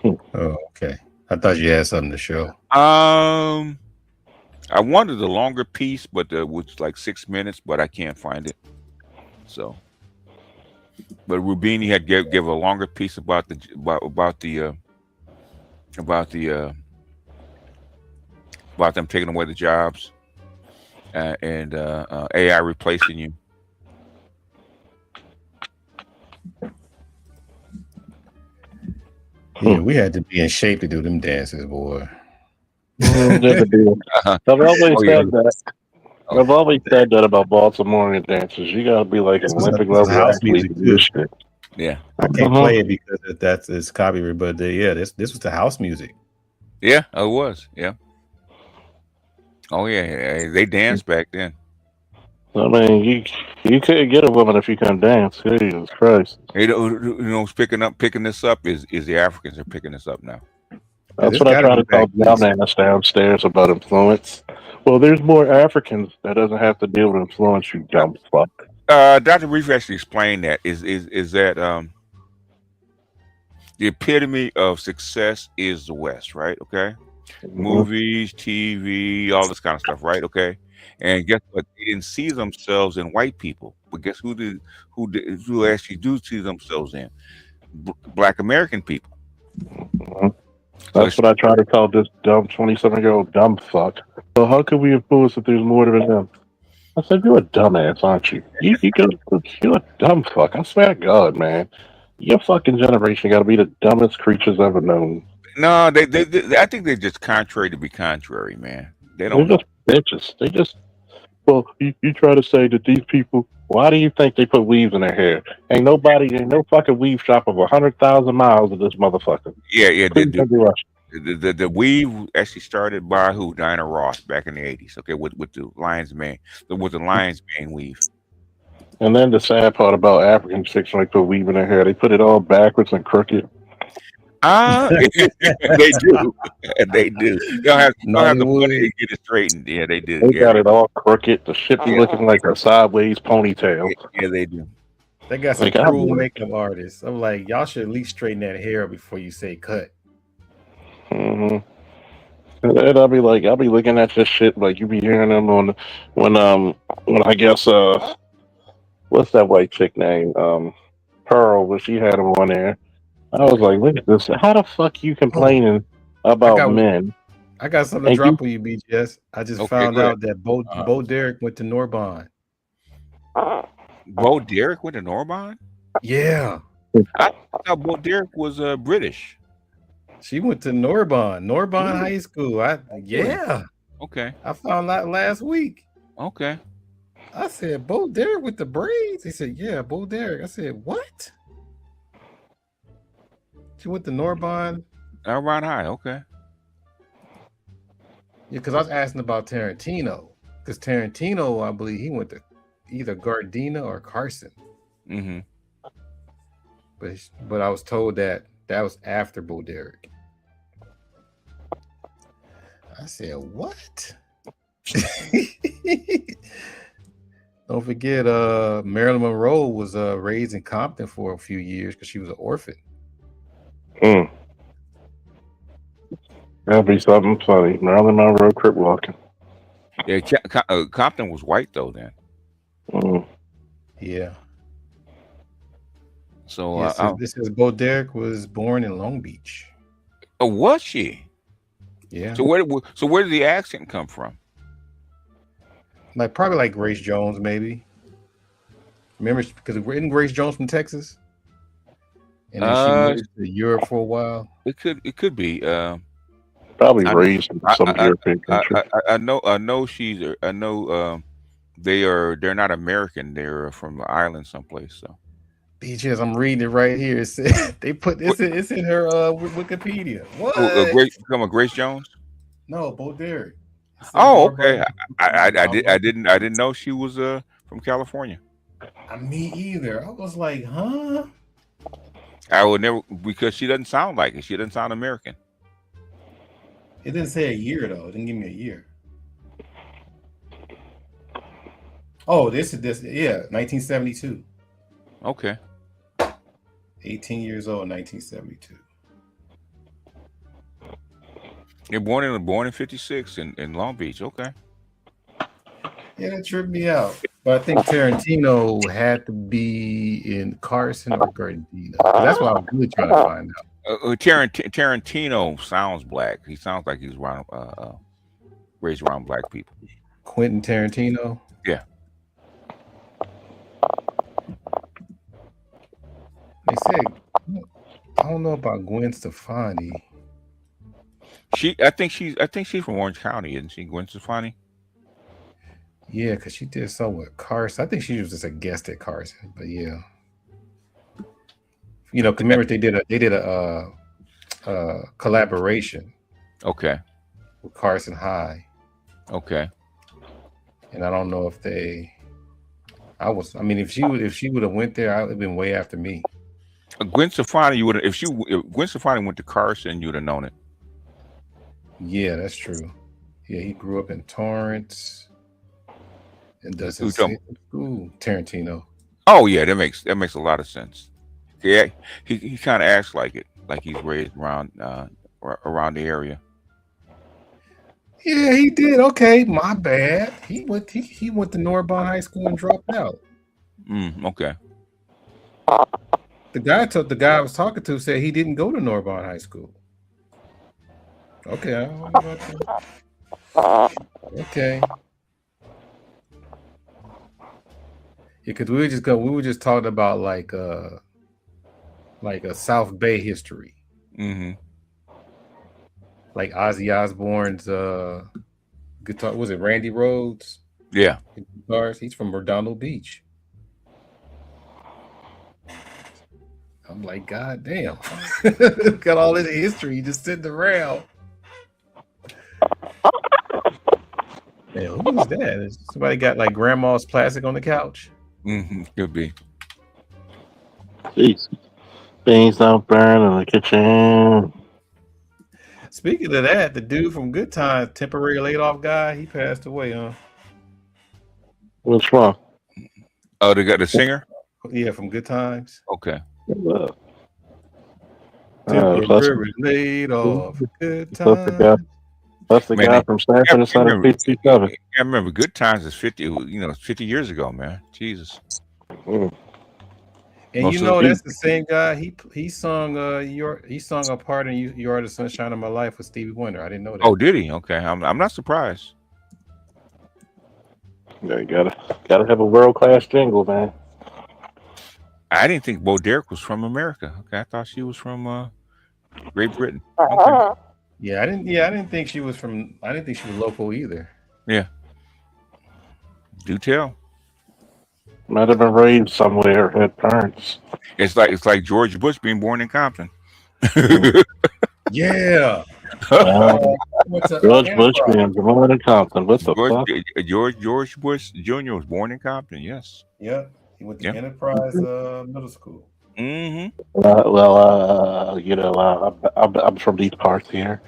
Oh, okay. I thought you had something to show. I wanted the longer piece, but which is like 6 minutes, but I can't find it. So, but Rubini had give a longer piece about them taking away the jobs and AI replacing you. Yeah, we had to be in shape to do them dances, boy. I've always said that. I've always said that about Baltimorean dancers. You gotta be like an Olympic This is level house athlete music to do too. this shit. Yeah. I can't play it because that's it's copyright, but yeah, this was the house music. Yeah, it was. Yeah. Oh yeah, they danced back then. I mean, you couldn't get a woman if you couldn't dance. Jesus Christ. Who's picking this up is the Africans are picking this up now. That's what I try to tell dumbass downstairs about influence. Well, there's more Africans. That doesn't have to deal with influence, you dumb fuck. Dr. Reef actually explained that is that the epitome of success is the West, right? Okay. Movies, TV, all this kind of stuff, right? Okay. And guess what? They didn't see themselves in white people, but guess who actually do see themselves in? Black American people. That's what I try to tell this dumb 27-year-old dumb fuck. So how can we influence if there's more than them? I said, you're a dumbass, aren't you? You're a dumb fuck. I swear to God, man. Your fucking generation got to be the dumbest creatures ever known. No, they I think they're just contrary to be contrary, man. They don't They're know. just bitches. Well, you try to say that these people, why do you think they put weaves in their hair? Ain't no fucking weave shop of 100,000 miles of this motherfucker. Yeah. Please don't be rushing. The weave actually started by who? Diana Ross back in the 80s. Okay, with the Lion's Mane, with the Lion's Mane weave. And then the sad part about African chicks when they put weave in their hair, they put it all backwards and crooked. They do. They do. They don't have the money to get it straightened. Yeah, they do. They got it all crooked. The shit be looking like a sideways ponytail. Yeah, they do. They got some Like, cruel makeup artists. I'm like, y'all should at least straighten that hair up before you say cut. And I'll be looking at this shit like you be hearing them when I guess what's that white chick name? Pearl, when she had them on there. I was like, look at this. How the fuck you complaining about men? I got something to drop on you, BGS. I just found out that Bo Derek went to Narbonne. Bo Derek went to Narbonne? Yeah. I thought Bo Derek was British. She went to Narbonne High School. Yeah. Okay. I found out last week. Okay. I said, Bo Derek with the braids? He said, yeah, Bo Derek. I said, what? She went to Narbonne. Narbonne High, okay. Yeah, because I was asking about Tarantino. Because Tarantino, I believe he went to either Gardena or Carson. Mm-hmm. But I was told that was after Bo Derek. I said, what? Don't forget, Marilyn Monroe was raised in Compton for a few years because she was an orphan. That'd be something funny. Marilyn Monroe crip walking. Yeah, Compton was white though then. Yeah. So this is Bo Derek was born in Long Beach. Oh, was she? Yeah. So where did the accent come from? Probably like Grace Jones, maybe. Remember, because we're in Grace Jones from Texas, and then she moved to Europe for a while. It could be. Probably raised in some European country. I know she's. I know they're not American. They're from the island someplace. So. BGS, I'm reading it right here. They put this. It's in her Wikipedia. What? Grace Jones? No, Bo Derek. Oh, okay. I didn't know she was from California. Me either. I was like, huh? I would never, because she doesn't sound like it. She doesn't sound American. It didn't say a year though. It didn't give me a year. Oh, this. Yeah, 1972. Okay. 18 years old, 1972. You're born in 56 in Long Beach. Okay. Yeah, that tripped me out. But I think Tarantino had to be in Carson or Gardena. That's what I was really trying to find out. Tarantino sounds black. He sounds like he's around, raised around black people. Quentin Tarantino? Yeah. They said, I don't know about Gwen Stefani. I think she's from Orange County, isn't she, Gwen Stefani? Yeah, because she did so with Carson. I think she was just a guest at Carson, but yeah. You know, 'cause remember they did a collaboration. Okay. With Carson High. Okay. And I don't know if they. I mean, if she would have went there, I would have been way after me. Gwen Stefani, you would have. If Gwen Stefani went to Carson, you would have known it. Yeah, that's true. Yeah, he grew up in Torrance. And does his school Tarantino. Oh yeah, that makes a lot of sense. Yeah, he kind of acts like it, like he's raised around the area. Yeah, he did. Okay, my bad. He went to Narbonne High School and dropped out. Okay. The guy I was talking to said he didn't go to Narbonne High School. Okay, I don't know about that. Okay. Yeah, because we were just talking about like a South Bay history. Mm-hmm. Like Ozzy Osbourne's guitar, was it Randy Rhoads? Yeah. Guitars. He's from Redondo Beach. I'm like, God damn. Got all this history just sitting around. Man, who was that? Somebody got like grandma's plastic on the couch. Could be. Jeez. Things don't burn in the kitchen. Speaking of that, the dude from Good Times, temporary laid off guy, he passed away, huh? Which one? Oh, they got the singer? Yeah, from Good Times. Okay. Temporary laid off. Good Times. That's the guy from Sanford and Son of 57. I remember Good Times is 50 years ago, man. Jesus. And you know that's the same guy. He sung a part in "You Are the Sunshine of My Life" with Stevie Wonder. I didn't know that. Oh, did he? Okay, I'm not surprised. Yeah, you gotta have a world-class jingle, man. I didn't think Bo Derek was from America. Okay, I thought she was from Great Britain. Okay. Yeah, I didn't think she was local either. Yeah. Do tell. Might have been raised somewhere, had parents. It's like George Bush being born in Compton. Yeah. George Bush being born in Compton. What the fuck? George Bush Jr. was born in Compton. Yes. Yeah. He went to Enterprise Middle School. Mm-hmm. I'm from these parts here.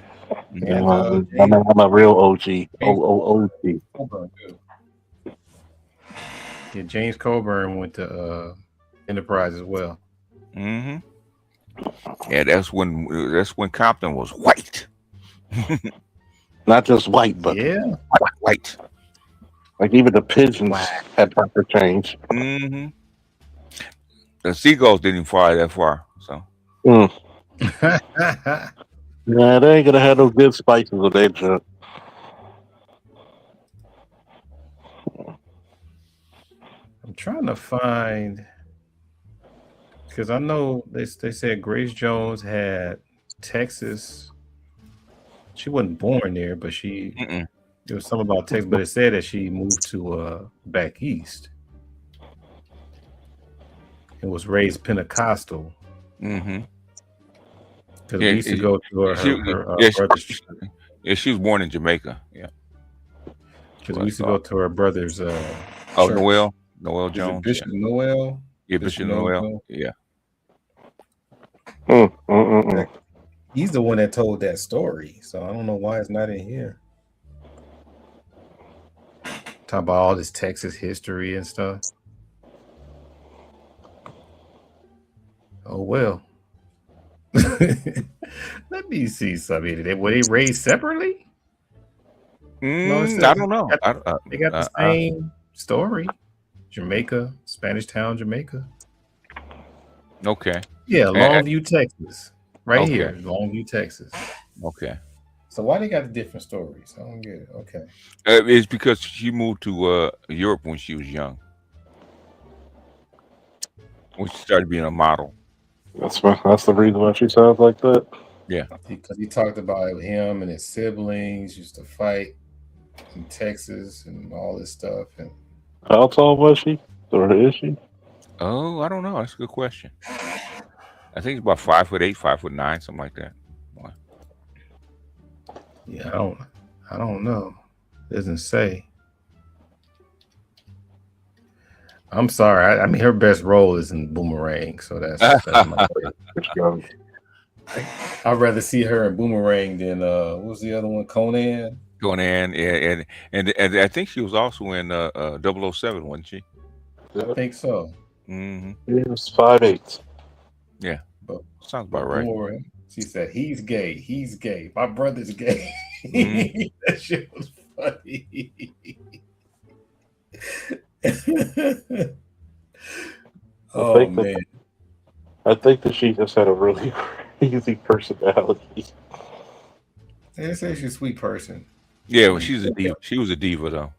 And, I'm a real OG. OG. Yeah, James Coburn went to Enterprise as well. Mm-hmm. Yeah, that's when Compton was white. Not just white, but white. Like even the pigeons had proper change. Mm-hmm. The seagulls didn't fly that far, so. Yeah, they ain't gonna have no good spices with their junk. I'm trying to find, because I know they said Grace Jones had Texas. She wasn't born there, but there was something about Texas, but it said that she moved to back east and was raised Pentecostal. Mm-hmm. Because we used to go to her brother's church. Yeah, she was born in Jamaica. Yeah. Because we used to go to her brother's church. Noel Jones. Bishop Noel? Yeah, Bishop Noel. Yeah. He's the one that told that story, so I don't know why it's not in here. Talk about all this Texas history and stuff. Oh well. Let me see something. Were they raised separately? No, I don't know. They got the same story. Jamaica, Spanish Town, Jamaica. Okay. Yeah, Longview, Texas. Right here, Longview, Texas. Okay. So why they got different stories? I don't get it. Okay. It's because she moved to Europe when she was young. When she started being a model. That's the reason why she sounds like that. Yeah. Because he talked about him and his siblings used to fight. in Texas and all this stuff. And how tall was she, or is she? Oh, I don't know. That's a good question. I think it's about 5'8", 5'9", something like that. Boy. Yeah, I don't know. Doesn't say. I'm sorry. I mean, her best role is in Boomerang, so that's my favorite. I'd rather see her in Boomerang than what was the other one, Conan? Conan, yeah, and I think she was also in 007, wasn't she? I think so. Mm-hmm. It was 5'8". Yeah, but sounds about right. Boomerang, she said, "He's gay. He's gay. My brother's gay." Mm-hmm. That shit was funny. Oh man. I think that she just had a really crazy personality. They say she's a sweet person. Yeah, well, she's a diva. She was a diva, though.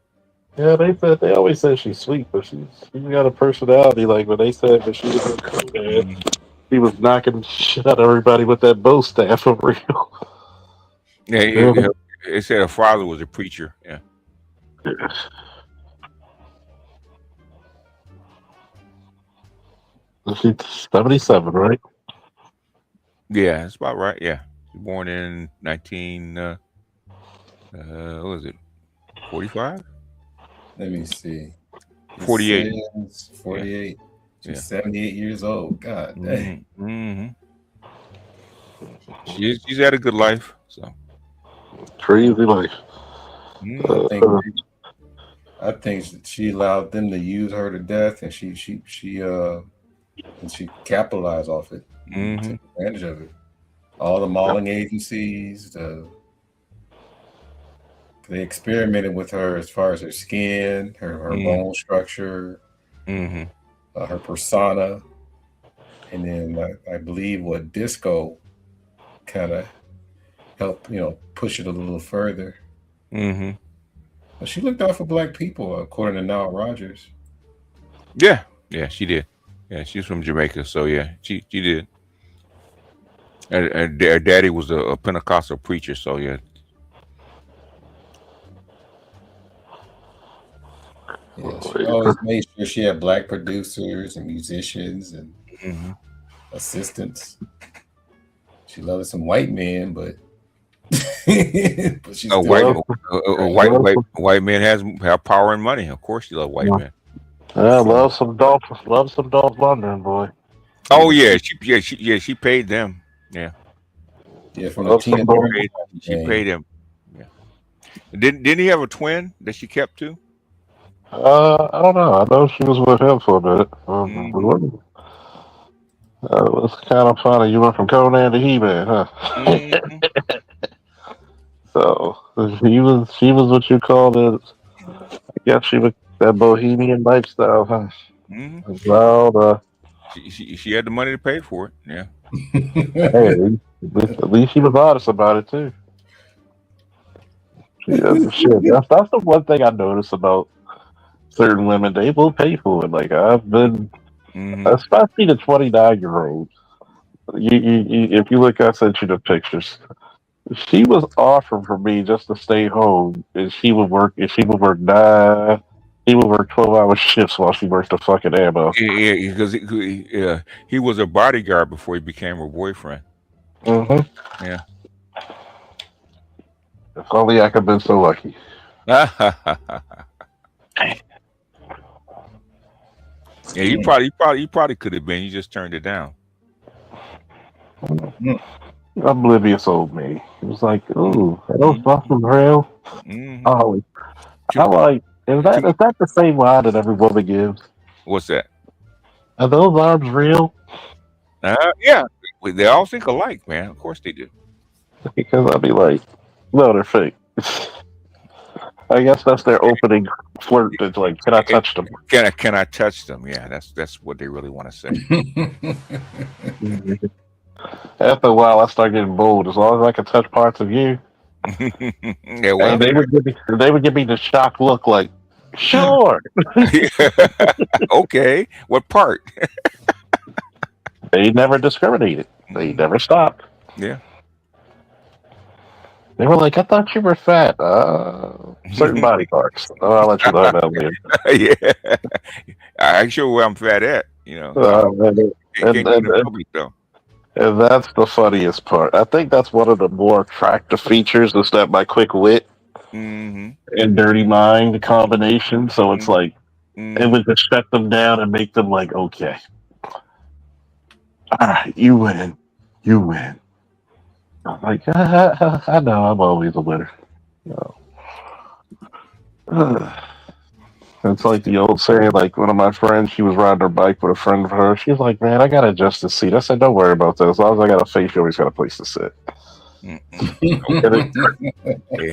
Yeah, they always said she's sweet, but she's got a personality. Like when they said that she was in Conan, she was knocking shit out of everybody with that bow staff for real. Yeah, it said her father was a preacher. Yeah. She's 77, right? Yeah, that's about right. Yeah, she was born in 19. What was it? 45? Let me see. 48. 48. Yeah. She's 78 years old. God dang. Mm-hmm. She's had a good life. So crazy life. I think she allowed them to use her to death, and she capitalized off it. Took advantage of it. All the modeling agencies, they experimented with her as far as her skin, her bone structure, her persona, and then I believe what disco kind of helped push it a little further. But she looked out for black people, according to Nile Rodgers. Yeah, she did. Yeah, she's from Jamaica, so yeah, she did. And her daddy was a Pentecostal preacher, so yeah. Yeah, she always made sure she had black producers and musicians and assistants. She loved some white men, but she's a white man have power and money. Of course, you love white men. Yeah, love some Dolph Lundgren, boy. Oh yeah, she paid them. Yeah. Yeah, from the Tina Turner. She paid him. Yeah. Didn't he have a twin that she kept too? I don't know. I know she was with him for a minute. It was kind of funny. You went from Conan to He-Man, huh? So she was what you called it. I guess she was that bohemian lifestyle, huh? Well, she had the money to pay for it. Yeah. Hey, at least she was honest about it too. Shit, that's the one thing I noticed about certain women. They will pay for it. Like I've been, especially the 29-year-olds. If you look, I sent you the pictures. She was offering for me just to stay home, and she would work. If she would work 9, he would work 12-hour shifts while she worked the fucking ammo. Yeah, because he was a bodyguard before he became her boyfriend. Yeah. If only I could have been so lucky. Yeah, you probably could have been. You just turned it down. Oblivious old me. It was like, ooh, are those muscles real? Oh, I like. Is that the same line that every woman gives? What's that? Are those arms real? Yeah, they all think alike, man. Of course they do. Because I'd be like, no, they're fake. I guess that's their opening flirt. It's like, can I touch them? Can I touch them? Yeah, that's what they really want to say. After a while, I start getting bold. As long as I can touch parts of you, yeah, well, and they would give me the shocked look, like, sure. Okay, what part? They never discriminated. They never stopped. Yeah. They were like, I thought you were fat. Certain body parts. I'll let you learn that later. Yeah, I ain't sure where I'm fat at. You know, can't get in public though. And that's the funniest part. I think that's one of the more attractive features is that my quick wit and dirty mind combination. So it's like it would just shut them down and make them like, okay, all right, you win, you win. I'm like, I know, I'm always a winner. No. It's like the old saying, like one of my friends, she was riding her bike with a friend of hers. She was like, man, I got to adjust the seat. I said, don't worry about that. As long as I got a face, you always got a place to sit. Yeah,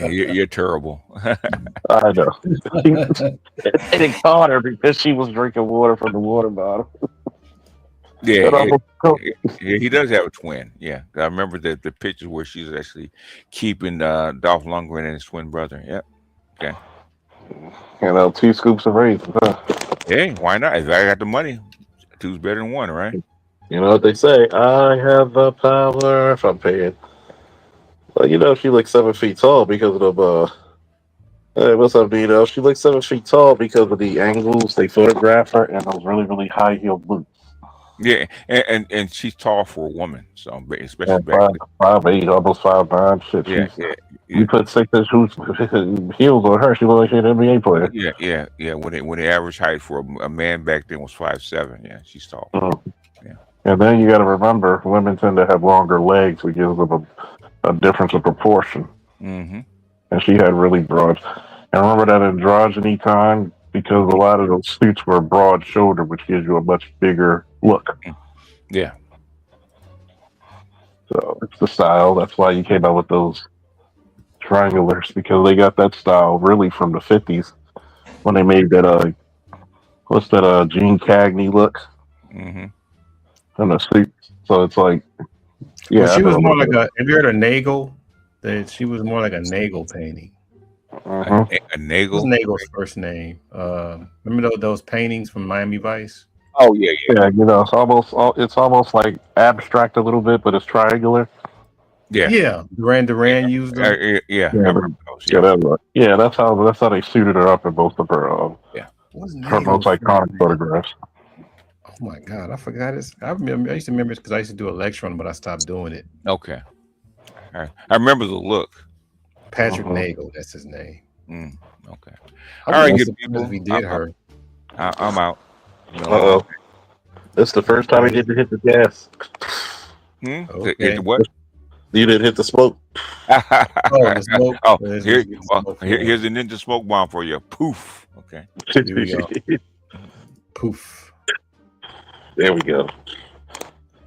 you're terrible. I know. It caught her because she was drinking water from the water bottle. Yeah, he does have a twin. Yeah, I remember the pictures where she's actually keeping Dolph Lundgren and his twin brother. Yep. Okay. You know, 2 scoops of raisins. Huh? Hey, why not? If I got the money, 2's better than 1, right? You know what they say? I have the power if I'm paying. Well, you know, she looks 7 feet tall because of hey, what's up, Dino? She looks 7 feet tall because of the angles they photograph her and those really, really high heeled boots. Yeah, and she's tall for a woman, so especially back then. 5'8", almost 5'9". Shit, Yeah, you put 6 inch heels on her, she looks like she's an NBA player. Yeah. When the average height for a man back then was 5'7". Yeah, she's tall. Yeah. And then you got to remember, women tend to have longer legs, which gives them a difference of proportion. Mm-hmm. And she had really broad. And remember that androgyny time, because a lot of those suits were broad shoulder, which gives you a much bigger look. Yeah. So it's the style. That's why you came out with those triangulars, because they got that style really from the 50s when they made that what's that Gene Cagney look in the suit. So it's like, yeah, well, she was more like a. Have you heard of Nagel? That she was more like a Nagel painting. A Nagel. What's Nagel's first name? Remember those paintings from Miami Vice? Oh yeah. You know, it's almost like abstract a little bit, but it's triangular. Yeah. Duran used them. Yeah, that's how they suited her up in both of her her most iconic photographs. Oh my God, I forgot it. I used to remember it because I used to do a lecture on it, but I stopped doing it. Okay. All right. I remember the look. Patrick Nagel, that's his name. Okay. All right, good people. We did her. I'm out. Uh-oh. This is the first time I get to hit the gas. Okay. Hit the what? You didn't hit the smoke. The smoke. Here's the ninja smoke bomb for you. Poof. Okay. Here we go. Poof. There we go.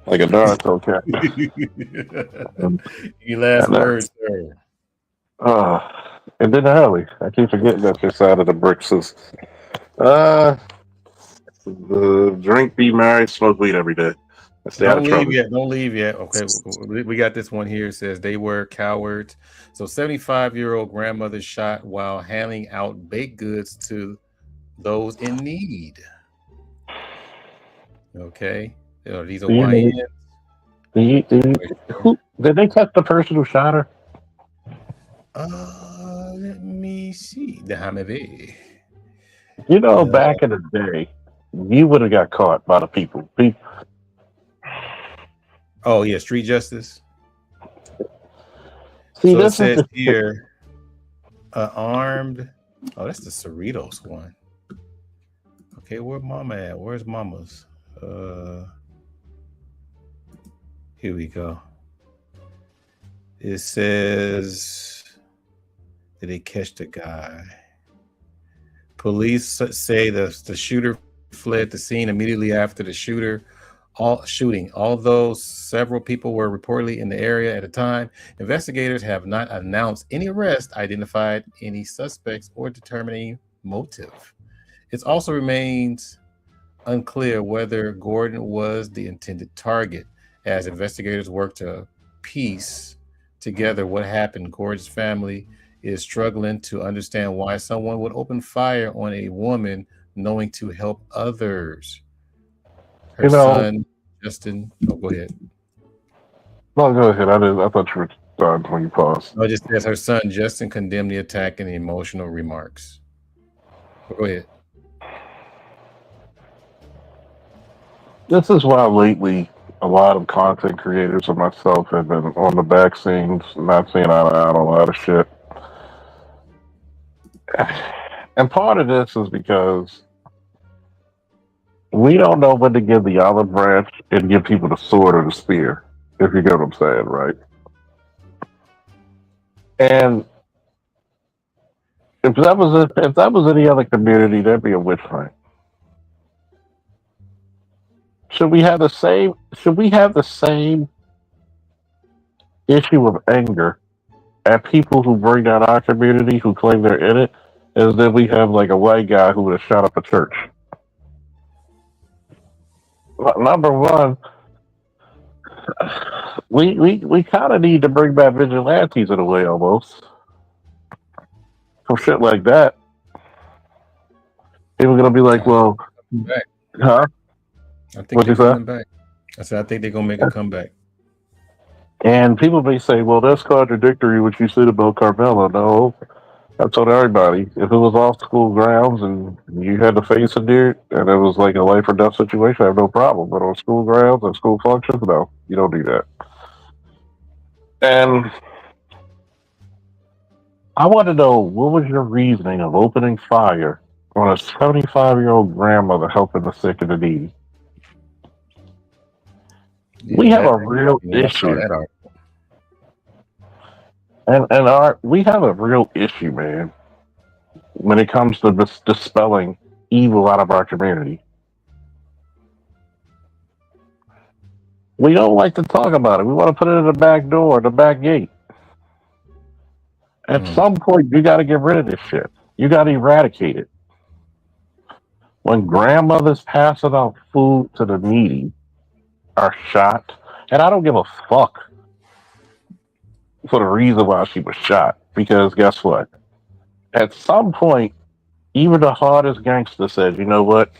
Like a Naruto cat. Your last words, sir. And then Harley. I keep forgetting that this side of the bricks is the drink, be married, smoke weed every day. Don't leave yet. Okay, we got this one here. It says they were cowards. So 75-year-old grandmother shot while handing out baked goods to those in need. Okay, these are YNs. Did they catch the person who shot her? Let me see. You know, back in the day, you would have got caught by the people. Oh yeah, street justice. See, so this it says here, armed. Oh, that's the Cerritos one. Okay, where Mama at? Where's Mama's? Here we go. It says, did they catch the guy? Police say the shooter fled the scene immediately after the shooting. Although several people were reportedly in the area at the time, investigators have not announced any arrest, identified any suspects, or determined any motive. It also remains unclear whether Gordon was the intended target, as investigators work to piece together what happened. Gordon's family is struggling to understand why someone would open fire on a woman knowing to help others. Her son, Justin. Oh, go ahead. No, go ahead. I thought you were Sorry, when you pause. No, it just says her son Justin condemned the attack in emotional remarks. But go ahead. This is why lately a lot of content creators and myself have been on the back scenes, not seeing eye to eye on a lot of shit. And part of this is because we don't know when to give the olive branch and give people the sword or the spear, if you get what I'm saying, right? And if that was any other community, that'd be a witch hunt. Should we have the same? Should we have the same issue of anger at people who bring down our community who claim they're in it, as then we have like a white guy who would have shot up a church? Number one, we kind of need to bring back vigilantes in a way, almost. Some shit like that. People are gonna be like, "Well, Back. huh?" I think What'd they're you say? coming back. I said I think they're gonna make a comeback. And people may say, "Well, that's contradictory what you said about Carmelo." No, I told everybody if it was off school grounds and you had to face a dude and it was like a life or death situation, I have no problem. But on school grounds and school functions, no, you don't do that. And I want to know, what was your reasoning of opening fire on a 75-year-old grandmother helping the sick and the needy? We have a real issue. And we have a real issue, man, when it comes to dispelling evil out of our community. We don't like to talk about it. We want to put it in the back door, the back gate. At some point, you got to get rid of this shit. You got to eradicate it. When grandmothers passing out food to the needy are shot, and I don't give a fuck for the reason why she was shot, because guess what? At some point, even the hardest gangster said, "You know what?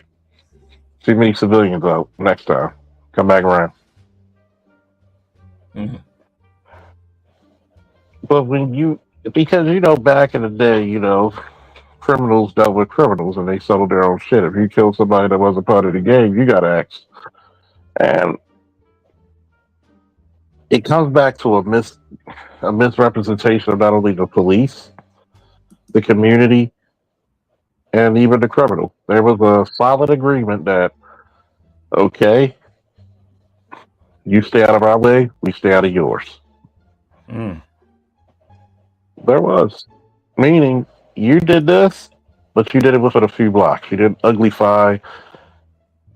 Too many civilians out. Next time, come back around." Mm-hmm. But because back in the day, criminals dealt with criminals and they settled their own shit. If you killed somebody that wasn't part of the game, you got axed. And it comes back to a misrepresentation of not only the police, the community, and even the criminal. There was a solid agreement that, okay, you stay out of our way, we stay out of yours. There was. Meaning, you did this, but you did it within a few blocks. You didn't uglify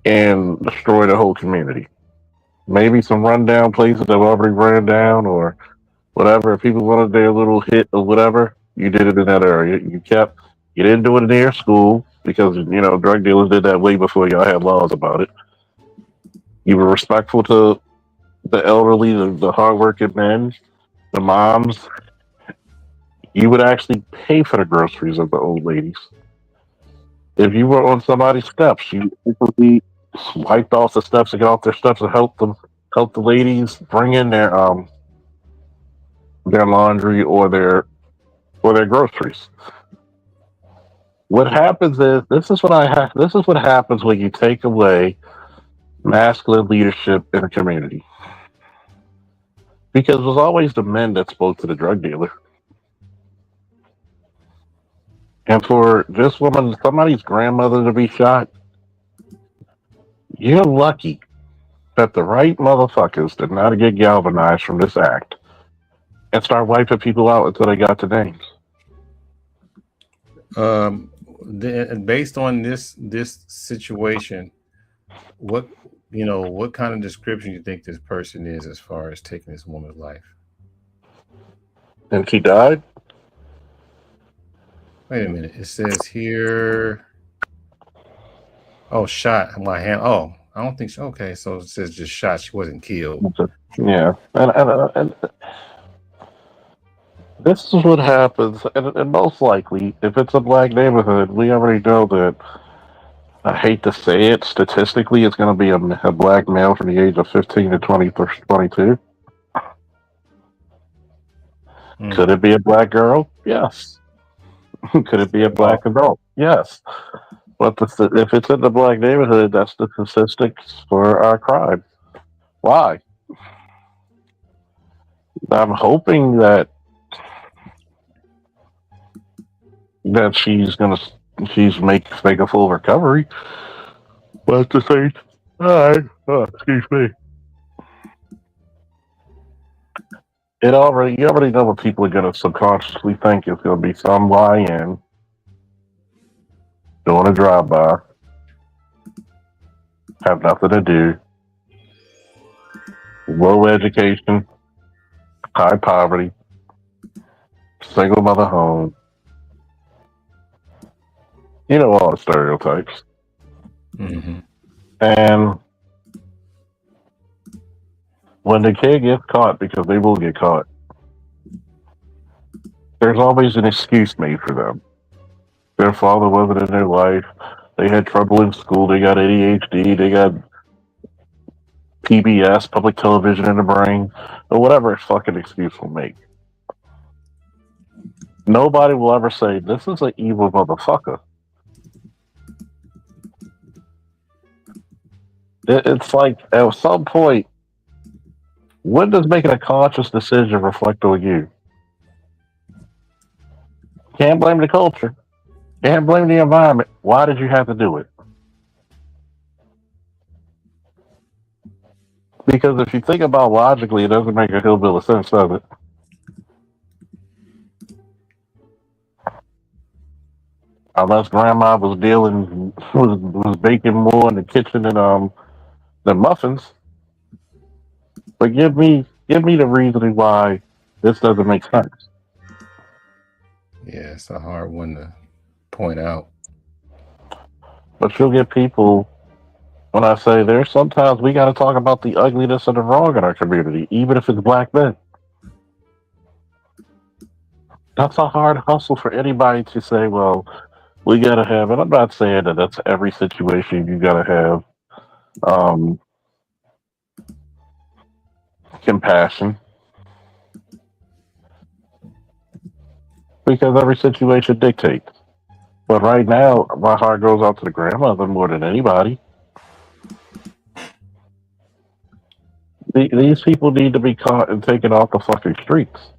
and destroy the whole community. Maybe some rundown places that were already ran down or whatever. If people wanted their little hit or whatever, you did it in that area. You didn't do it near school because, drug dealers did that way before y'all had laws about it. You were respectful to the elderly, the hardworking men, the moms. You would actually pay for the groceries of the old ladies. If you were on somebody's steps, you frequently wiped off the steps to get off their steps and help the ladies bring in their laundry or their groceries. What happens is this is what happens when you take away masculine leadership in a community. Because it was always the men that spoke to the drug dealer. And for this woman, somebody's grandmother to be shot, you're lucky that the right motherfuckers did not get galvanized from this act and start wiping people out until they got the names. Based on this situation, what kind of description you think this person is as far as taking this woman's life? And she died? Wait a minute. It says here. Oh, shot my hand. Oh, I don't think so. Okay, so it says just shot. She wasn't killed. Yeah, and this is what happens. And most likely, if it's a black neighborhood, we already know that. I hate to say it. Statistically, it's going to be a black male from the age of 15 to 22. Could it be a black girl? Yes. Could it be a black adult? Yes. But if it's in the black neighborhood, that's the statistics for our crime. Why? I'm hoping that she's make a full recovery. But at the same time, excuse me. You already know what people are gonna subconsciously think. It's gonna be some YN doing a drive by, have nothing to do, low education, high poverty, single mother home. You know all the stereotypes. Mm-hmm. And when the kid gets caught, because they will get caught, there's always an excuse made for them. Their father wasn't in their life. They had trouble in school. They got ADHD. They got PBS, public television in the brain, or whatever fucking excuse will make. Nobody will ever say, this is an evil motherfucker. It's like, at some point, when does making a conscious decision reflect on you? Can't blame the culture. Can't blame the environment. Why did you have to do it? Because if you think about logically, it doesn't make a hillbilly sense, does it? Unless grandma was was baking more in the kitchen than muffins. But give me the reasoning why this doesn't make sense. Yeah, it's a hard one to point out. But you'll get people when I say there's sometimes we got to talk about the ugliness and the wrong in our community, even if it's black men. That's a hard hustle for anybody to say, well, we got to have, and I'm not saying that that's every situation you got to have compassion. Because every situation dictates. But right now, my heart goes out to the grandmother more than anybody. These people need to be caught and taken off the fucking streets.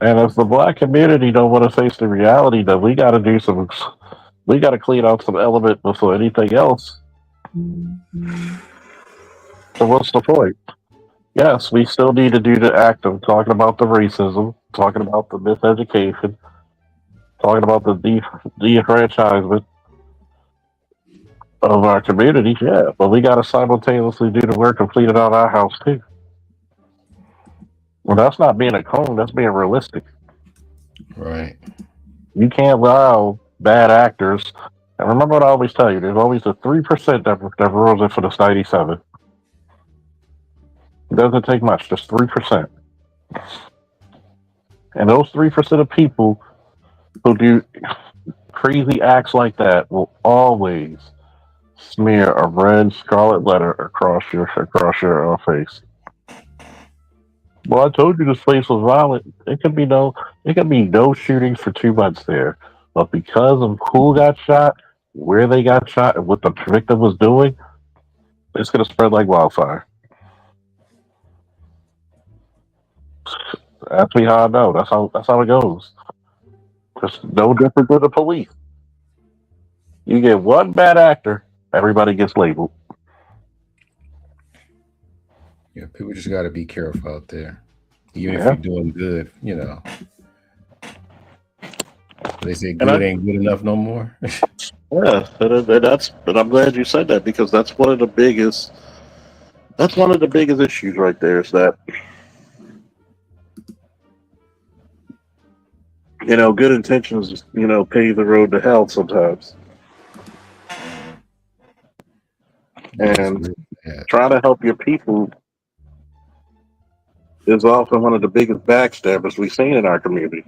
And if the black community don't want to face the reality that we got to clean out some element before anything else. So what's the point? Yes, we still need to do the act of talking about the racism, talking about the miseducation, talking about the defranchisement of our communities, yeah. But we got to simultaneously do the work of cleaning out our house too. Well, that's not being a cone. That's being realistic. Right. You can't allow bad actors. And remember what I always tell you: there's always the 3% that rules it for the 97. It doesn't take much, just 3%. And those 3% of people who do crazy acts like that will always smear a red scarlet letter across your face. Well, I told you this place was violent. It could be no shootings for 2 months there, but because of who got shot, where they got shot, and what the victim was doing, it's gonna spread like wildfire. Ask me how I know. That's how it goes. Just no different than the police. You get one bad actor, everybody gets labeled. Yeah, people just got to be careful out there. Even if Yeah. you're doing good, you know. They say good ain't good enough no more. Yeah, and I'm glad you said that because that's one of the biggest issues right there is that good intentions pave the road to hell sometimes. And trying to help your people is often one of the biggest backstabbers we've seen in our community.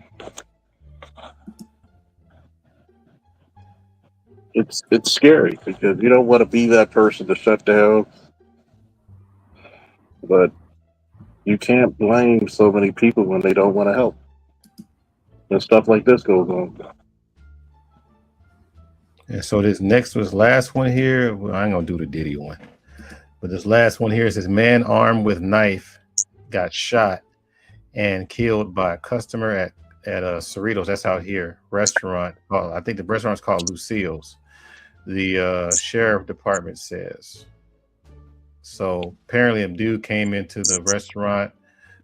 It's scary because you don't want to be that person to shut down, but You can't blame so many people when they don't want to help. And stuff like this goes on. And so this last one here, well, I ain't gonna do the Diddy one, but this last one here says man armed with knife got shot and killed by a customer at Cerritos. That's out here restaurant. I think the restaurant's called Lucille's. The sheriff department says. So apparently a dude came into the restaurant,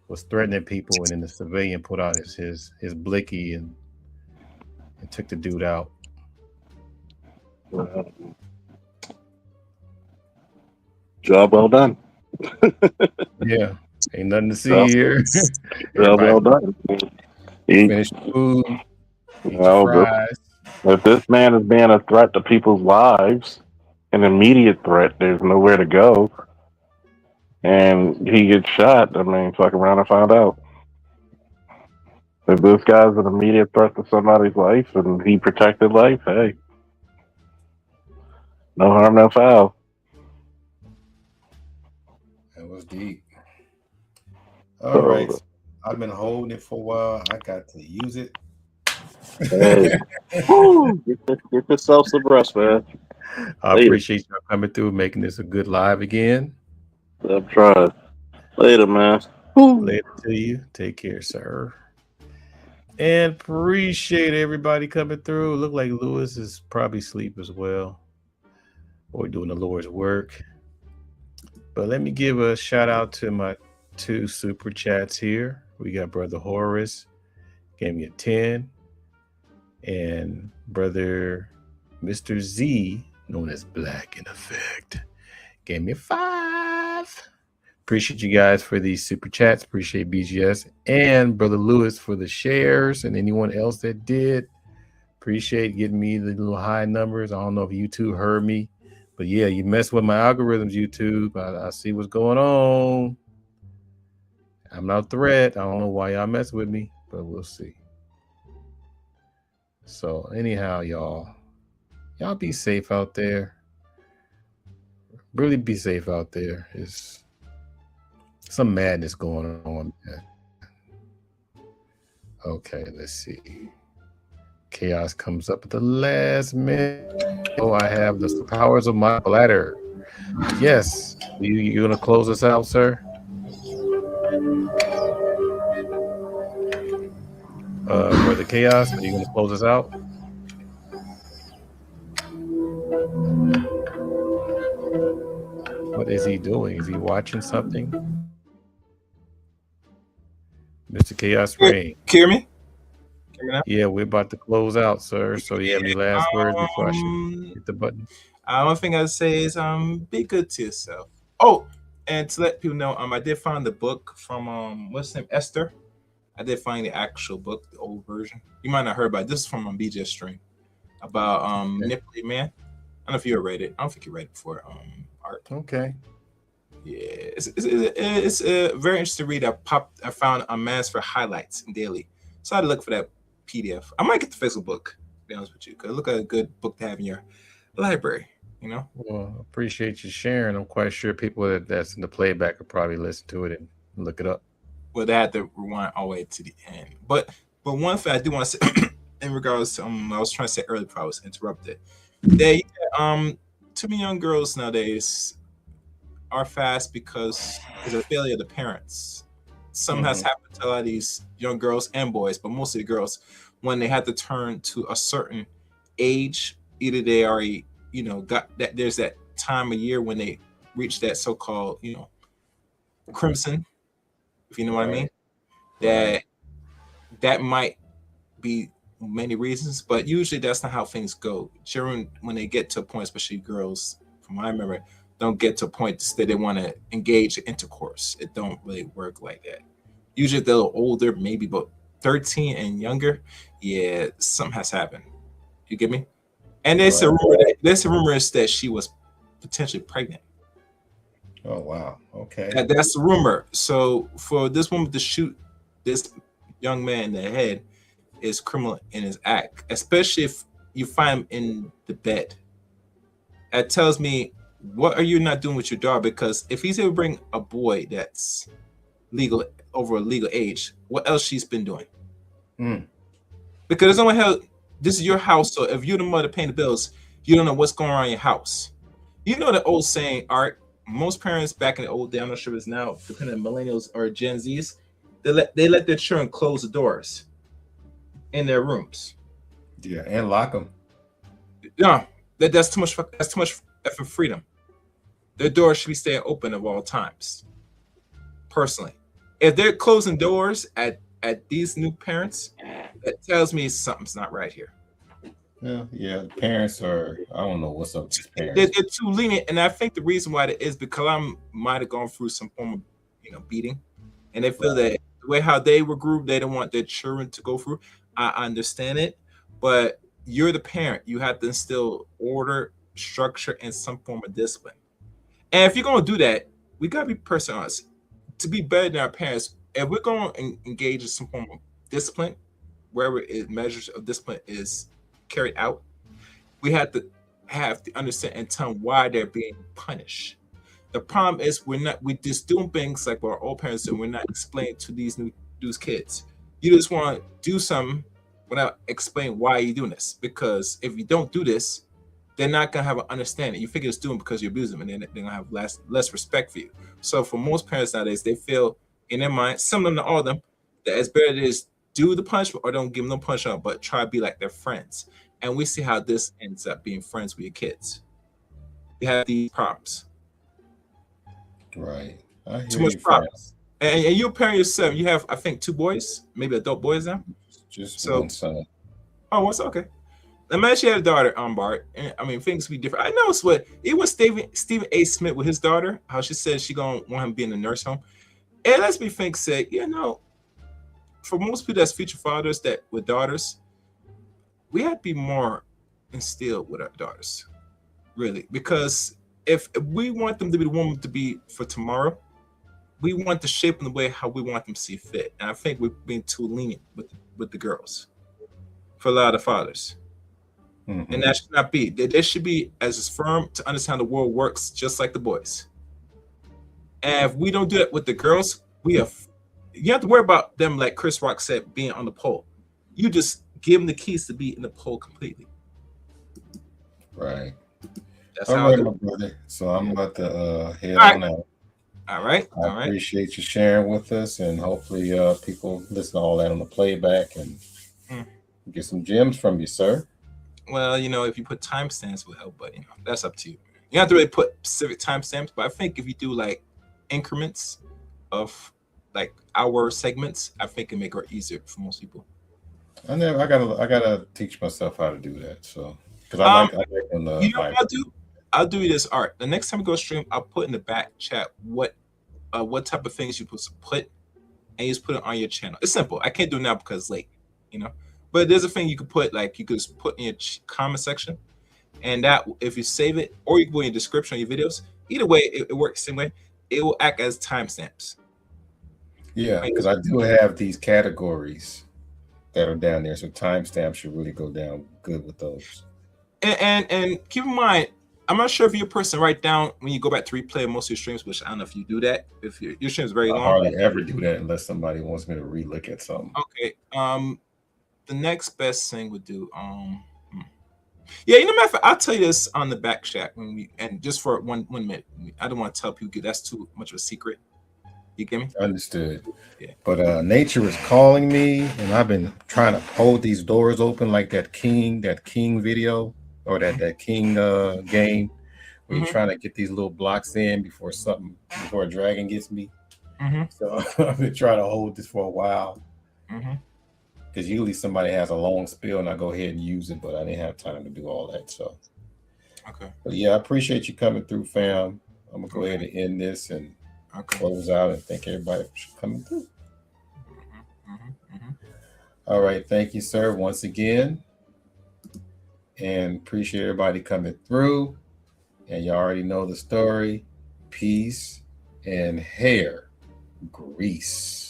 was threatening people, and then the civilian put out his blicky and took the dude out. Job well done. Yeah, ain't nothing to see here. Job well done. Finish food. Eat your fries. If this man is being a threat to people's lives, an immediate threat, there's nowhere to go, and he gets shot, I mean, fuck around and find out. If this guy's an immediate threat to somebody's life and he protected life, hey, no harm, no foul. That was deep. All right. I've been holding it for a while. I got to use it. Hey. Woo, get yourself some rest, man. I appreciate y'all coming through, making this a good live again. I'm trying. Later, man. Later to you. Take care, sir. And appreciate everybody coming through. Look like Lewis is probably asleep as well, or doing the Lord's work. But let me give a shout out to my 2 super chats here. We got Brother Horace, gave me a 10, and Brother Mr. Z, known as Black in Effect, gave me a 5. Appreciate you guys for these super chats. Appreciate BGS and Brother Lewis for the shares, and anyone else that did. Appreciate getting me the little high numbers. I don't know if YouTube heard me, but yeah, you mess with my algorithms, YouTube. I see what's going on. I'm not a threat. I don't know why y'all mess with me, but we'll see. So anyhow, y'all be safe out there. Really be safe out there. It's some madness going on, man. Okay, let's see. Chaos comes up at the last minute. Oh, I have the powers of my bladder. Yes. You gonna close us out, sir? Brother Chaos, are you gonna close us out? What is he doing? Is he watching something? Mr. Chaos Rain. Hear me? Yeah, we're about to close out, sir. So you have any last words before I should hit the button? One thing I'd say is be good to yourself. Oh, and to let people know, I did find the book from what's his name, Esther. I did find the actual book, the old version. You might not heard about it. This is from BJ Stream about Manipulate Man. I don't know if you ever read it. I don't think you read it before. Art. Okay. Yeah, it's very interesting to read. I found a mass for highlights in daily, so I had to look for that PDF. I might get the physical book, to be honest with you, because it look like a good book to have in your library, you know. Well, appreciate you sharing. I'm quite sure people that's in the playback will probably listen to it and look it up. Well, they had to rewind all the way to the end. But one thing I do want to say in regards to I was trying to say earlier before I was interrupted. They too many young girls nowadays are fast because it's a failure of the parents. Something has happened to a lot of these young girls and boys, but mostly the girls, when they have to turn to a certain age, either they already, got that, there's that time of year when they reach that so-called, crimson, if you know what I mean, that might be many reasons, but usually that's not how things go. Children, when they get to a point, especially girls, from what I remember, don't get to a point that they want to engage in intercourse. It don't really work like that. Usually if they're a little older, maybe about 13 and younger, yeah, something has happened. You get me? And there's a rumor that she was potentially pregnant. Oh wow. Okay. That's the rumor. So for this woman to shoot this young man in the head is criminal in his act, especially if you find him in the bed. That tells me, what are you not doing with your daughter? Because if he's able to bring a boy that's over a legal age, what else she's been doing? Mm. Because there's no hell. This is your house, so if you're the mother paying the bills, you don't know what's going on in your house. You know the old saying, Art. Most parents back in the old day, I'm not sure if it's now, depending on millennials or Gen Zs, they let their children close the doors in their rooms. Yeah, and lock them. No, that's too much. That's too much effing freedom. Their doors should be staying open at all times. Personally, if they're closing doors at these new parents, that tells me something's not right here. Yeah, the parents are, I don't know what's up with these parents. They're too lenient, and I think the reason why that is because I might have gone through some form of beating, and they feel that the way how they were grouped, they don't want their children to go through. I understand it, but you're the parent. You have to instill order, structure, and some form of discipline. And if you're gonna do that, we gotta be personal honest. To be better than our parents, if we're going to engage in some form of discipline, wherever measures of discipline is carried out, we have to understand and tell them why they're being punished. The problem is we just doing things like what our old parents do. We're not explaining to these kids. You just want to do something without explaining why you're doing this. Because if you don't do this, they're not gonna have an understanding. You figure it's doing because you abuse them, and then they're gonna have less respect for you. So for most parents nowadays, they feel in their mind, some of them, not all of them, that it's better to just do the punishment or don't give them no punishment, but try to be like their friends. And we see how this ends up being friends with your kids. You have these problems. Right. Too much problems. And you're a parent yourself. You have, I think, 2 boys, maybe adult boys now. Just one son. Oh, what's okay? Imagine she had a daughter, Bart. And I mean, things be different. I know it's what it was. Stephen A. Smith with his daughter. How she said she gonna want him to be in the nurse home. And let's be frank, say, for most people that's future fathers that with daughters, we have to be more instilled with our daughters, really, because if we want them to be the woman to be for tomorrow, we want to shape them the way how we want them to see fit. And I think we're being too lenient with the girls for a lot of fathers. Mm-hmm. And that should not be. They should be as firm to understand the world works just like the boys. And if we don't do that with the girls, you have to worry about them, like Chris Rock said, being on the pole. You just give them the keys to be in the pole completely. Right. That's all how right, my brother. So I'm about to head on out. All right. I appreciate you sharing with us, and hopefully people listen to all that on the playback and get some gems from you, sir. Well, if you put timestamps will help, but that's up to you. You don't have to really put specific timestamps, but I think if you do like increments of like hour segments, I think it make it easier for most people. I gotta teach myself how to do that. So because I like when the I'll do this, Art. The next time we go stream, I'll put in the back chat what type of things you put and you just put it on your channel. It's simple. I can't do it now because it's late, But there's a thing you could put, like you could just put in your comment section, and that if you save it, or you can put in your description of your videos. Either way, it works the same way. It will act as timestamps. Yeah, because I do have these categories that are down there, so timestamps should really go down good with those. And keep in mind, I'm not sure if you're a person write down when you go back to replay most of your streams, which I don't know if you do that. If your stream is very long, I hardly ever do that unless somebody wants me to relook at something. Okay. The next best thing would do. Yeah, matter I'll tell you this on the back chat and just for one minute. I don't want to tell people that's too much of a secret. You get me? Understood. Yeah. But nature is calling me, and I've been trying to hold these doors open like that King video or that King game where you're trying to get these little blocks in before a dragon gets me. So I've been trying to hold this for a while. Because usually somebody has a long spiel and I go ahead and use it, but I didn't have time to do all that. So, okay. But yeah, I appreciate you coming through, fam. I'm gonna go ahead and end this and close out and thank everybody for coming through. All right, thank you, sir, once again, and appreciate everybody coming through. And you already know the story. Peace and hair grease.